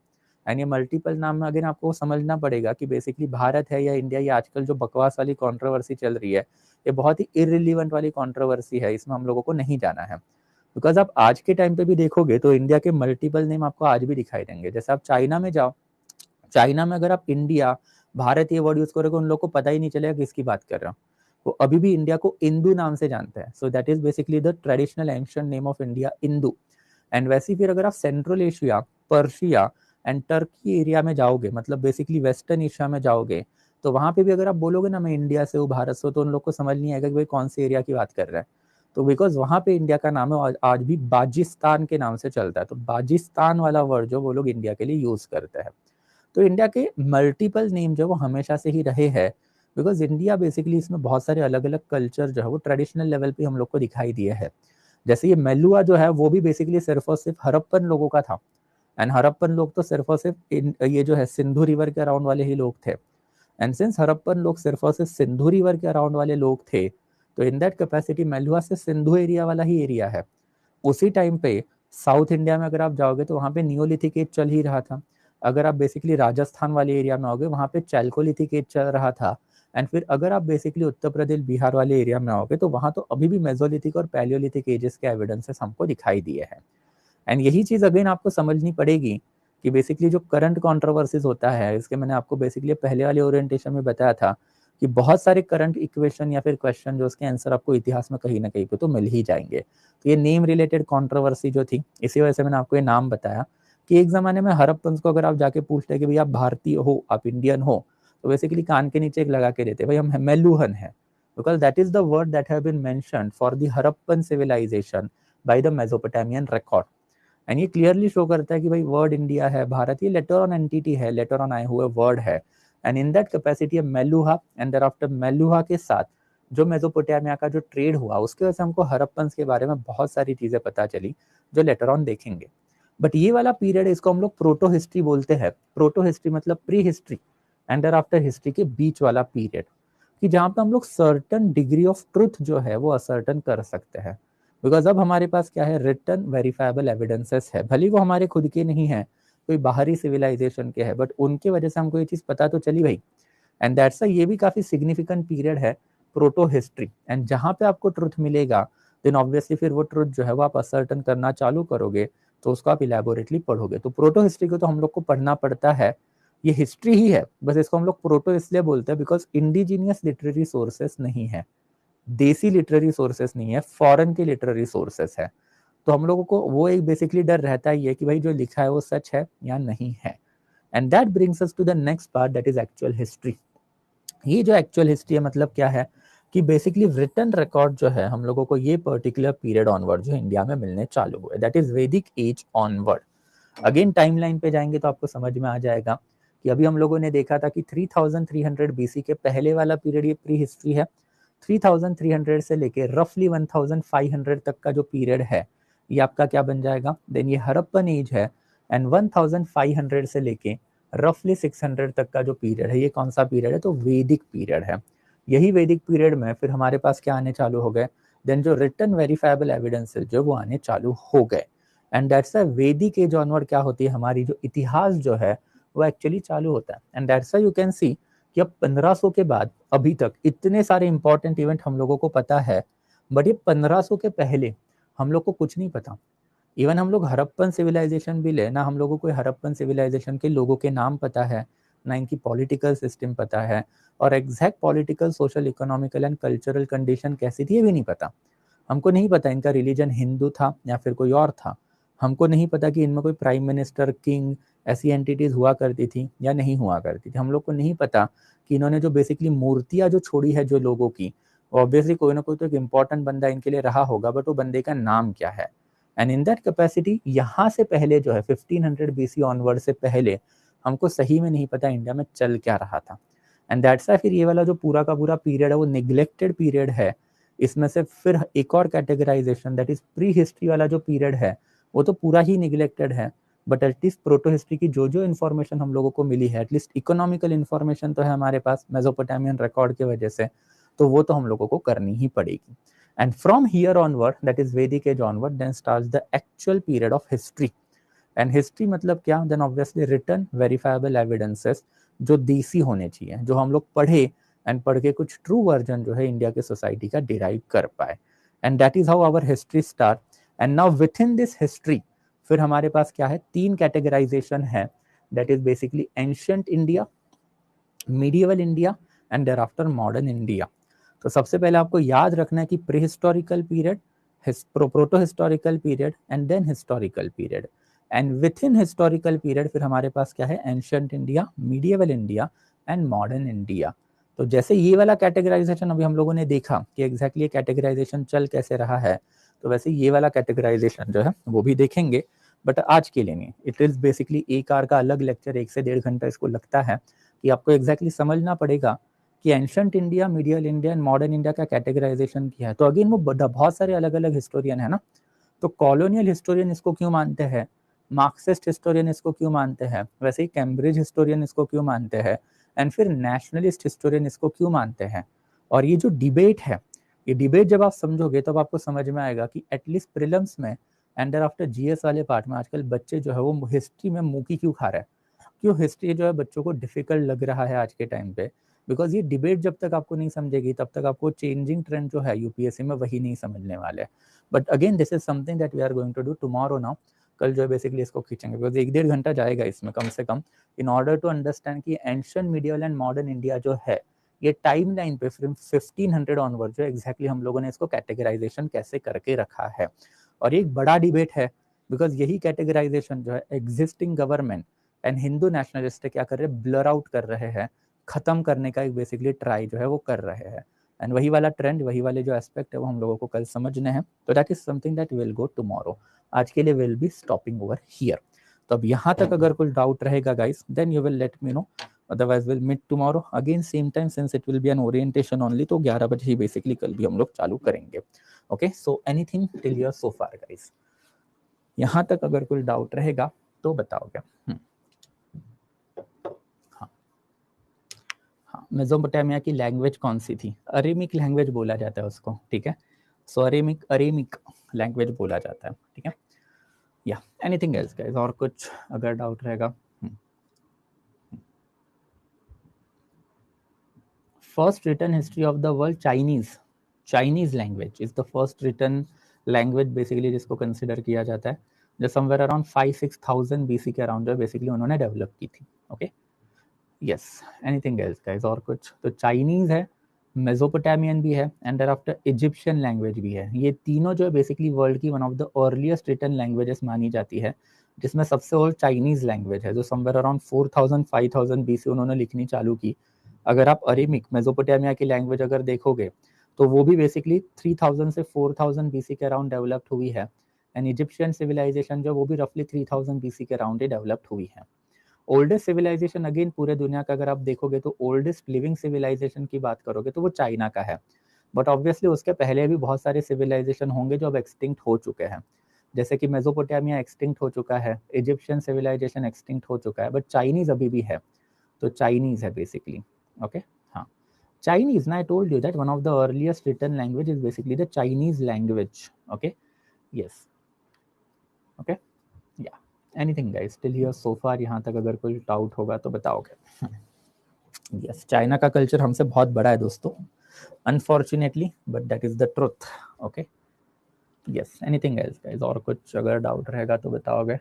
एंड ये मल्टीपल नाम में अगर आपको समझना पड़ेगा कि बेसिकली भारत है या इंडिया, ये आजकल जो बकवास वाली कंट्रोवर्सी चल रही है ये बहुत ही इररिलेवेंट वाली कंट्रोवर्सी है, इसमें हम लोगों को नहीं जाना है। बिकॉज आप आज के टाइम पे भी देखोगे तो इंडिया के मल्टीपल नेम आपको आज भी दिखाई देंगे। जैसे आप चाइना में जाओ, चाइना में अगर आप इंडिया, भारत ये वर्ड यूज करोगे उन लोग को पता ही नहीं चलेगा किसकी बात कर रहा हूँ, वो अभी भी इंडिया को इंदू नाम से जानते हैं। So that is basically the traditional ancient name of India, Indu. And वैसे ही फिर अगर आप central Asia, Persia and Turkey area में जाओगे, मतलब बेसिकली वेस्टर्न एशिया में जाओगे, तो वहां पे भी अगर आप बोलोगे ना मैं इंडिया से हूँ, भारत से हूँ, तो उन लोग को समझ नहीं आएगा कि भाई कौन से एरिया की बात कर रहा है। तो बिकॉज वहां पे इंडिया का नाम है, आज भी बाजिस्तान के नाम से चलता है, तो बाजिस्तान वाला वर्ड जो वो लोग इंडिया के लिए यूज करते हैं। तो इंडिया के मल्टीपल नेम जो वो हमेशा से ही रहे हैं, बिकॉज इंडिया बेसिकली इसमें बहुत सारे अलग अलग कल्चर जो है वो ट्रेडिशनल लेवल पे हम लोग को दिखाई दिए हैं। जैसे ये मेलुआ जो है वो भी बेसिकली सिर्फ और सिर्फ हड़प्पन लोगों का था, एंड हड़प्पन लोग तो सिर्फ और सिर्फ ये जो है सिंधु रिवर के अराउंड वाले ही लोग थे। एंड सिंस हड़प्पन लोग सिर्फ और सिर्फ सिंधु रिवर के अराउंड वाले लोग थे, तो इन दैट कैपेसिटी मेलुआ से सिंधु एरिया वाला ही एरिया है। उसी टाइम पे साउथ इंडिया में अगर आप जाओगे तो वहाँ पे नियोलिथिक एज चल ही रहा था। अगर आप बेसिकली राजस्थान वाले एरिया में आओगे वहाँ पे चैल्कोलिथिक एज चल रहा था। एंड फिर अगर आप बेसिकली उत्तर प्रदेश, बिहार वाले एरिया में आओगे तो वहाँ तो अभी भी मेजोलिथिक और पैलियोलिथिक एजेस के एविडेंसेस हमको दिखाई दिए हैं। एंड यही चीज अगेन आपको समझनी पड़ेगी कि बेसिकली जो करंट कंट्रोवर्सीज होता है, इसके मैंने आपको बेसिकली पहले वाले ओरिएंटेशन में बताया था कि बहुत सारे करंट इक्वेशन या फिर क्वेश्चन जो उसके आंसर आपको इतिहास में कहीं ना कहीं पे तो मिल ही जाएंगे। तो ये नेम रिलेटेड कंट्रोवर्सी जो थी, इसी वजह से मैंने आपको ये नाम बताया कि एक जमाने में हड़प्पन को अगर आप जाके पूछते कि भाई आप भारतीय हो, आप इंडियन हो, तो बेसिकली कान के नीचे एक लगा के देते भाई हम मेलुहन है, because that is the word that have been mentioned for the Harappan civilisation by the Mesopotamian record. And ये क्लियरली शो करता है कि भाई वर्ड इंडिया है, भारत ये लेटर ऑन एंटिटी है, लेटर ऑन आए हुए वर्ड है। And in that capacity Meluha and there after Meluha के साथ जो मेसोपोटामिया का जो ट्रेड हुआ उसके वजह से हमको हड़प्पन के बारे में बहुत सारी चीजें पता चली जो लेटर ऑन देखेंगे। बट ये वाला पीरियड इसको हम लोग प्रोटो हिस्ट्री बोलते हैं। प्रोटो हिस्ट्री मतलब pre history and after history के बीच वाला पीरियड, कि जहाँ पे हम लोग सर्टन डिग्री ऑफ ट्रुथ जो है वो असर्टन कर सकते हैं। बिकॉज अब हमारे पास क्या है, रिटन वेरीफाइबल एविडेंसेस है, भले वो हमारे खुद के नहीं है, कोई बाहरी सिविलाइजेशन के है, बट उनके वजह से हमको ये चीज पता तो चली भाई। एंड दैट्स ये भी काफी सिग्निफिकेंट पीरियड है प्रोटो हिस्ट्री। एंड जहाँ पे आपको ट्रुथ मिलेगा देन ऑब्वियसली फिर वो ट्रुथ जो है वो आप असर्टन करना चालू करोगे, तो उसको आप इलेबोरेटली पढ़ोगे। तो प्रोटो हिस्ट्री को तो हम लोग को पढ़ना पड़ता है, ये हिस्ट्री ही है, बस इसको हम लोग प्रोटो इसलिए बोलते हैं बिकॉज इंडिजीनियस लिटरेरी सोर्सेस नहीं है, देसी लिटरेरी सोर्सेस नहीं है, फॉरेन के लिटरेरी सोर्सेस है। तो हम लोगों को वो एक बेसिकली डर रहता ही है कि भाई जो लिखा है वो सच है या नहीं है। And that brings us to the next part, that is actual history. ये जो एक्चुअल हिस्ट्री है मतलब क्या है कि बेसिकली रिटन रिकॉर्ड जो है हम लोगों को ये पर्टिकुलर पीरियड ऑनवर्ड जो इंडिया में मिलने चालू हुए, that is Vedic age onward. Again timeline पे जाएंगे तो आपको समझ में आ जाएगा कि अभी हम लोगों ने देखा था कि 3300 बीसी के पहले वाला पीरियड ये प्री हिस्ट्री है। 3300 से लेके रफली 1500 तक का जो पीरियड है ये आपका क्या बन जाएगा, देन ये हड़प्पन एज है। एंड 1500 से लेके रफली 600 तक का जो पीरियड है ये कौन सा पीरियड है, तो वैदिक पीरियड है। यही वैदिक पीरियड में फिर हमारे पास क्या आने चालू हो गए, देन जो रिटन वेरीफाइबल एविडेंसेस जो वो आने चालू हो गए। एंड दैट्स अ वैदिक एज ऑनवर्ड क्या होती है, हमारी जो इतिहास जो है वो एक्चुअली चालू होता है। And that's you can see कि अब 1500 के बाद अभी तक इतने सारे इंपॉर्टेंट इवेंट हम लोगों को पता है, बट ये 1500 के पहले हम लोग को कुछ नहीं पता। इवन हम लोग हड़प्पन सिविलाइजेशन भी ले ना, हम लोगों को हड़प्पन सिविलाइजेशन के लोगों के नाम पता है ना, इनकी पॉलिटिकल सिस्टम पता है, और exact political social economical and cultural condition कैसी थी ये भी नहीं पता। हमको नहीं पता इनका रिलीजन हिंदू था या फिर कोई और था। हमको नहीं पता कि इनमें कोई प्राइम मिनिस्टर, किंग ऐसी एंटिटीज हुआ करती थी या नहीं हुआ करती थी। हम लोग को नहीं पता कि इन्होंने जो बेसिकली मूर्तियां जो छोड़ी है जो लोगों की, ऑब्वियसली कोई ना कोई तो एक इंपॉर्टेंट बंदा इनके लिए रहा होगा, बट वो बंदे का नाम क्या है। एंड इन दैट कैपेसिटी यहाँ से पहले जो है 1500 बीसी ऑनवर्ड से पहले हमको सही में नहीं पता इंडिया में चल क्या रहा था। एंड दैट्स फिर ये वाला जो पूरा का पूरा पीरियड है वो निग्लेक्टेड पीरियड है। इसमें से फिर एक और categorisation that is pre history वाला जो पीरियड है वो तो पूरा ही निग्लेक्टेड है। बट एटलीस्ट प्रोटो हिस्ट्री की जो जो इन्फॉर्मेशन हम लोगों को मिली है, एटलीस्ट इकोनॉमिकल इन्फॉर्मेशन तो है हमारे पास मेसोपोटामियन रिकॉर्ड की वजह से, तो वो तो हम लोगों को करनी ही पड़ेगी। And from here onward, that is Vedic age onward, then starts the actual period of history. And history मतलब क्या, then obviously written verifiable evidences जो देसी होने चाहिए, जो हम लोग पढ़े एंड पढ़ के कुछ ट्रू वर्जन जो है इंडिया के सोसाइटी का डिराइव कर पाए। And that is how our history start. And now within this history फिर हमारे पास क्या है, तीन कैटेगराइजेशन है, that is basically ancient India, medieval India and there after modern India. तो सबसे पहले आपको याद रखना है कि pre historical period, proto historical period and then historical period. And within historical period फिर हमारे पास क्या है, ancient India, medieval India and modern India. तो जैसे ये वाला कैटेगराइजेशन अभी हम लोगों ने देखा कि एग्जैक्टली ये कैटेगराइजेशन चल कैसे रहा है, तो वैसे ये वाला कैटेगराइजेशन जो है वो भी देखेंगे, बट आज के लिए नहीं। इट इज बेसिकली एक आर का अलग लेक्चर, 1 से 1.5 घंटा इसको लगता है कि आपको एग्जैक्टली समझना पड़ेगा कि ancient India, medial India and modern India का कैटेगराइजेशन किया है। तो अगेन वो बहुत सारे अलग अलग हिस्टोरियन है ना, तो कॉलोनियल हिस्टोरियन इसको क्यों मानते हैं, मार्क्सिस्ट हिस्टोरियन इसको क्यों मानते हैं, वैसे ही कैम्ब्रिज हिस्टोरियन इसको क्यों मानते हैं, एंड फिर नेशनलिस्ट हिस्टोरियन इसको क्यों मानते हैं। और ये जो डिबेट है, ये डिबेट जब आप समझोगे तब आपको समझ में आएगा कि एटलीस्ट प्रीलिम्स में एंड आफ्टर जीएस वाले पार्ट में आजकल बच्चे जो है वो हिस्ट्री में मुंह क्यों खा रहे हैं, क्यों हिस्ट्री जो है बच्चों को डिफिकल्ट लग रहा है आज के टाइम पे। बिकॉज ये डिबेट जब तक आपको नहीं समझेगी तब तक आपको चेंजिंग ट्रेंड जो है यूपीएससी में वही नहीं समझने वाले। But again this is something that we are going to do tomorrow now. कल जो है बेसिकली इसको खींचेंगे बिकॉज 1-1.5 घंटा जाएगा इसमें कम से कम, इन ऑर्डर टू अंडरस्टैंड कि ancient, medial and modern India जो है ये टाइम लाइन पे फिर 1500 ऑनवर्ड जो एग्जैक्टली हम लोगों ने इसको कैटेगराइजेशन कैसे करके रखा है। और एक बड़ा डिबेट है बिकॉज यही कैटेगराइजेशन जो है existing government and Hindu nationalist क्या कर रहे हैं, ब्लर आउट कर रहे हैं, खत्म करने का एक बेसिकली ट्राई जो है वो कर रहे हैं। एंड वही वाला ट्रेंड, वही वाले जो एस्पेक्ट है वो हम लोगों को कल समझने हैं। तो that is something that will go tomorrow. आज के लिए will be stopping over here. तो अब यहाँ तक अगर कोई डाउट रहेगा guys, then you will let me know, otherwise will meet tomorrow again same time, since it will be an orientation only. तो 11 बजे ही बेसिकली कल भी हम लोग चालू करेंगे। Okay, so anything till here so far guys? यहाँ तक अगर कोई डाउट रहेगा तो बताओगे। हाँ हाँ, मेसोपोटामिया की लैंग्वेज कौन सी थी? अरेमिक लैंग्वेज बोला जाता है उसको, ठीक है। सो अरेमिक लैंग्वेज बोला जाता है, ठीक है। या एनीथिंग एल्स गाइस, और कुछ अगर डाउट रहेगा? First written history of the world, Chinese language is the first written language basically जिसको कंसिडर किया जाता है, जो समवेयर अराउंड 5-6,000 बीसी के अराउंड जो बेसिकली उन्होंने डेवलप की थी। Okay, yes, anything else guys, और कुछ? तो चाइनीज है, मेसोपोटामियन भी है, and there after Egyptian language भी है। ये तीनों जो है बेसिकली वर्ल्ड की one of the earliest written languages मानी जाती है, जिसमें सबसे ओल्ड चाइनीज लैंग्वेज है, जो समवेयर अराउंड 4,000-5,000 बीसी उन्होंने लिखनी चालू की। अगर आप अरेमिक मेसोपोटामिया की लैंग्वेज अगर देखोगे तो वो भी बेसिकली 3,000 से 4,000 बीसी के अराउंड डेवलप्ड हुई है, एंड इजिप्शियन सिविलाइजेशन जो वो भी रफली 3,000 बीसी के अराउंड ही डेवलप्ड हुई है। ओल्डेस्ट सिविलाइजेशन अगेन पूरे दुनिया का अगर आप देखोगे तो ओल्डेस्ट लिविंग सिविलाइजेशन की बात करोगे तो वो चाइना का है, बट ऑब्वियसली उसके पहले भी बहुत सारे सिविलाइजेशन होंगे जो अब एक्सटिंक्ट हो चुके हैं, जैसे कि मेसोपोटामिया एक्सटिंक्ट हो चुका है, इजिप्शियन सिविलाइजेशन एक्सटिंक्ट हो चुका है, बट चाइनीज अभी भी है, तो चाइनीज है बेसिकली। ओके, हाँ, Chinese no, I told you that one of the earliest written language is basically the Chinese language. Okay, yes, okay, yeah anything guys till here so far, यहाँ तक अगर कोई डाउट होगा तो बताओगे। Yes, China का culture हमसे बहुत बड़ा है दोस्तों, unfortunately, but that is the truth. Okay, yes, anything else guys, और कुछ अगर डाउट रहेगा तो बताओगे।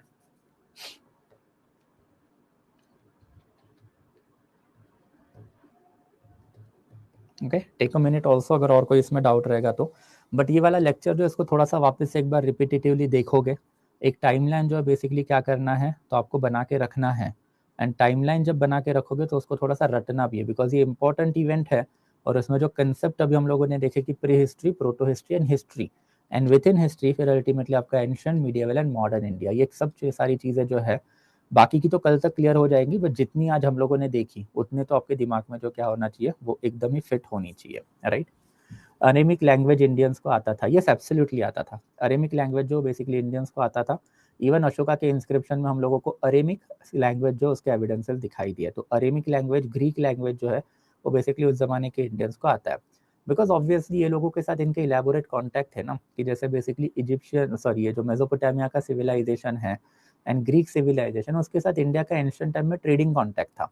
Okay, take a minute also अगर और कोई इसमें डाउट रहेगा तो। बट ये वाला लेक्चर जो इसको थोड़ा सा वापस से एक बार रिपीटेटिवली देखोगे, एक टाइमलाइन जो है बेसिकली क्या करना है तो आपको बना के रखना है, एंड टाइमलाइन जब बना के रखोगे तो उसको थोड़ा सा रटना भी है, बिकॉज ये इंपॉर्टेंट इवेंट है, और इसमें जो कंसेप्ट अभी हम लोगों ने देखे कि pre history, proto history and history, and with in history फिर अल्टीमेटली आपका ancient, medieval and modern India, ये सब सारी चीज़ें जो है बाकी की तो कल तक क्लियर हो जाएंगी, बट जितनी आज हम लोगों ने देखी उतने तो आपके दिमाग में जो क्या होना चाहिए वो एकदम ही फिट होनी चाहिए, राइट। अरेमिक लैंग्वेज इंडियंस को आता था, यस एब्सोल्युटली आता था। अरेमिक लैंग्वेज जो बेसिकली इंडियंस को आता था, इवन अशोका के इंस्क्रिप्शन में हम लोगों को अरेमिक लैंग्वेज जो उसके एविडेंसेस दिखाई दिए, तो अरेमिक लैंग्वेज, ग्रीक लैंग्वेज जो है वो बेसिकली उस जमाने के इंडियंस को आता है, बिकॉज ऑब्वियसली ये लोगों के साथ इनके इलेबोरेट कॉन्टैक्ट है ना, कि जैसे बेसिकली इजिप्शियन, सॉरी, ये जो मेसोपोटामिया का सिविलाइजेशन है एंड ग्रीक सिविलाइजेशन, उसके साथ इंडिया का एंशिएंट टाइम में ट्रेडिंग कॉन्टैक्ट था,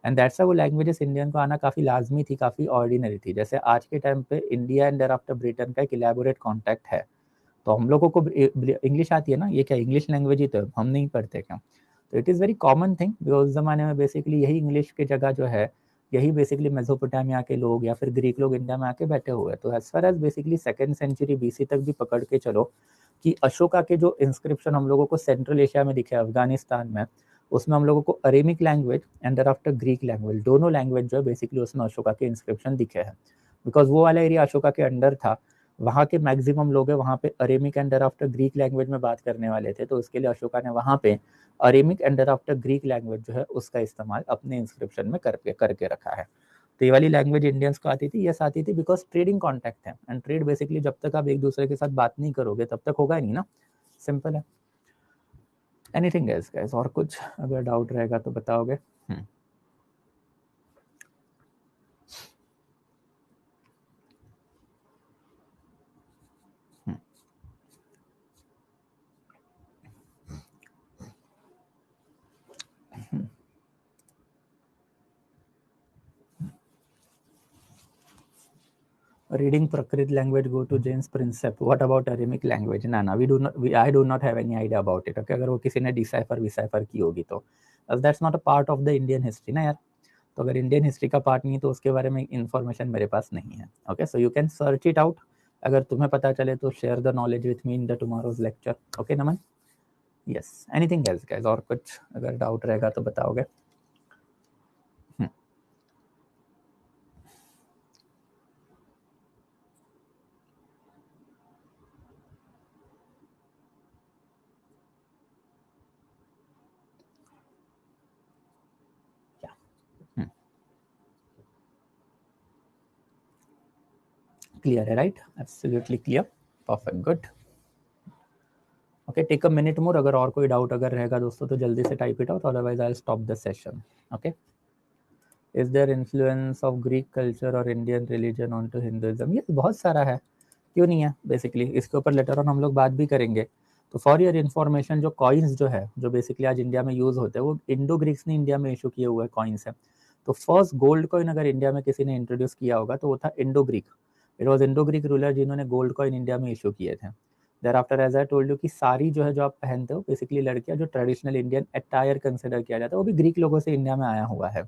एंड दैट्स वो लैंग्वेजेस इंडियन को आना काफ़ी लाजमी थी, काफ़ी ऑर्डिनरी थी। जैसे आज के टाइम पे India and there after Britain का एक इलेबोरेट कॉन्टैक्ट है, तो हम लोगों को इंग्लिश आती है ना, ये क्या इंग्लिश लैंग्वेज ही तो हम नहीं पढ़ते क्या? तो it is very common thing, because उस ज़माने में बेसिकली यही इंग्लिश की जगह जो है, यही बेसिकली मेसोपोटामिया के लोग या फिर ग्रीक लोग इंडिया में आके बैठे हुए हैं। तो as far as basically second century BC तक भी पकड़ के चलो कि अशोका के जो इंस्क्रिप्शन हम लोगों को सेंट्रल एशिया में दिखे, अफगानिस्तान में, उसमें हम लोगों को Aramaic language and there after Greek language, दोनों लैंग्वेज जो है बेसिकली उसमें अशोका के इंस्क्रिप्शन दिखे हैं, बिकॉज वो वाला एरिया अशोका के अंडर था, वहाँ के मैक्सिमम लोग हैं वहाँ पे Aramaic and there after Greek language में बात करने वाले थे, तो उसके लिए अशोका ने वहाँ पे Aramaic and there after Greek language जो है उसका इस्तेमाल अपने इंस्क्रिप्शन में करके रखा है। तो ये वाली लैंग्वेज इंडियंस को आती थी, यस आती थी, बिकॉज ट्रेडिंग कॉन्टैक्ट है, एंड ट्रेड बेसिकली जब तक आप एक दूसरे के साथ बात नहीं करोगे तब तक होगा नहीं ना, सिंपल है। एनीथिंग एल्स गाइस, और कुछ अगर डाउट रहेगा तो बताओगे। Reading Prakrit language go to James Prinsep. What about Aramic language? ना, I do not have any idea about it. Okay, अगर वो किसी ने डिसाइफर की होगी तो that's not a part of the Indian history ना यार, तो अगर इंडियन हिस्ट्री का पार्ट नहीं तो उसके बारे में इन्फॉर्मेशन मेरे पास नहीं है। Okay, so you can search it out, अगर तुम्हें पता चले तो share the knowledge with me in the tomorrow's lecture. Okay Naman, yes, anything else guys, और कुछ अगर डाउट रहेगा तो बताओगे। क्लियर है, right? Absolutely clear, perfect, good. Okay, take a minute more, अगर और कोई डाउट अगर रहेगा दोस्तों तो जल्दी से type it out, otherwise I will stop the session. Okay, is there influence of Greek culture और Indian religion on to Hinduism? ये बहुत सारा है, क्यों नहीं है. बेसिकली इसके ऊपर लेटर ऑन हम लोग बात भी करेंगे. तो फॉर योर इन्फॉर्मेशन, जो कॉइन्स जो है जो बेसिकली आज इंडिया में यूज होते हैं वो इंडो ग्रीक्स ने इंडिया में इशू किए हुए कॉइन्स है. तो फर्स्ट गोल्ड कॉइन अगर इंडिया में किसी ने इंट्रोड्यूस किया होगा तो वो था Indo Greek. It was Indo Greek ruler जिन्होंने गोल्ड कॉइन इंडिया में इशू किए थे. Thereafter as I told you कि साड़ी जो है जो आप पहनते हो बेसिकली लड़कियां जो ट्रेडिशनल इंडियन अटायर कंसिडर किया जाता है वो भी ग्रीक लोगों से इंडिया में आया हुआ है.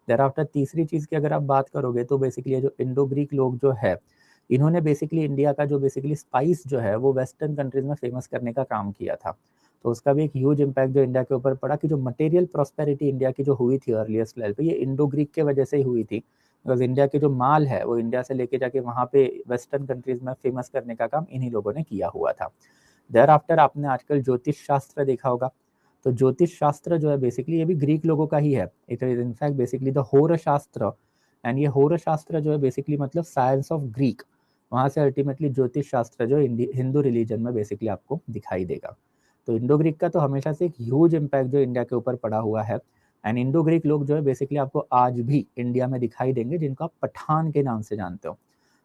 देर आफ्टर तीसरी चीज की अगर आप बात करोगे तो बेसिकली जो इंडो ग्रीक लोग जो है इन्होंने बेसिकली इंडिया का जो बेसिकली स्पाइस जो है वो वेस्टर्न कंट्रीज में फेमस करने का काम किया था. तो उसका भी एक ह्यूज इम्पैक्ट जो इंडिया के ऊपर पड़ा कि जो मटेरियल प्रॉस्पेरिटी इंडिया की जो हुई थी अर्लीस्ट लेवल पे ये इंडो ग्रीक के वजह से ही हुई थी. बिकॉज इंडिया के जो माल है वो इंडिया से लेके जाके वहाँ पे वेस्टर्न कंट्रीज में फेमस करने का काम इन्हीं लोगों ने किया हुआ था. देयर आफ्टर आपने आजकल ज्योतिष शास्त्र देखा होगा. तो ज्योतिष शास्त्र जो है बेसिकली ये भी ग्रीक लोगों का ही है. It is in fact basically the होर शास्त्र. एंड ये होर शास्त्र जो है बेसिकली मतलब साइंस ऑफ ग्रीक, वहाँ से अल्टीमेटली ज्योतिष शास्त्र जो हिंदू रिलीजन में बेसिकली आपको दिखाई देगा. तो इंडो ग्रीक का तो हमेशा से एक ह्यूज इम्पैक्ट जो इंडिया के ऊपर पड़ा हुआ है. एंड इंडो ग्रीक लोग जो है बेसिकली आपको आज भी इंडिया में दिखाई देंगे जिनको आप पठान के नाम से जानते हो.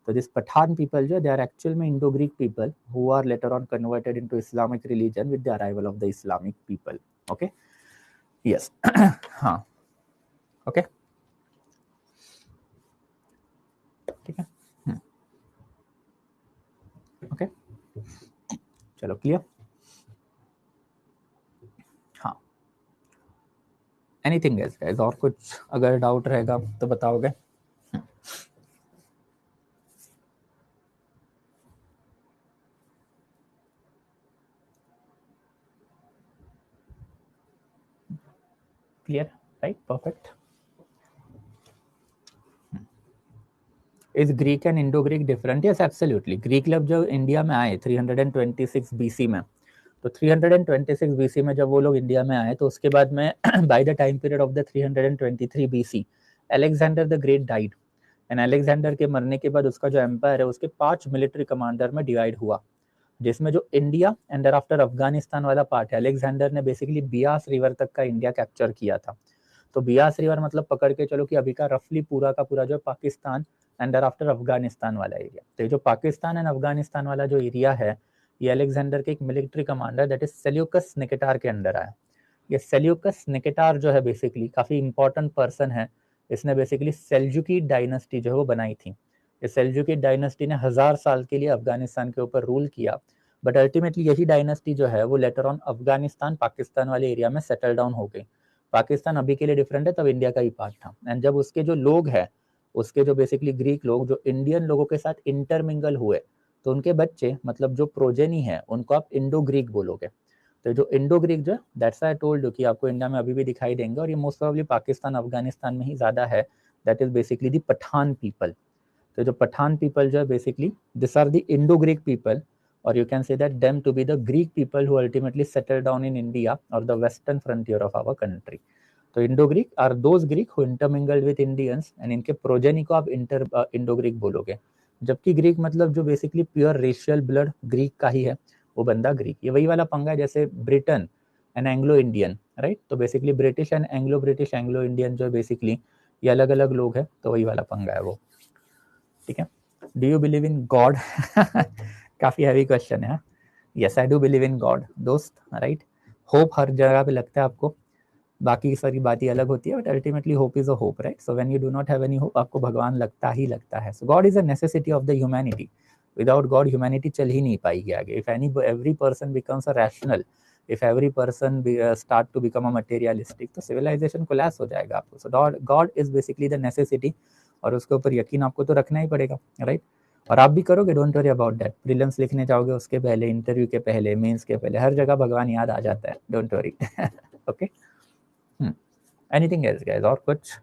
तो दिस पठान पीपल जो दे आर एक्चुअल में Indo Greek people who are later on converted into Islamic religion with the arrival of the Islamic people. Okay, yes. हाँ, ओके, ठीक है. ओके, चलो क्लियर. हाँ, एनीथिंग एल्स गाइस, और कुछ अगर डाउट रहेगा तो बताओगे. Clear, right, perfect. Is Greek and Indo Greek different? Yes, absolutely. Greek लोग जो इंडिया में आए 326 बीसी में, तो 326 बीसी में जब वो लोग इंडिया में आए तो उसके बाद में bye the time period of the 323 BC Alexander the great died. And Alexander के मरने के बाद उसका जो एम्पायर है उसके 5 मिलिट्री कमांडर में डिवाइड हुआ, जिसमें जो इंडिया एंड आफ्टर अफगानिस्तान वाला पार्ट है अलेक्जेंडर ने बेसिकली बियास रिवर तक का इंडिया कैप्चर किया था. तो बियास रिवर मतलब पकड़ के चलो कि अभी का रफली पूरा का पूरा जो पाकिस्तान एंड आफ्टर अफगानिस्तान वाला एरिया. तो ये जो पाकिस्तान एंड अफगानिस्तान वाला जो एरिया है ये अलेक्जेंडर के एक military commander that is Seleucus Nicator के अंडर आया. ये सेल्यूकस निकेटार जो है बेसिकली काफी इंपॉर्टेंट पर्सन है. इसने बेसिकली सेल्जुकी डायनेस्टी जो है वो बनाई थी. ये सेल्जुकी डायनेस्टी ने 1000 साल के लिए अफगानिस्तान के ऊपर रूल किया. बट अल्टीमेटली यही डायनेस्टी जो है वो लेटर ऑन अफगानिस्तान पाकिस्तान वाले एरिया में सेटल डाउन हो गई. पाकिस्तान अभी के लिए डिफरेंट है, तब इंडिया का ही पार्ट था. एंड जब उसके जो लोग हैं उसके जो बेसिकली ग्रीक लोग जो इंडियन लोगों के साथ इंटरमिंगल हुए तो उनके बच्चे मतलब जो प्रोजेनी है उनको आप इंडो ग्रीक बोलोगे. तो जो इंडो ग्रीक जो दैट्स आई टोल्ड यू कि आपको इंडिया में अभी भी दिखाई देंगे और ये मोस्ट प्रोबेबली पाकिस्तान अफगानिस्तान में ही ज्यादा है. That is basically the Pathan people. तो जो पठान पीपल जो है basically this are the Indo Greek people or you can say that them to be the Greek people who ultimately settled down in India or the western frontier of our country. तो Indo Greek are those Greek who intermingled with Indians and इनके progeny को आप Indo Greek बोलोगे. जबकि Greek मतलब जो basically pure racial blood Greek का ही है वो बंदा ग्रीक. ये वही वाला पंगा है जैसे Britain and Anglo Indian, right. तो basically British and Anglo British Anglo Indian जो बेसिकली ये अलग अलग लोग हैं, तो वही वाला पंगा है वो. ठीक है. Do you believe in God? काफी हैवी क्वेश्चन है. Yes, I do believe in God दोस्त, राइट. होप हर जगह पे लगता है आपको, बाकी सारी बातें अलग होती है, but ultimately hope is a hope, right. So when you do not have any hope आपको भगवान लगता ही लगता है. So God is a necessity of the humanity. Without God humanity चल ही नहीं पाएगी आगे. If every person becomes a rational, if every person start to become a materialistic तो civilization collapse हो जाएगा आपको. so God is basically the necessity और उसके ऊपर यकीन आपको तो रखना ही पड़ेगा, राइट. और आप भी करोगे, don't worry about that. Prelims लिखने जाओगे उसके पहले, इंटरव्यू के पहले, मेंस के पहले, हर जगह भगवान याद आ जाता है. Don't worry. Okay, anything else guys, और कुछ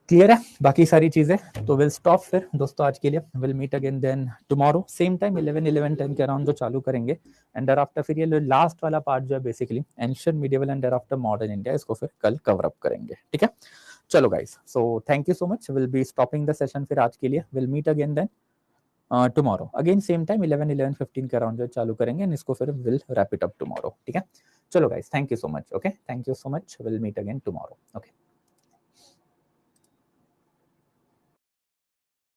क्लियर है बाकी सारी चीजें? तो विल स्टॉप फिर दोस्तों आज के लिए. Will meet again then tomorrow same time 11:10 के अराउंड जो चालू करेंगे. एंड आफ्टर फिर ये लास्ट वाला पार्ट जो है basically ancient medieval and after modern India, इसको फिर कल कवर अप करेंगे. ठीक है, चलो guys. So thank you so much. Will be stopping the session फिर आज के लिए. Will meet again then tomorrow again same time 11:15 के अराउंड जो चालू करेंगे, इसको फिर will wrap it up tomorrow, ठीक है। चलो guys, thank you so much, okay, thank you so much, will meet again tomorrow, okay.